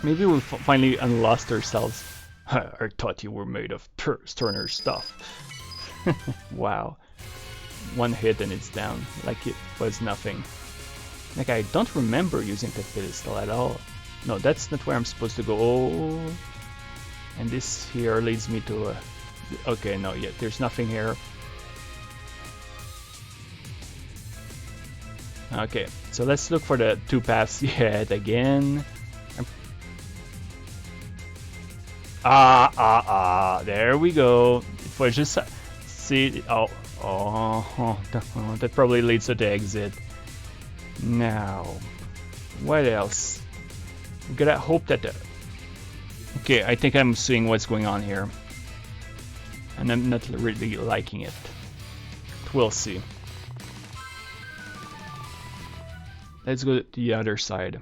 Maybe we'll finally unlost ourselves. I thought you were made of sterner stuff. Wow. One hit and it's down, like it was nothing. Like, I don't remember using that pedestal at all. No, that's not where I'm supposed to go. Oh. And this here leads me to okay, no, yeah, there's nothing here. Okay, so let's look for the two paths yet again. There we go. beautiful. I just see. That probably leads to the exit. Now, what else? We gotta hope that okay, I think I'm seeing what's going on here. And I'm not really liking it. We'll see. Let's go to the other side.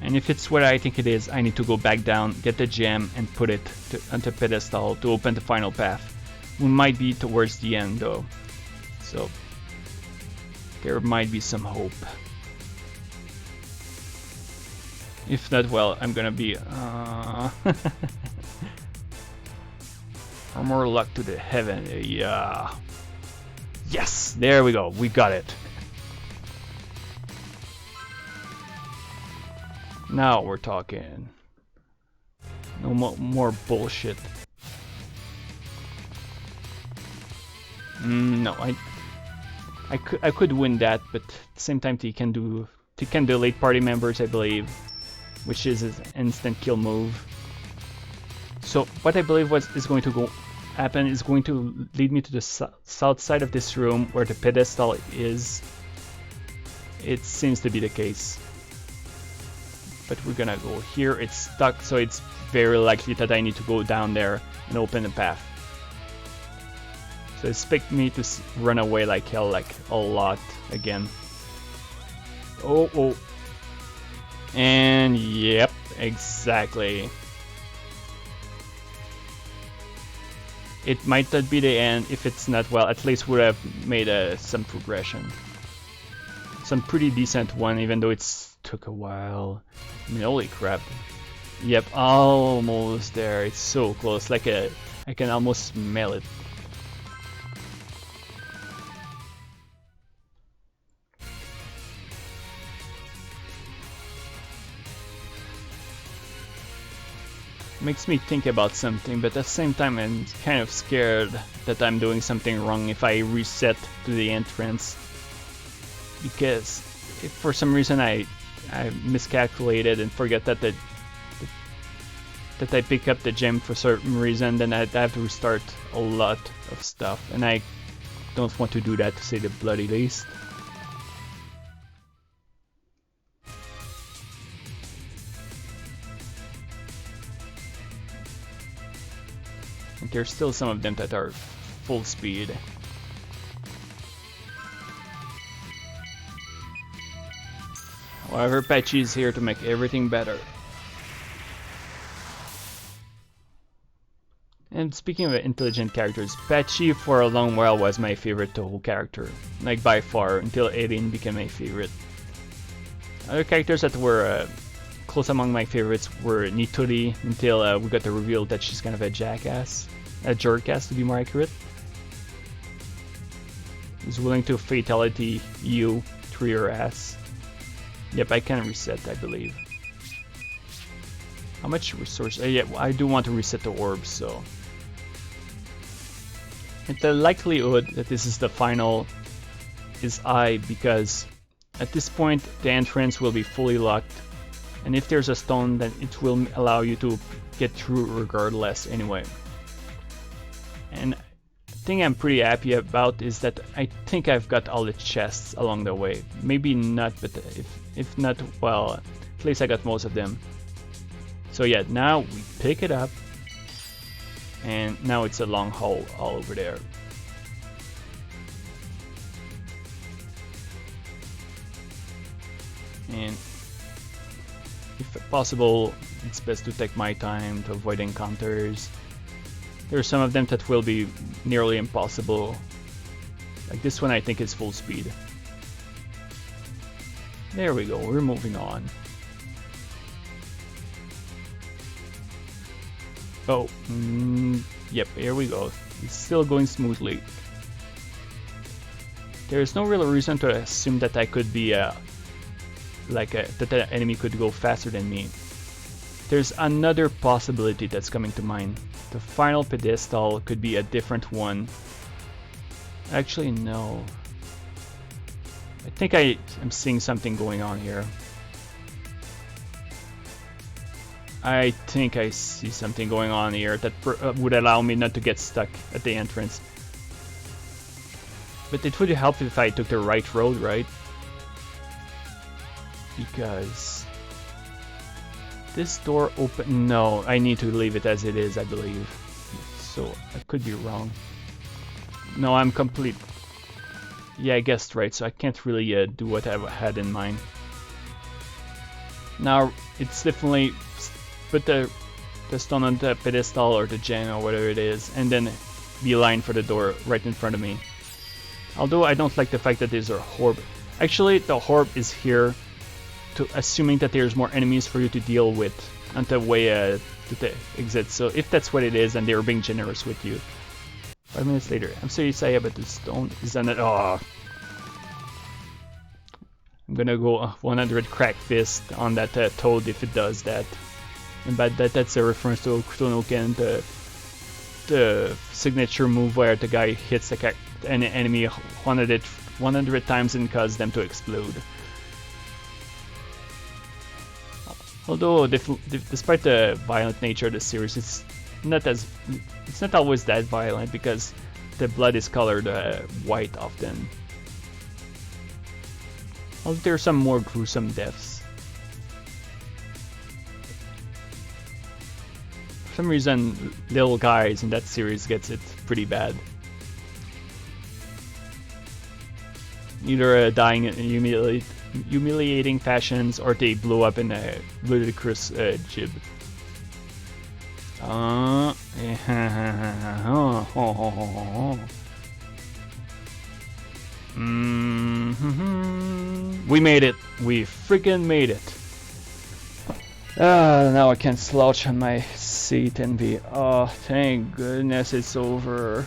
And if it's what I think it is, I need to go back down, get the gem, and put it onto pedestal to open the final path. We might be towards the end though, so there might be some hope. If not, well, I'm gonna be or more luck to the heaven. Yeah. Yes, there we go. We got it. Now we're talking. No more bullshit. No, I could win that, but at the same time he can delete party members, I believe, which is his instant kill move. So what I believe is going to happen is going to lead me to the south side of this room where the pedestal is. It seems to be the case. But we're gonna go here. It's stuck, so it's very likely that I need to go down there and open the path. So expect me to run away like hell, like a lot again. Oh. And yep, exactly. It might not be the end. If it's not, well, at least would have made some progression. Some pretty decent one, even though it's took a while. I mean, holy crap. Yep, almost there. It's so close. Like I can almost smell it. Makes me think about something, but at the same time I'm kind of scared that I'm doing something wrong if I reset to the entrance. Because if for some reason I miscalculated and forget that that I pick up the gem for certain reason, then I'd have to restart a lot of stuff, and I don't want to do that, to say the bloody least. And there's still some of them that are full speed. However, Patchy is here to make everything better. And speaking of intelligent characters, Patchy for a long while was my favorite Touhou character. Like by far, until Erin became my favorite. Other characters that were close among my favorites were Nitori, until we got the reveal that she's kind of a jackass. A jerkass, to be more accurate. He's willing to fatality you through your ass. Yep, I can reset, I believe. How much resource? Yeah, I do want to reset the orbs, so. And the likelihood that this is the final is high, because at this point the entrance will be fully locked, and if there's a stone, then it will allow you to get through regardless anyway. And the thing I'm pretty happy about is that I think I've got all the chests along the way. Maybe not, but if not, well, at least I got most of them. So yeah, now we pick it up, and now it's a long haul all over there. And if possible, it's best to take my time to avoid encounters. There are some of them that will be nearly impossible. Like this one I think is full speed. There we go, we're moving on. Oh, yep, here we go. It's still going smoothly. There's no real reason to assume that I could be that the enemy could go faster than me. There's another possibility that's coming to mind. The final pedestal could be a different one. Actually, no. I think I'm seeing something going on here. I think I see something going on here that would allow me not to get stuck at the entrance. But it would help if I took the right road, right? Because this door open. No, I need to leave it as it is, I believe. So I could be wrong. No, I'm complete. Yeah, I guessed right. So I can't really do what I had in mind. Now it's definitely put the stone on the pedestal or the gem or whatever it is, and then beeline for the door right in front of me. Although I don't like the fact that there's a orb. Actually, the orb is here to assuming that there's more enemies for you to deal with on the way to the exit. So if that's what it is, and they're being generous with you. 5 minutes later, I'm so excited about the stone. Is that oh. I'm gonna go 100 crack fist on that toad if it does that. And by that, that's a reference to Kutonoken, the signature move where the guy hits an enemy 100 times and causes them to explode. Although, despite the violent nature of the series, it's not always that violent because the blood is colored white often. Although there are some more gruesome deaths. For some reason, little guys in that series gets it pretty bad. Either dying in humiliating fashions, or they blow up in a ludicrous jib. We made it. We freaking made it. Now I can slouch on my seat and be, oh, thank goodness it's over.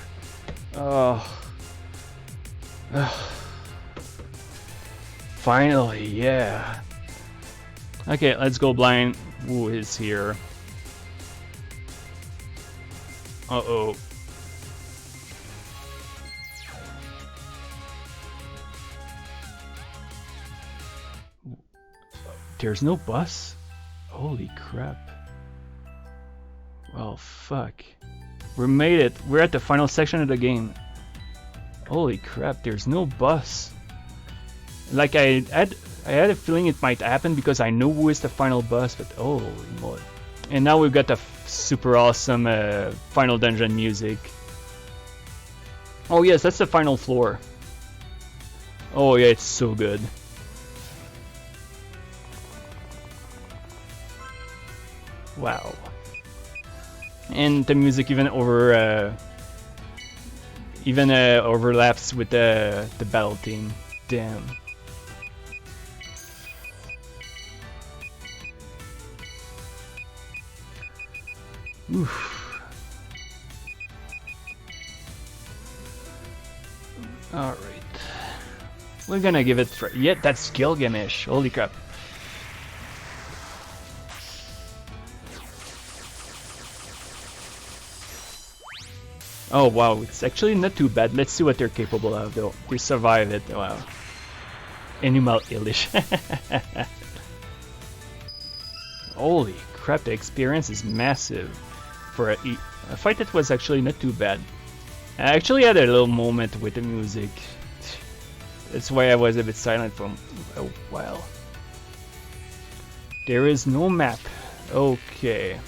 Finally, yeah. Okay, let's go blind. Who is here? Uh-oh. There's no bus? Holy crap. Well, fuck. We made it. We're at the final section of the game. Holy crap, there's no bus. Like, I had a feeling it might happen because I know who is the final boss, but holy moly. And now we've got the super awesome final dungeon music. Oh yes, that's the final floor. Oh yeah, it's so good. Wow. And the music even overlaps with the battle theme. Damn. Oof. Alright. We're gonna give it a try. Yeah, that's Gilgamesh. Holy crap. Oh wow, it's actually not too bad. Let's see what they're capable of though. We survived it. Wow. Animal Illish. Holy crap, the experience is massive. For a fight that was actually not too bad. I actually had a little moment with the music. That's why I was a bit silent for a while. There is no map. Okay.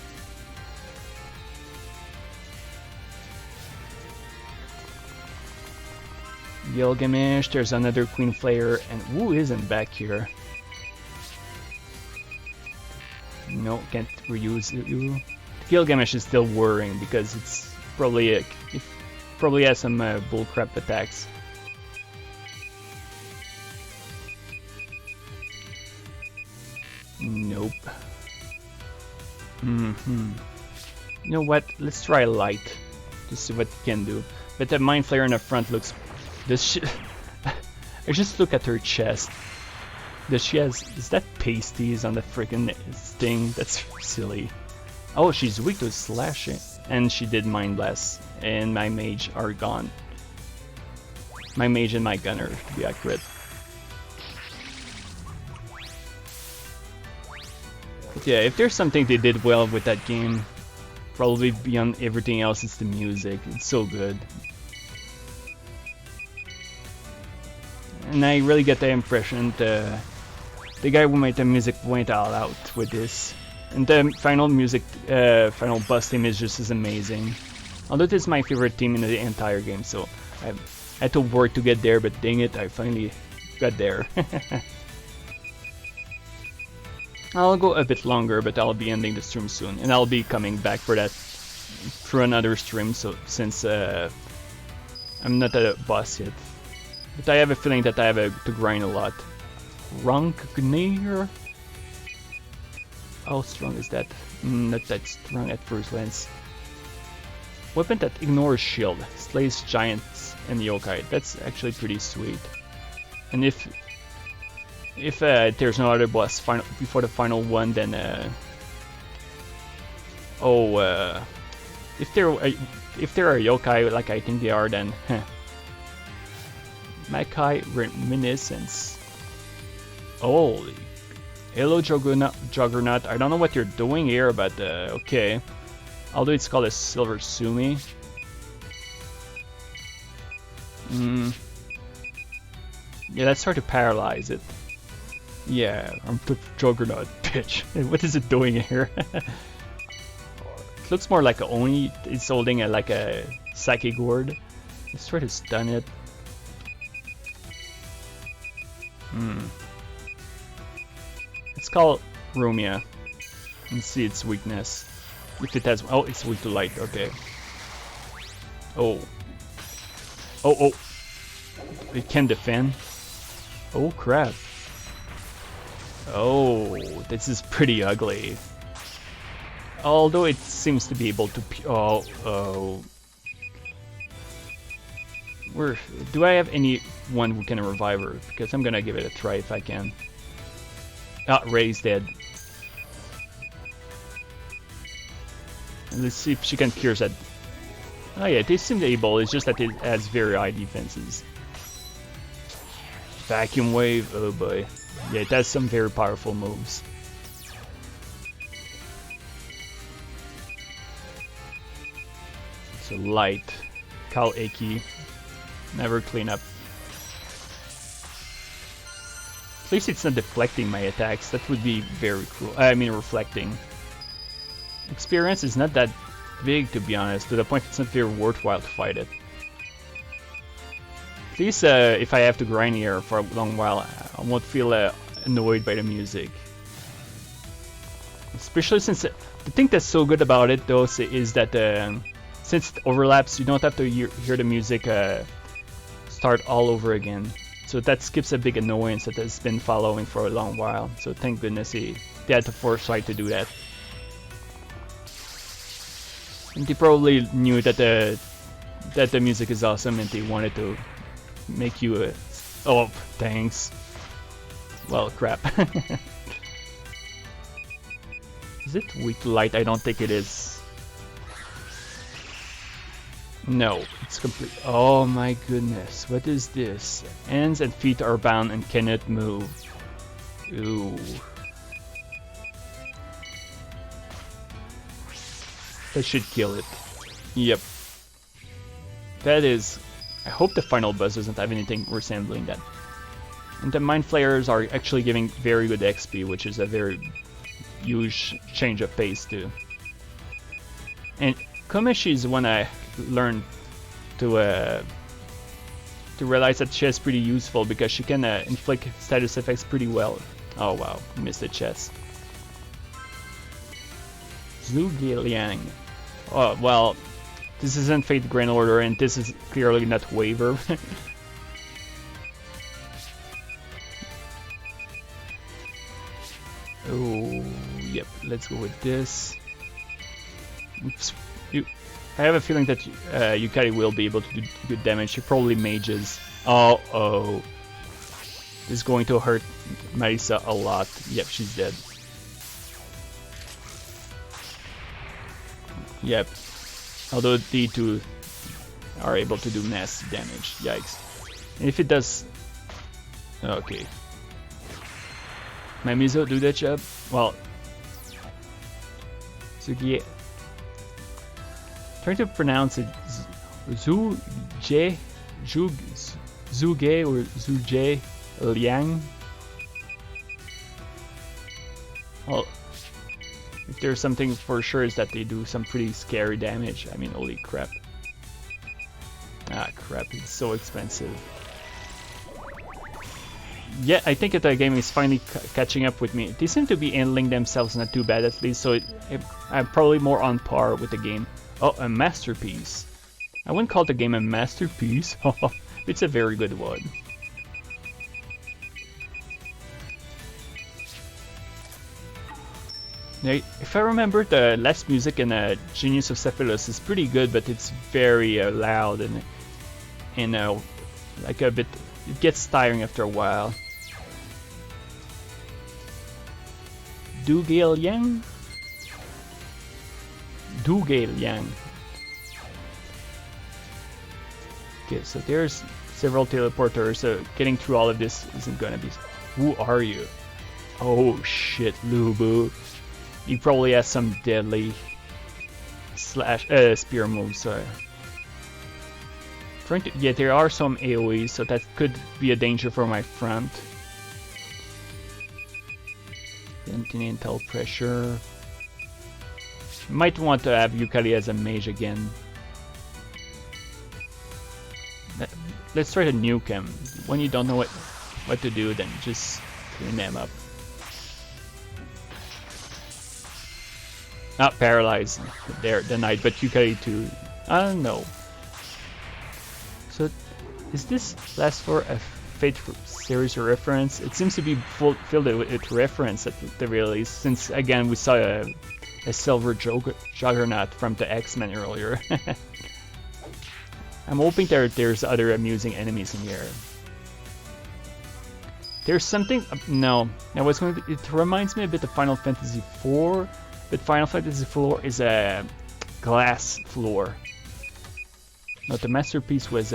Gilgamesh, there's another Queen Flayer, and who isn't back here? No, can't reuse you. Gilgamesh is still worrying because it's probably it probably has some bullcrap attacks. Nope. You know what? Let's try light to see what it can do. But the Mind Flayer in the front looks. I just look at her chest. Does she has? Is that pasties on the freaking thing? That's silly. Oh, she's weak to slashing, and she did Mind Blast, and my mage are gone. My mage and my gunner, to be accurate. Yeah, if there's something they did well with that game, probably beyond everything else, it's the music. It's so good. And I really get the impression the guy who made the music went all out with this. And the final music, final boss theme is just as amazing. Although this is my favorite theme in the entire game, so I had to work to get there, but dang it, I finally got there. I'll go a bit longer, but I'll be ending the stream soon, and I'll be coming back for that through another stream, so since I'm not at a boss yet. But I have a feeling that I have to grind a lot. Rankneer? How strong is that? Not that strong at first glance. Weapon that ignores shield, slays giants and yokai. That's actually pretty sweet. And if there's no other boss before the final one, then if they're a yokai like I think they are, then Makai Reminiscence. Holy, hello Juggernaut. I don't know what you're doing here, but okay. Although it's called a Silver Sumi. Yeah, let's try to paralyze it. Yeah, I'm the Juggernaut, bitch. What is it doing here? It looks more like a Oni. It's holding like a Psychic Gourd. Let's try to stun it. Let's call Rumia and see its weakness. If it has, oh, it's weak to light. Okay. Oh. It can defend. Oh crap. Oh, this is pretty ugly. Although it seems to be able to. Do I have anyone who can revive her? Because I'm gonna give it a try if I can. Ah, Ray's dead. Let's see if she can pierce that. Oh yeah, they seem able. It's just that it adds very high defenses. Vacuum wave. Oh boy. Yeah, it has some very powerful moves. So light, Kal Eki, never clean up. At least it's not deflecting my attacks. That would be very cruel. I mean, reflecting. Experience is not that big, to be honest, to the point it's not very worthwhile to fight it. At least if I have to grind here for a long while, I won't feel annoyed by the music. Especially since the thing that's so good about it, though, is that since it overlaps, you don't have to hear the music start all over again. So that skips a big annoyance that has been following for a long while. So thank goodness they had the foresight to do that. And they probably knew that the music is awesome and they wanted to make you oh, thanks. Well, crap. Is it weak to light? I don't think it is. No, it's complete. Oh my goodness, what is this? Hands and feet are bound and cannot move. Ooh. That should kill it. Yep. That is... I hope the final boss doesn't have anything resembling that. And the Mind Flayers are actually giving very good XP, which is a very huge change of pace too. And Komeshi is one I learned to realize that she is pretty useful because she can inflict status effects pretty well. Oh wow, missed the chest. Zhuge Liang. Oh well, this isn't Fate Grand Order and this is clearly not Waver. Oh, yep, let's go with this. Oops. I have a feeling that Yukkuri will be able to do good damage. She probably mages. Oh. This is going to hurt Marisa a lot. Yep, she's dead. Yep. Although the two are able to do nasty damage. Yikes. And if it does... Okay. My Mizo do that job? Well, Zugie. Trying to pronounce it Zuge, Zuge or Zuje Liang. Well, if there's something for sure is that they do some pretty scary damage. I mean, holy crap. Ah, crap, it's so expensive. Yeah, I think that the game is finally catching up with me. They seem to be handling themselves not too bad at least, so I'm probably more on par with the game. Oh, a masterpiece. I wouldn't call the game a masterpiece. It's a very good one. Now, if I remember, the last music in Genius of Cephalus is pretty good, but it's very loud and like a bit. It gets tiring after a while. Dugale Yang? Dugale Yang. Okay, so there's several teleporters, so getting through all of this isn't gonna be... Who are you? Oh shit, Lubu. He probably has some deadly spear moves, so... Yeah, there are some AoEs, so that could be a danger for my front. Continental pressure. Might want to have Yukkuri as a mage again. Let's try to nuke him. When you don't know what to do, then just clean them up. Not paralyzed. There, the knight, but Yukkuri too. I don't know. So, is this last for a Fate series or reference? It seems to be filled with reference at the release, since again we saw a silver juggernaut from the X-Men earlier. I'm hoping there's other amusing enemies in here. There's something... No, I was going to... It reminds me a bit of Final Fantasy IV, but Final Fantasy IV is a glass floor. No, the masterpiece was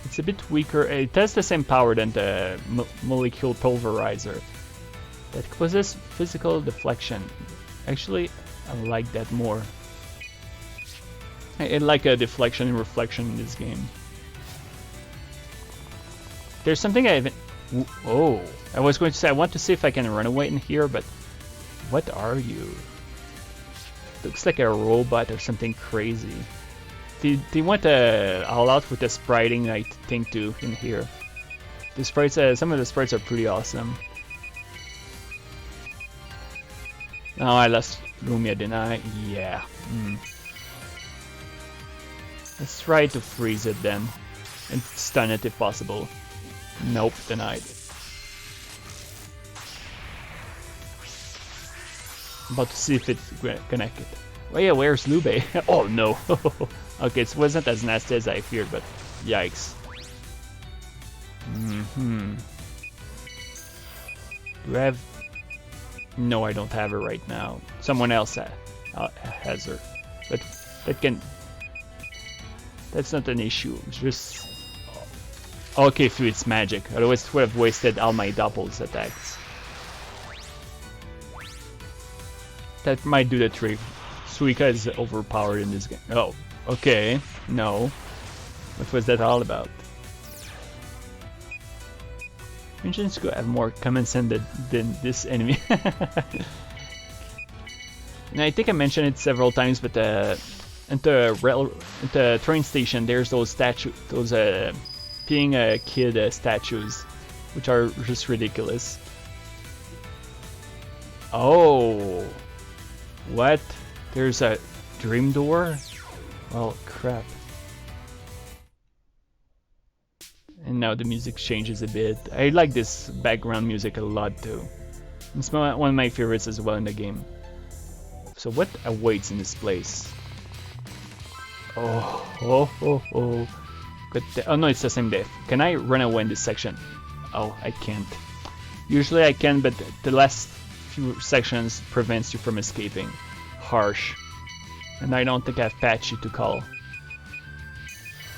it's a bit weaker. It has the same power than the molecule pulverizer. That causes physical deflection. Actually, I like that more. I like a deflection and reflection in this game. There's something I haven't... Oh, I was going to say I want to see if I can run away in here, but what are you? Looks like a robot or something crazy. They went all out with the spriting, I think, too, in here. The sprites, some of the sprites are pretty awesome. Oh, I lost Lumia, didn't I? Yeah. Let's try to freeze it then, and stun it if possible. Nope, denied. About to see if it's connected. Oh yeah, where's Lube? Oh no. Okay, it wasn't as nasty as I feared, but yikes. Do I have... No, I don't have her right now. Someone else has her. But that can... That's not an issue. It's just... Okay, if it's magic. Otherwise it would have wasted all my doubles attacks. That might do the trick. Suika is overpowered in this game. Oh, okay. No. What was that all about? Engines could have more common sense than this enemy. And I think I mentioned it several times, but at the train station, there's those statues, those being a kid statues, which are just ridiculous. Oh, what? There's a dream door? Well, crap. And now the music changes a bit. I like this background music a lot too. It's one of my favorites as well in the game. So what awaits in this place? Oh. Oh no, it's the same death. Can I run away in this section? Oh, I can't. Usually I can, but the last few sections prevents you from escaping. Harsh. And I don't think I have Patchy to call.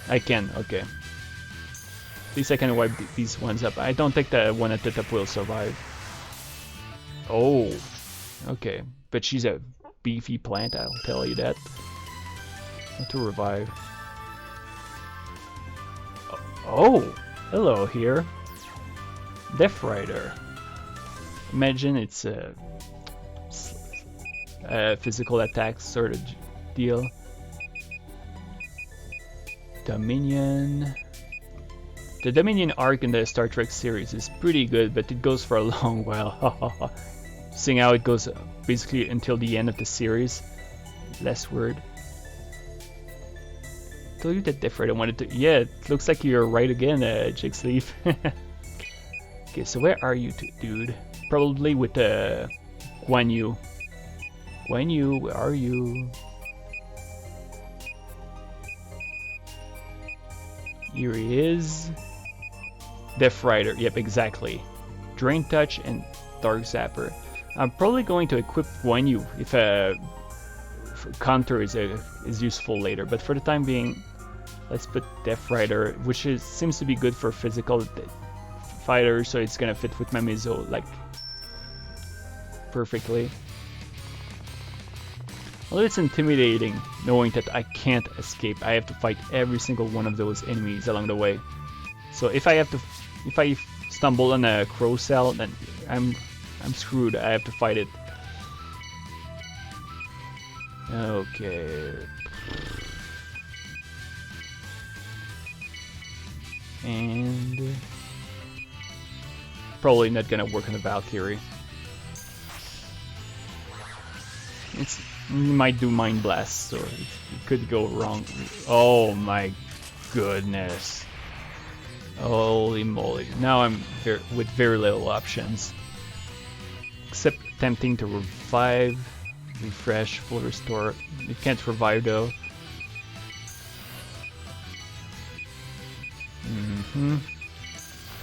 I can, okay. At least I can wipe these ones up. I don't think the one at the top will survive. Oh. Okay, but she's a beefy plant, I'll tell you that. Not to revive. Oh, hello here. Death Rider. Imagine it's a physical attack sort of deal. Dominion. The Dominion arc in the Star Trek series is pretty good, but it goes for a long while. Seeing how it goes basically until the end of the series. Less word. Told you that Death Rider wanted to. Yeah, it looks like you're right again, Jig Sleeve. Okay, so where are you, dude? Probably with Guan Yu. Guan Yu, where are you? Here he is. Death Rider, yep, exactly. Drain Touch and Dark Zapper. I'm probably going to equip Guan Yu if counter is useful later, but for the time being, let's put Death Rider, which seems to be good for physical fighters, so it's gonna fit with my Mizo like perfectly. Although it's intimidating knowing that I can't escape, I have to fight every single one of those enemies along the way. So if I stumble on a crow cell, then I'm screwed. I have to fight it. Okay. And probably not gonna work on the Valkyrie. It might do Mind Blast, so it could go wrong. Oh my goodness. Holy moly. Now I'm with very little options. Except attempting to revive, refresh, full restore. It can't revive though.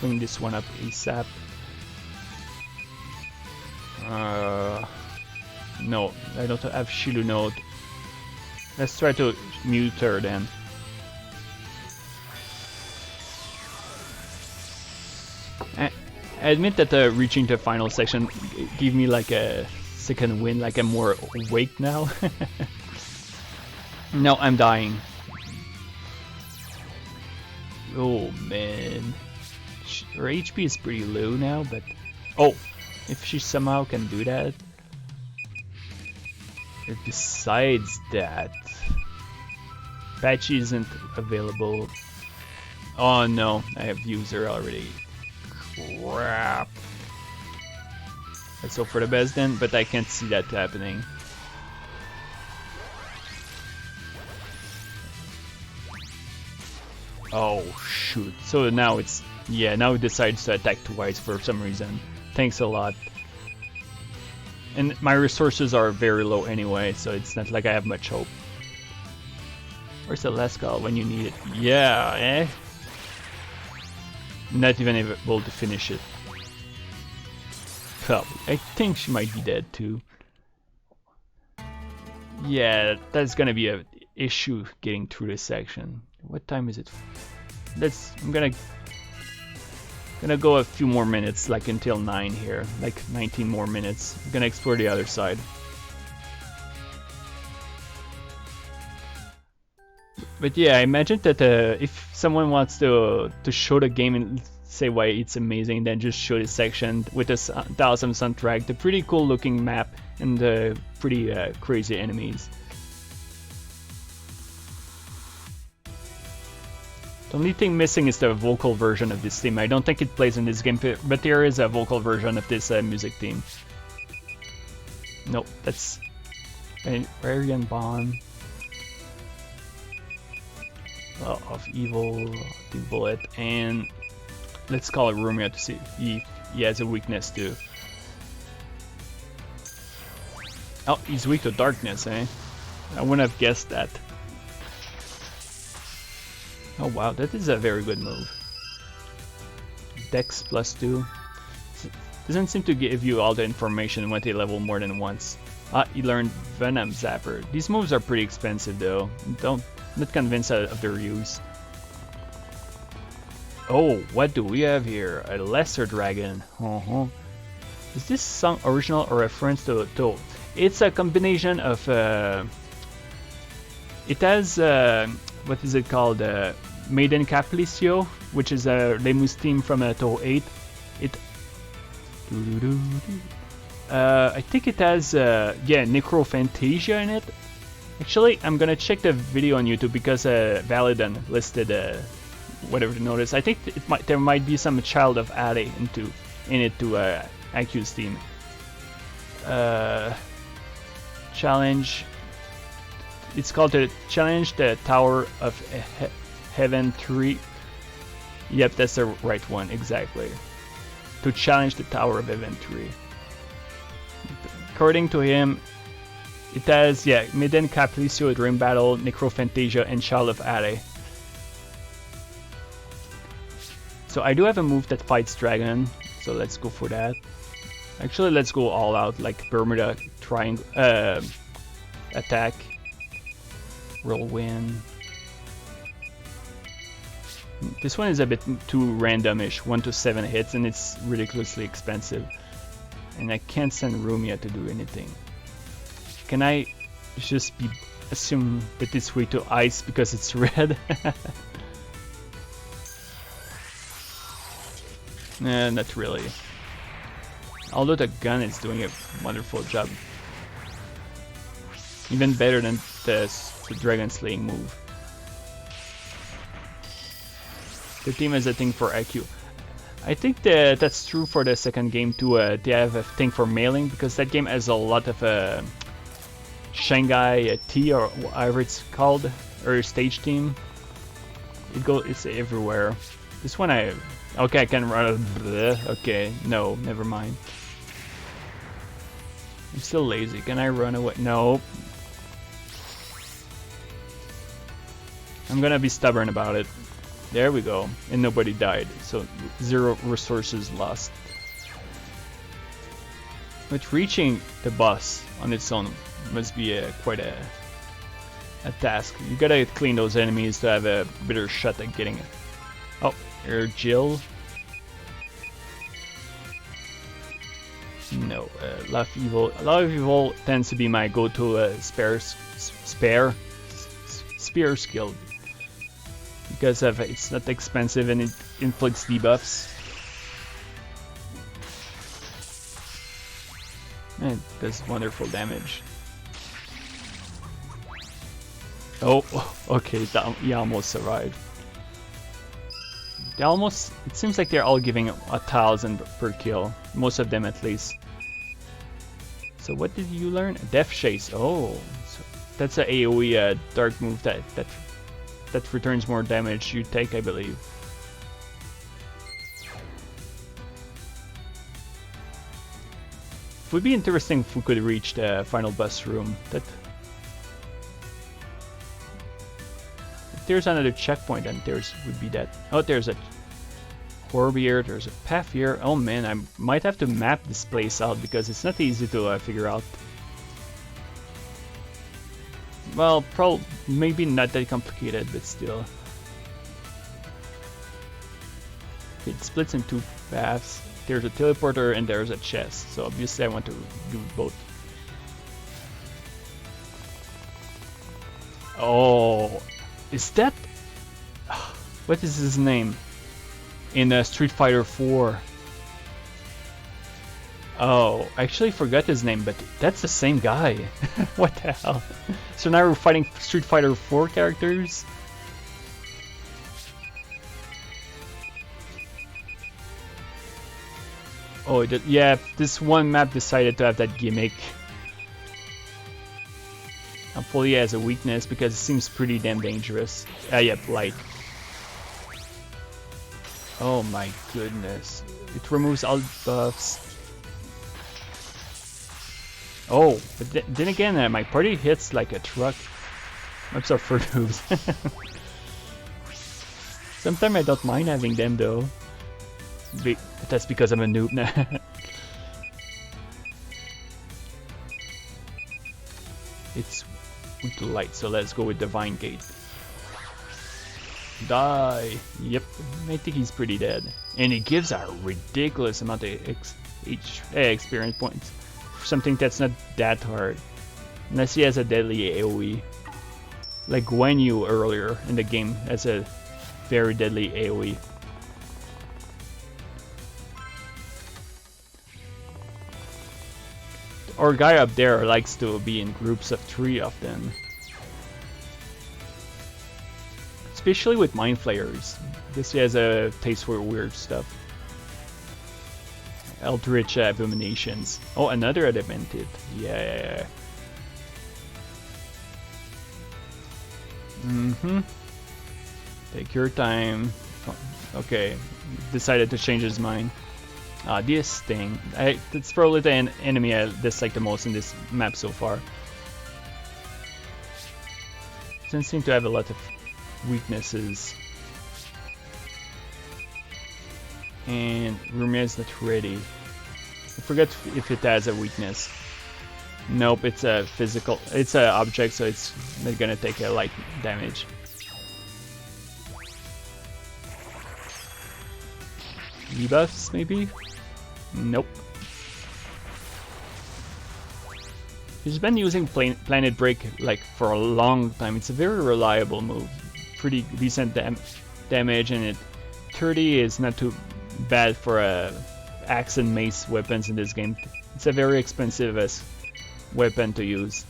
Clean this one up ASAP. No, I don't have Shilu Note. Let's try to mute her then. I admit that reaching the final section gave me like a second win, like I'm more awake now. No, I'm dying. Oh man. Her HP is pretty low now, but... Oh! If she somehow can do that... Besides that... Patchy isn't available. Oh no, I have user already. Crap. Let's hope for the best then, but I can't see that happening. Oh shoot. So now it's... Yeah, now it decides to attack twice for some reason. Thanks a lot. And my resources are very low anyway, so it's not like I have much hope. Where's the last call when you need it? Yeah, eh? Not even able to finish it. Probably. I think she might be dead too. Yeah, that's gonna be an issue getting through this section. What time is it? I'm gonna go a few more minutes, like until 9 here, like 19 more minutes. I'm gonna explore the other side. But yeah, I imagine that if someone wants to show the game and say why it's amazing, then just show this section with this awesome soundtrack, the pretty cool looking map, and the pretty crazy enemies. The only thing missing is the vocal version of this theme. I don't think it plays in this game, but there is a vocal version of this music theme. Nope, that's Arian Bond. Of Evil, the Bullet, and let's call it Romeo to see if he has a weakness too. Oh, he's weak to darkness, eh? I wouldn't have guessed that. Oh wow, that is a very good move. Dex +2. Doesn't seem to give you all the information when they level more than once. Ah, you learned Venom Zapper. These moves are pretty expensive though. Not convinced of their use. Oh, what do we have here? A lesser dragon. Is this song original or reference to Touhou? It's a combination of. It has what is it called? Maiden Capriccio, which is Reimu's theme from Touhou 8. It. I think it has yeah, Necrophantasia in it. Actually, I'm gonna check the video on YouTube because Validon listed whatever to notice. I think there might be some Child of Ade in it to Aku's theme. Challenge. It's called the Challenge the Tower of Heaven 3. Yep, that's the right one, exactly. To challenge the Tower of Heaven 3. According to him, it has, yeah, Maiden Capriccio, Dream Battle, Necrophantasia, and Child of Ade. So I do have a move that fights Dragon, so let's go for that. Actually, let's go all out, like Bermuda Triangle attack. Whirlwind. This one is a bit too randomish, 1 to 7 hits, and it's ridiculously expensive. And I can't send Rumia to do anything. Can I just assume that it's weak to ice because it's red? Nah, not really. Although the gun is doing a wonderful job. Even better than the Dragon Slaying move. The team has a thing for IQ. I think that's true for the second game too. They have a thing for mailing because that game has a lot of Shanghai T or whatever it's called, or stage team. It's everywhere. This one okay, I can run. Okay, no, never mind. I'm still lazy. Can I run away? No. I'm gonna be stubborn about it. There we go, and nobody died, so 0 resources lost. But reaching the boss on its own must be quite a task. You gotta clean those enemies to have a better shot at getting it. Oh, here, Jill. No, Love Evil. Love Evil tends to be my go-to spear skill. Because of it's not expensive and it inflicts debuffs. And it does wonderful damage. Oh, okay, he almost survived. It seems like they're all giving 1,000 per kill. Most of them at least. So what did you learn? Death Chase. Oh, so that's a AoE dark move that returns more damage you take, I believe. It would be interesting if we could reach the final boss room. If there's another checkpoint, then would be that. Oh, there's a orb here, there's a path here. Oh man, I might have to map this place out because it's not easy to figure out. Well, maybe not that complicated, but still. It splits in 2 paths. There's a teleporter and there's a chest, so obviously I want to do both. Oh, is that... What is his name? In Street Fighter 4. Oh, I actually forgot his name, but that's the same guy. What the hell? So now we're fighting Street Fighter 4 characters? Oh, yeah, this one map decided to have that gimmick. Hopefully he has a weakness because it seems pretty damn dangerous. Yep, light. Oh my goodness. It removes all buffs. Oh, but then again, my party hits like a truck. What's up for noobs? Sometimes I don't mind having them though. But that's because I'm a noob now. It's with the light, so let's go with Divine Gate. Die. Yep, I think he's pretty dead. And it gives a ridiculous amount of experience points for something that's not that hard. Unless he has a deadly AoE. Like Gwen Yu earlier in the game has a very deadly AoE. Our guy up there likes to be in groups of 3 often. Especially with Mind Flayers. This has a taste for weird stuff. Eldritch Abominations. Oh, another Adamantid. Yeah. Take your time. Okay, decided to change his mind. This thing. It's probably the enemy I dislike the most in this map so far. Doesn't seem to have a lot of weaknesses. And Rumia's not ready. I forget if it has a weakness. Nope, it's a physical. It's an object, so it's not gonna take a light damage. Debuffs, maybe? Nope. He's been using Planet Break like for a long time. It's a very reliable move. Pretty decent damage, and 30 is not too bad for axe and mace weapons in this game. It's a very expensive weapon to use.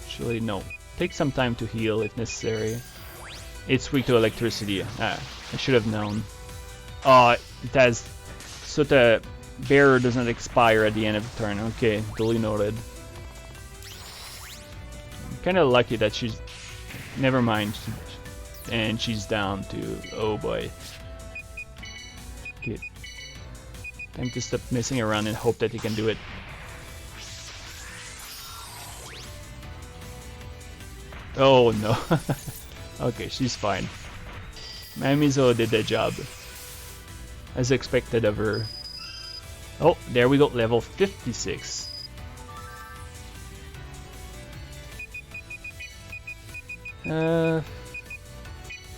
Actually, no. Take some time to heal if necessary. It's weak to electricity. I should have known. It has... So the bearer does not expire at the end of the turn. Okay, duly noted. I'm kind of lucky that she's... Never mind. And she's down to... Oh boy. Okay. Time to stop messing around and hope that he can do it. Oh no. Okay, she's fine. Mamizo did the job. As expected of her. Oh, there we go, level 56.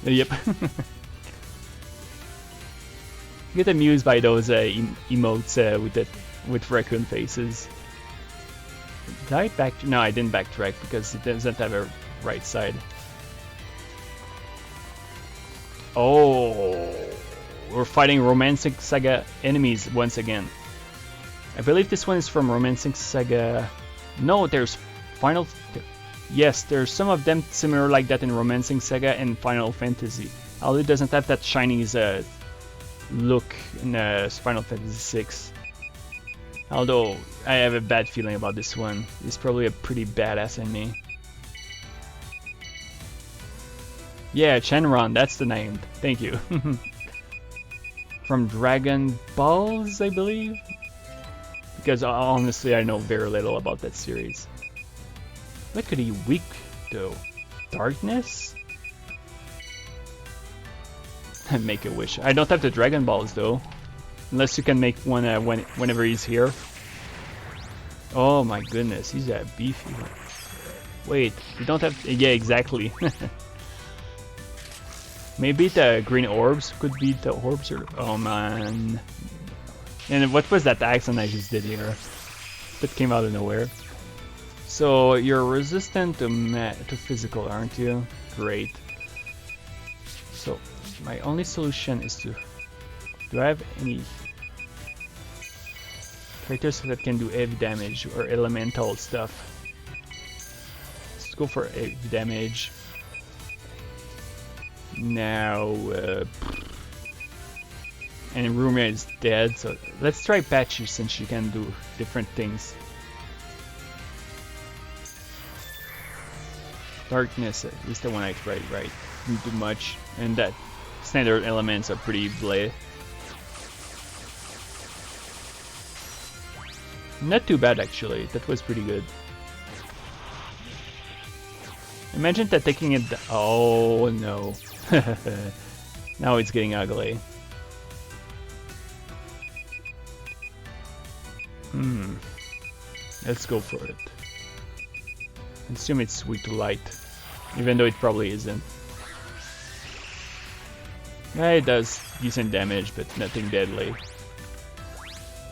Yep. Get amused by those emotes with raccoon faces. Did I back? No, I didn't backtrack because it doesn't have a right side. Oh, we're fighting Romancing Saga enemies once again. I believe this one is from Romancing Saga. No, there's Final. Yes, there's some of them similar like that in Romancing Saga and Final Fantasy. Although it doesn't have that shiny look in Final Fantasy VI. Although I have a bad feeling about this one. It's probably a pretty badass enemy. Yeah, Shenron, that's the name. Thank you. From Dragon Balls, I believe? Because honestly, I know very little about that series. What could he weak though? Darkness? Make a wish. I don't have the Dragon Balls though. Unless you can make one whenever he's here. Oh my goodness, he's a beefy one. Wait, you don't have... Yeah, exactly. Maybe the green orbs could be the orbs or... Oh man. And what was that accent I just did here? That came out of nowhere. So you're resistant to physical, aren't you? Great. So my only solution is to... Do I have any characters that can do heavy damage or elemental stuff? Let's go for heavy damage. Now, and Rumia is dead, so let's try Patchy since she can do different things. Darkness is the one I tried, right? Didn't do much, and that standard elements are pretty bleh. Not too bad actually, that was pretty good. Imagine that taking it. Oh no. Now it's getting ugly. Let's go for it. I assume it's weak to light, even though it probably isn't. It does decent damage, but nothing deadly.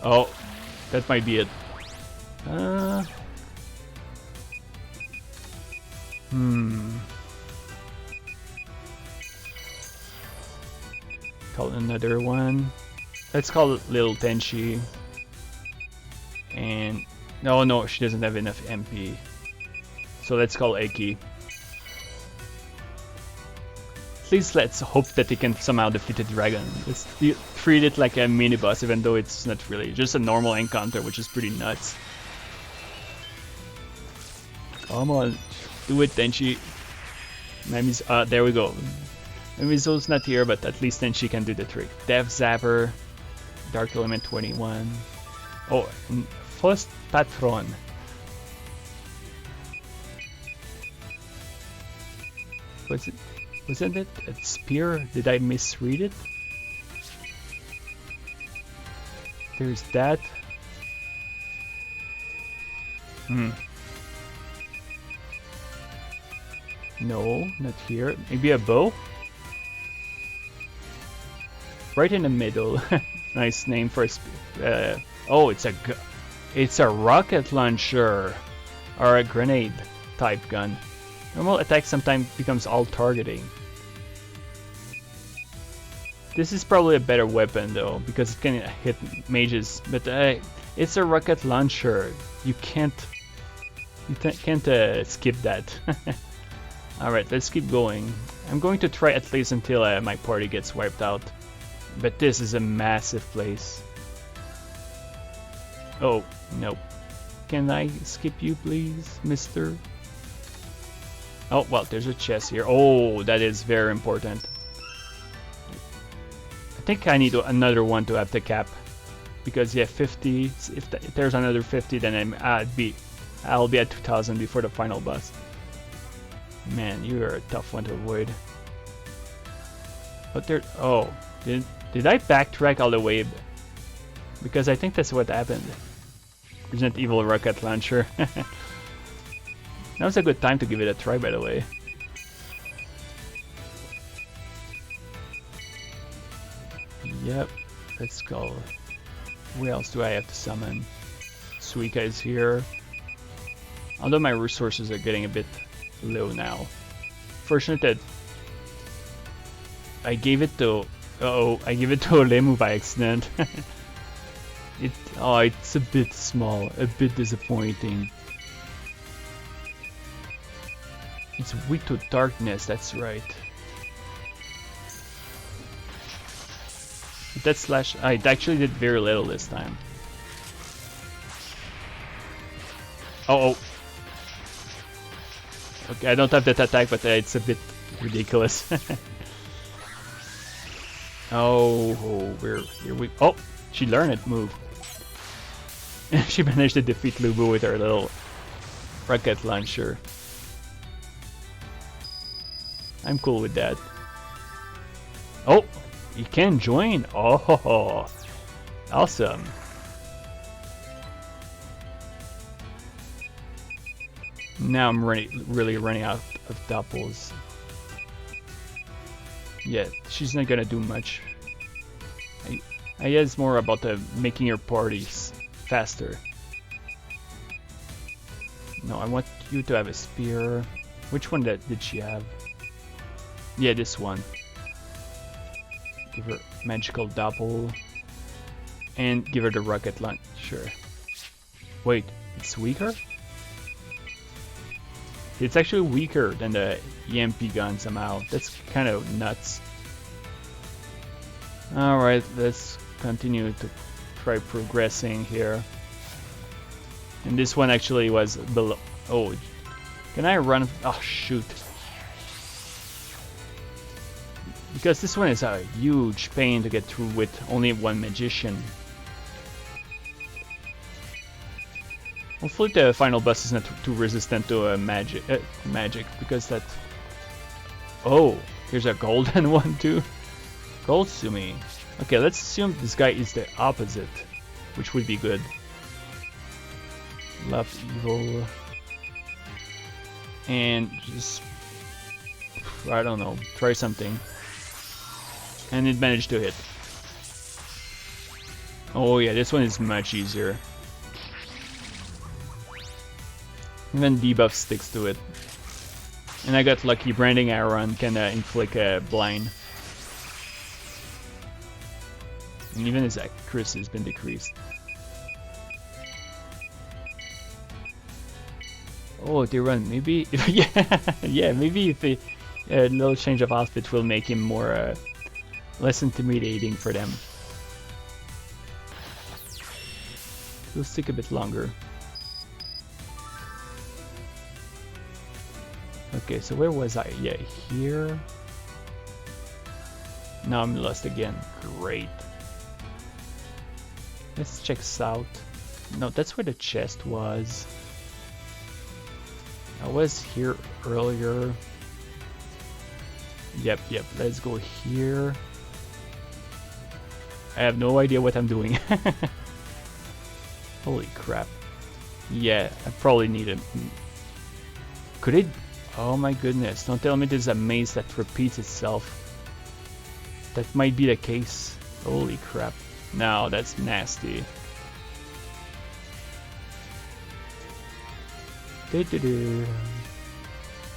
Oh, that might be it. Call another one. Let's call it Little Tenchi. And no, she doesn't have enough MP. So let's call Eki. At least let's hope that they can somehow defeat the dragon. Let's treat it like a mini boss, even though it's not really just a normal encounter, which is pretty nuts. Come on, do it, Tenchi. There we go. Mamizo's not here, but at least then she can do the trick. Death Zapper, Dark Element 21. Oh, First Patron. Wasn't it a spear? Did I misread it? There's that. No, not here. Maybe a bow? Right in the middle. Nice name for a spear. Oh, it's a rocket launcher or a grenade type gun. Normal attack sometimes becomes all targeting. This is probably a better weapon though, because it can hit mages. But it's a rocket launcher. You can't skip that. All right, let's keep going. I'm going to try at least until my party gets wiped out. But this is a massive place. Oh, nope. Can I skip you, please, mister? Oh, well, there's a chest here. Oh, that is very important. I think I need another one to have the cap. Because, yeah, 50. If there's another 50, then I'll be at 2000 before the final boss. Man, you are a tough one to avoid. But there... Oh, did I backtrack all the way? Because I think that's what happened. Resident Evil rocket launcher. Now's a good time to give it a try, by the way. Yep, let's go. Where else do I have to summon? Suika is here. Although my resources are getting a bit low now. Fortunate that I gave it to... I gave it to Reimu by accident. It's a bit small, a bit disappointing. It's weak to darkness, that's right. That slash... it actually did very little this time. Oh. Okay, I don't have that attack, but it's a bit ridiculous. Oh, she learned it move. She managed to defeat Lubu with her little rocket launcher. I'm cool with that. Oh, you can join. Oh, awesome. Now I'm really running out of doppels. Yeah, she's not gonna do much. I guess more about making your parties faster. No, I want you to have a spear. Which one did she have? Yeah, this one. Give her magical doppel. And give her the rocket launcher. Wait, it's weaker? It's actually weaker than the EMP gun somehow. That's kind of nuts. Alright, let's continue to try progressing here. And this one actually was below. Oh, can I run? Oh, shoot. Because this one is a huge pain to get through with only one magician. Hopefully the final boss is not too resistant to magic, because that... Oh, here's a golden one too. Gold Sumi. Okay, let's assume this guy is the opposite, which would be good. Love evil. And just... I don't know, try something. And it managed to hit. Oh yeah, this one is much easier. Even debuff sticks to it. And I got lucky, Branding Iron can inflict a blind. And even his accuracy has been decreased. Oh, they run. Maybe, yeah, maybe if a little change of outfit will make him more, less intimidating for them. It'll stick a bit longer. Okay, so where was I? Yeah, here. Now I'm lost again. Great. Let's check south. No, that's where the chest was. I was here earlier. Yep, let's go here. I have no idea what I'm doing. Holy crap. Yeah, I probably need a... Could it... Oh my goodness, don't tell me there's a maze that repeats itself. That might be the case. Holy crap. No, that's nasty.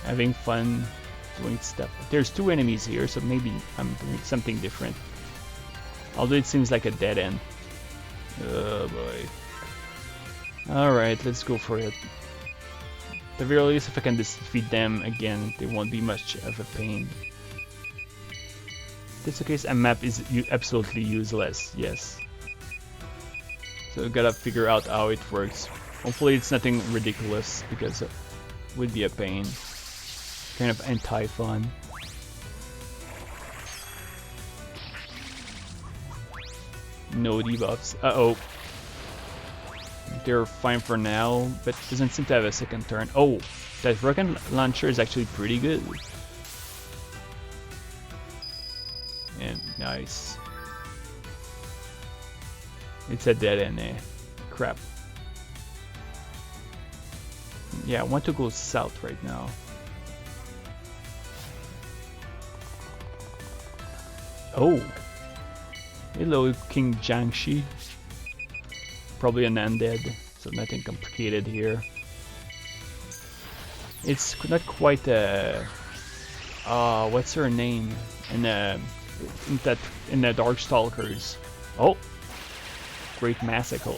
Having fun doing stuff. There's two enemies here, so maybe I'm doing something different. Although it seems like a dead end. Oh boy. Alright, let's go for it. At the very least, if I can defeat them again, they won't be much of a pain. In this case, a map is absolutely useless, yes. So we gotta figure out how it works. Hopefully it's nothing ridiculous, because it would be a pain. Kind of anti-fun. No debuffs. Uh-oh. They're fine for now, but doesn't seem to have a second turn. Oh, that rocket launcher is actually pretty good. And nice. It's a dead end, eh? Crap. Yeah, I want to go south right now. Oh! Hello, King Jiangxi. Probably an undead, so nothing complicated here. It's not quite a... what's her name? In the Darkstalkers. Oh! Great Massacre.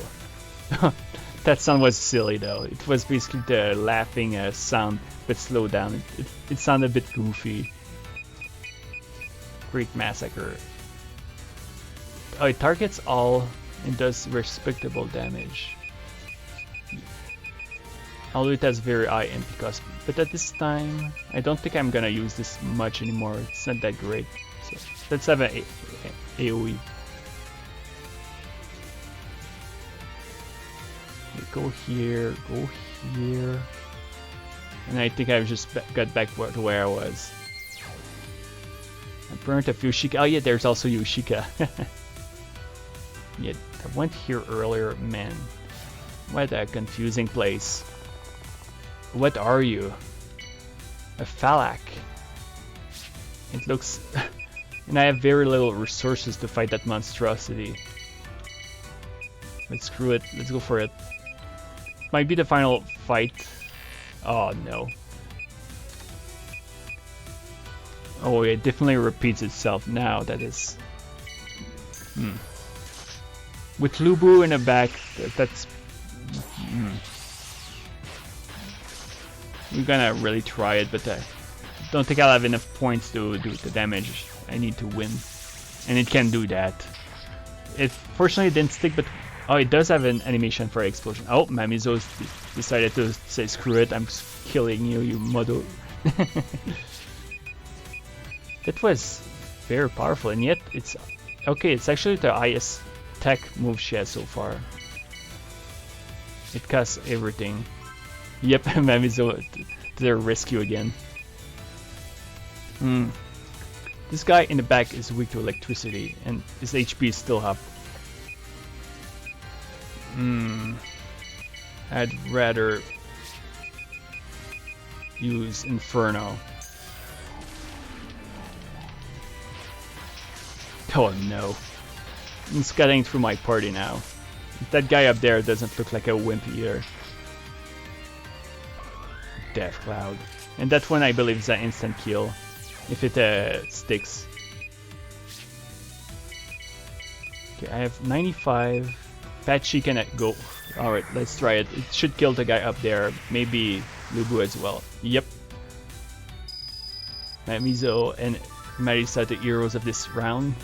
That sound was silly though. It was basically the laughing sound, but slowed down. It sounded a bit goofy. Great Massacre. Oh, it targets all and does respectable damage. Although it has very high MP cost. But at this time, I don't think I'm gonna use this much anymore. It's not that great. So let's have an AoE. Go here, go here. And I think I've just got back to where I was. I burnt a few Shika. Oh yeah, there's also Yoshika. Yeah, I went here earlier. Man, what a confusing place. What are you? A Phalak. It looks... and I have very little resources to fight that monstrosity. But screw it, let's go for it. Might be the final fight. Oh no. Oh, it definitely repeats itself now, that is... With Lubu in the back, that's... We're gonna really try it, but I don't think I'll have enough points to do the damage I need to win. And it can do that. It fortunately didn't stick, but... Oh, it does have an animation for explosion. Oh, Mamizo decided to say, screw it, I'm killing you, you mother. That was very powerful, and yet it's... Okay, it's actually the highest tech move she has so far. It casts everything. Yep, Mamizo to their rescue again. This guy in the back is weak to electricity, and his HP is still up. I'd rather use Inferno. Oh no. He's cutting through my party now. That guy up there doesn't look like a wimp either. Death Cloud. And that one I believe is an instant kill. If it sticks. Okay, I have 95. Patchy can go. Alright, let's try it. It should kill the guy up there. Maybe Lubu as well. Yep. Mamizo and Marisa, the heroes of this round.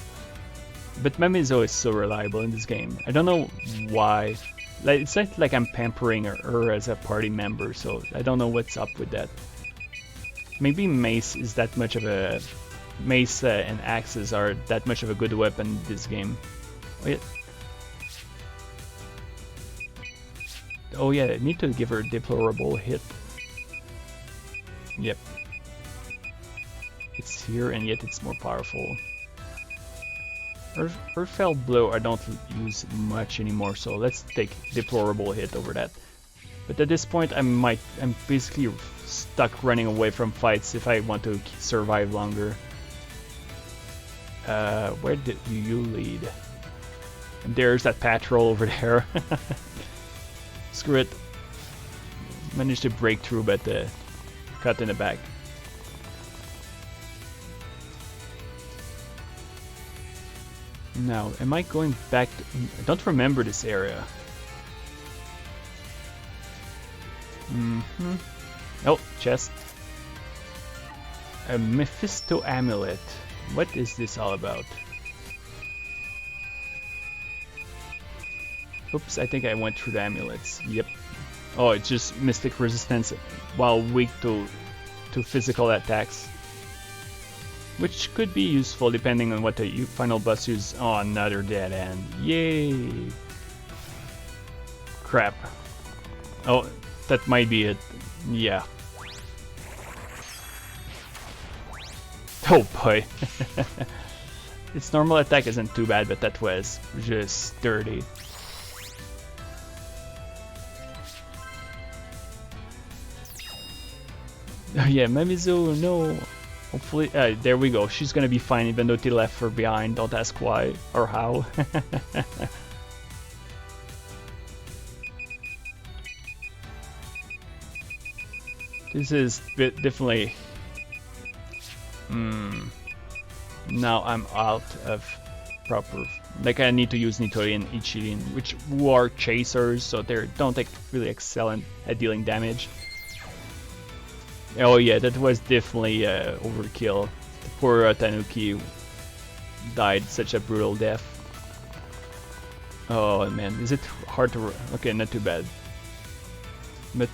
But Mamizo is so reliable in this game. I don't know why. Like, it's not like I'm pampering her as a party member, so I don't know what's up with that. Maybe Mace is that much of a... Mace and axes are that much of a good weapon in this game. Oh yeah, I need to give her a deplorable hit. Yep. It's here and yet it's more powerful. Earthfell Blow I don't use much anymore, so let's take deplorable hit over that. But at this point I'm basically stuck running away from fights if I want to survive longer. Where did you lead? And there's that patrol over there. Screw it. Managed to break through, but cut in the back. Now, am I going back to... I don't remember this area. Oh, chest. A Mephisto amulet. What is this all about? Oops, I think I went through the amulets. Yep. Oh, it's just mystic resistance while weak to physical attacks. Which could be useful depending on what the final boss uses. Oh, another dead end. Yay! Crap. Oh, that might be it. Yeah. Oh boy. Its normal attack isn't too bad, but that was just dirty. Oh yeah, Mamizo, no. Hopefully, there we go. She's gonna be fine even though they left her behind. Don't ask why or how. This is definitely... Now I'm out of proper... Like I need to use Nitori and Ichilin, who are chasers, so they don't take really excellent at dealing damage. Oh yeah, that was definitely overkill. The poor Tanuki died such a brutal death. Oh man, is it hard to... Okay, not too bad. But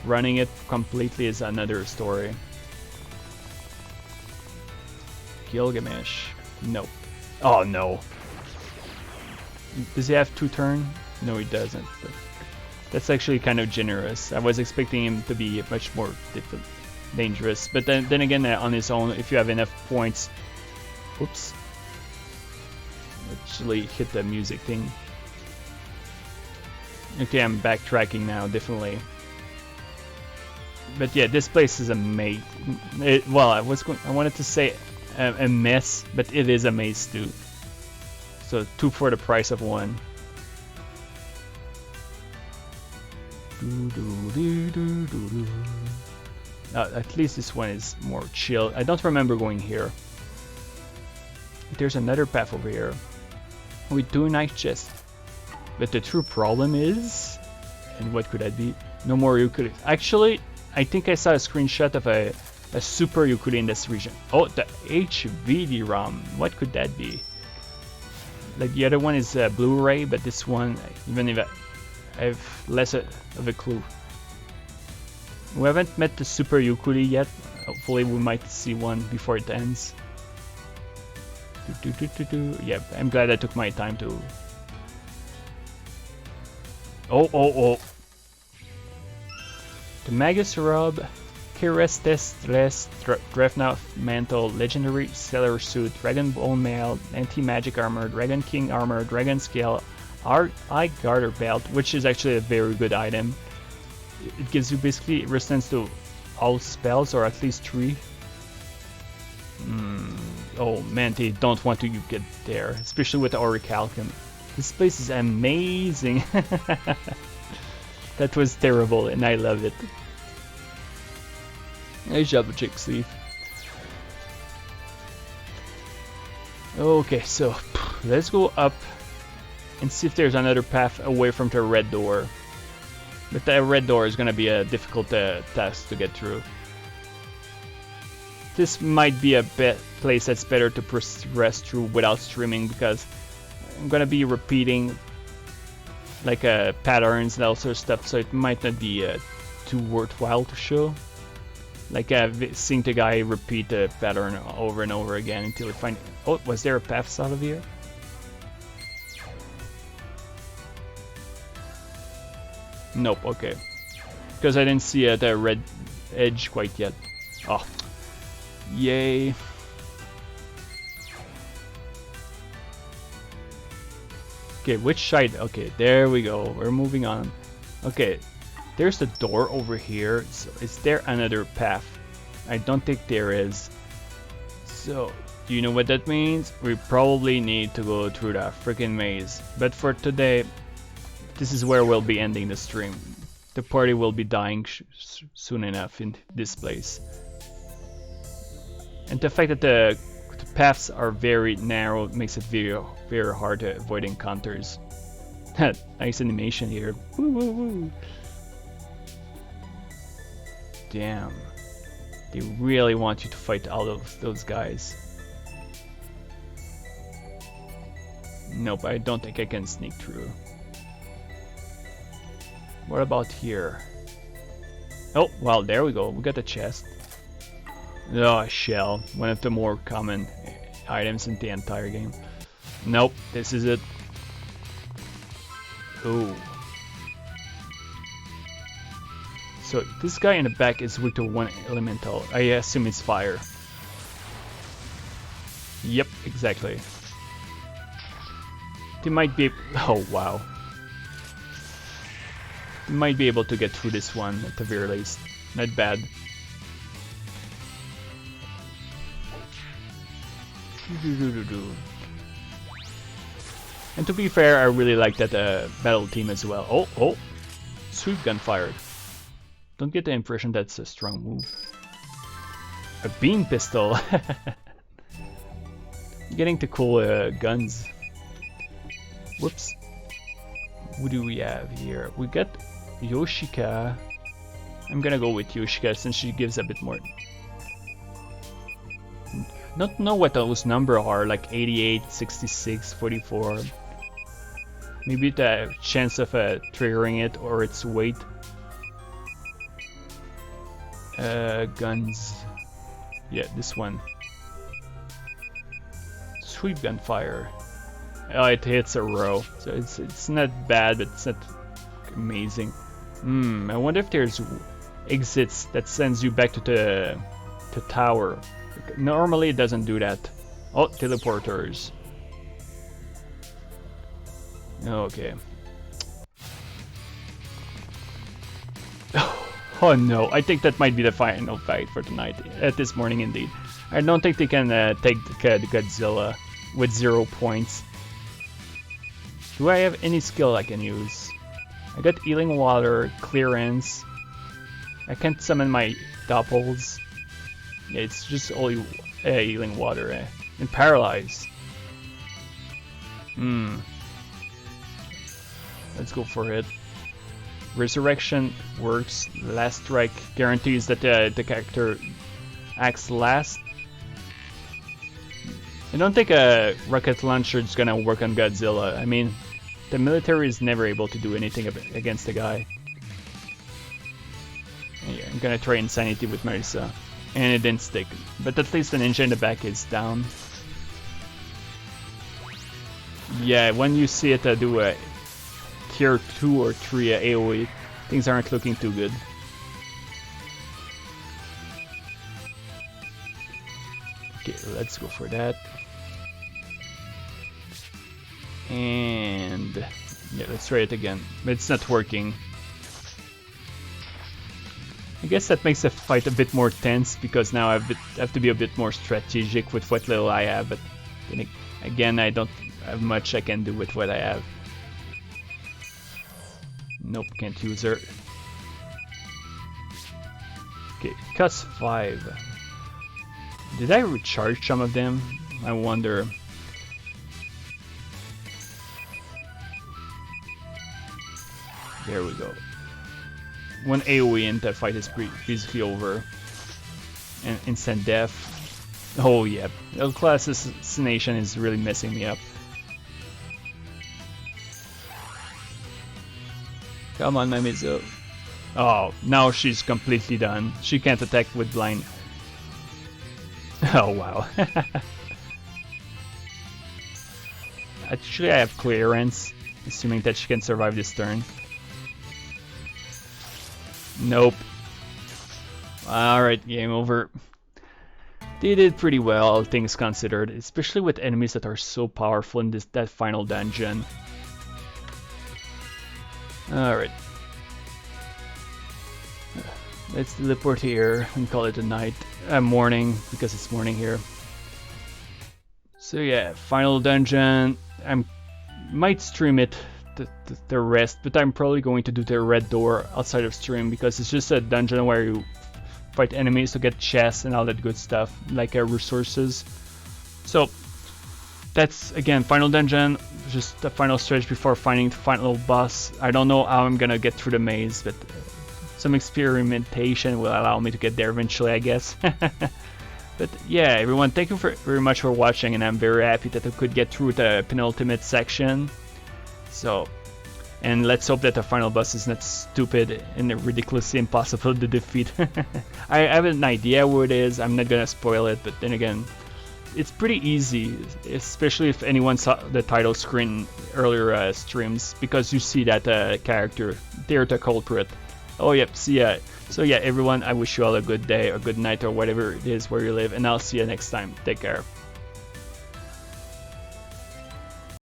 running it completely is another story. Gilgamesh. Nope. Oh no. Does he have 2 turns? No, he doesn't. But that's actually kind of generous. I was expecting him to be much more dangerous. But then again, on his own, if you have enough points... Oops. Actually hit the music thing. Okay, I'm backtracking now, definitely. But yeah, this place is a maze. Well, I wanted to say a mess, but it is a maze too. So 2 for the price of 1. At least this one is more chill. I don't remember going here. There's another path over here with 2 nice chests. But the true problem is, and what could that be? No more Yukkuri. Actually, I think I saw a screenshot of a super Yukkuri in this region. Oh, the HVD ROM. What could that be? Like the other one is Blu-ray, but this one, even if I have less of a clue. We haven't met the Super Yukkuri yet. Hopefully we might see one before it ends. Yep, I'm glad I took my time to... Oh. The Magus Rob, Kirestes Dreadnought Mantle, Legendary Sailor Suit, Dragon Bone Mail, Anti-Magic Armor, Dragon King Armor, Dragon Scale, Eye Garter Belt, which is actually a very good item. It gives you basically resistance to all spells, or at least 3. Oh man, they don't want to get there, especially with the Orichalcum. This place is amazing. That was terrible, and I love it. Nice job, Chick Sleeve. Okay, so let's go up and see if there's another path away from the red door. But the red door is gonna be a difficult task to get through. This might be a place that's better to progress through without streaming, because I'm gonna be repeating like patterns and all sort of stuff, so it might not be too worthwhile to show. Like seeing the guy repeat the pattern over and over again until we find. Oh, was there a path out of here? Nope. Okay, because I didn't see the red edge quite yet. Oh, yay! Okay, which side? Okay, there we go. We're moving on. Okay, there's the door over here. So is there another path? I don't think there is. So, do you know what that means? We probably need to go through that freaking maze. But for today, this is where we'll be ending the stream. The party will be dying soon enough in this place. And the fact that the paths are very narrow makes it very hard to avoid encounters. Nice animation here. Woo, woo, woo. Damn. They really want you to fight all of those guys. Nope, I don't think I can sneak through. What about here? Oh, well, there we go. We got the chest. Oh, a shell. One of the more common items in the entire game. Nope, this is it. Ooh. So this guy in the back is weak to one elemental. I assume it's fire. Yep, exactly. They might be... Oh, wow. They might be able to get through this one at the very least. Not bad. And to be fair, I really like that battle team as well. Oh, oh! Sweep gun fired. Don't get the impression that's a strong move. A beam pistol! Getting to cool guns. Whoops. What do we have here? We got Yoshika. I'm gonna go with Yoshika since she gives a bit more. Don't know what those numbers are, like 88, 66, 44. Maybe the chance of triggering it or its weight. Guns. Yeah, this one. Sweep gun fire. Oh, it hits a row, so it's not bad, but it's not amazing. I wonder if there's exits that sends you back to the tower. Normally it doesn't do that. Oh, teleporters. Okay. Oh no, I think that might be the final fight for tonight. This morning indeed. I don't think they can take the Godzilla with 0 points. Do I have any skill I can use? I got healing water, clearance. I can't summon my doppels. Yeah, it's just only healing water. And paralyze. Let's go for it. Resurrection works. Last strike guarantees that the character acts last. I don't think a rocket launcher is gonna work on Godzilla. I mean, the military is never able to do anything against the guy. Yeah, I'm gonna try Insanity with Marisa. And it didn't stick. But at least the ninja in the back is down. Yeah, when you see it do a tier 2 or 3 AoE, things aren't looking too good. Okay, let's go for that. And yeah, let's try it again. But it's not working. I guess that makes the fight a bit more tense because now I have to be a bit more strategic with what little I have, but then again I don't have much I can do with what I have. Nope, can't use her. Okay, cost 5. Did I recharge some of them? I wonder. There we go. One AoE and that fight is basically over. And instant death. Oh yeah, class assassination is really messing me up. Come on, Mamizu. Oh, now she's completely done. She can't attack with blind. Oh wow. Actually, I have clearance, assuming that she can survive this turn. Nope. Alright, game over. They did pretty well, all things considered, especially with enemies that are so powerful in that final dungeon. Alright. Let's teleport here and call it a night. Morning, because it's morning here. So yeah, final dungeon. I might stream it, the rest, but I'm probably going to do the red door outside of stream because it's just a dungeon where you fight enemies to get chests and all that good stuff, like resources. So that's, again, final dungeon, just the final stretch before finding the final boss. I don't know how I'm gonna get through the maze, but some experimentation will allow me to get there eventually, I guess. But yeah, everyone, thank you very much for watching, and I'm very happy that I could get through the penultimate section. So, and let's hope that the final boss is not stupid and ridiculously impossible to defeat. I have an idea who it is, I'm not gonna spoil it, but then again, it's pretty easy, especially if anyone saw the title screen earlier streams, because you see that character, they're the culprit. Oh yep, see ya. So yeah, everyone, I wish you all a good day or good night or whatever it is where you live, and I'll see you next time. Take care.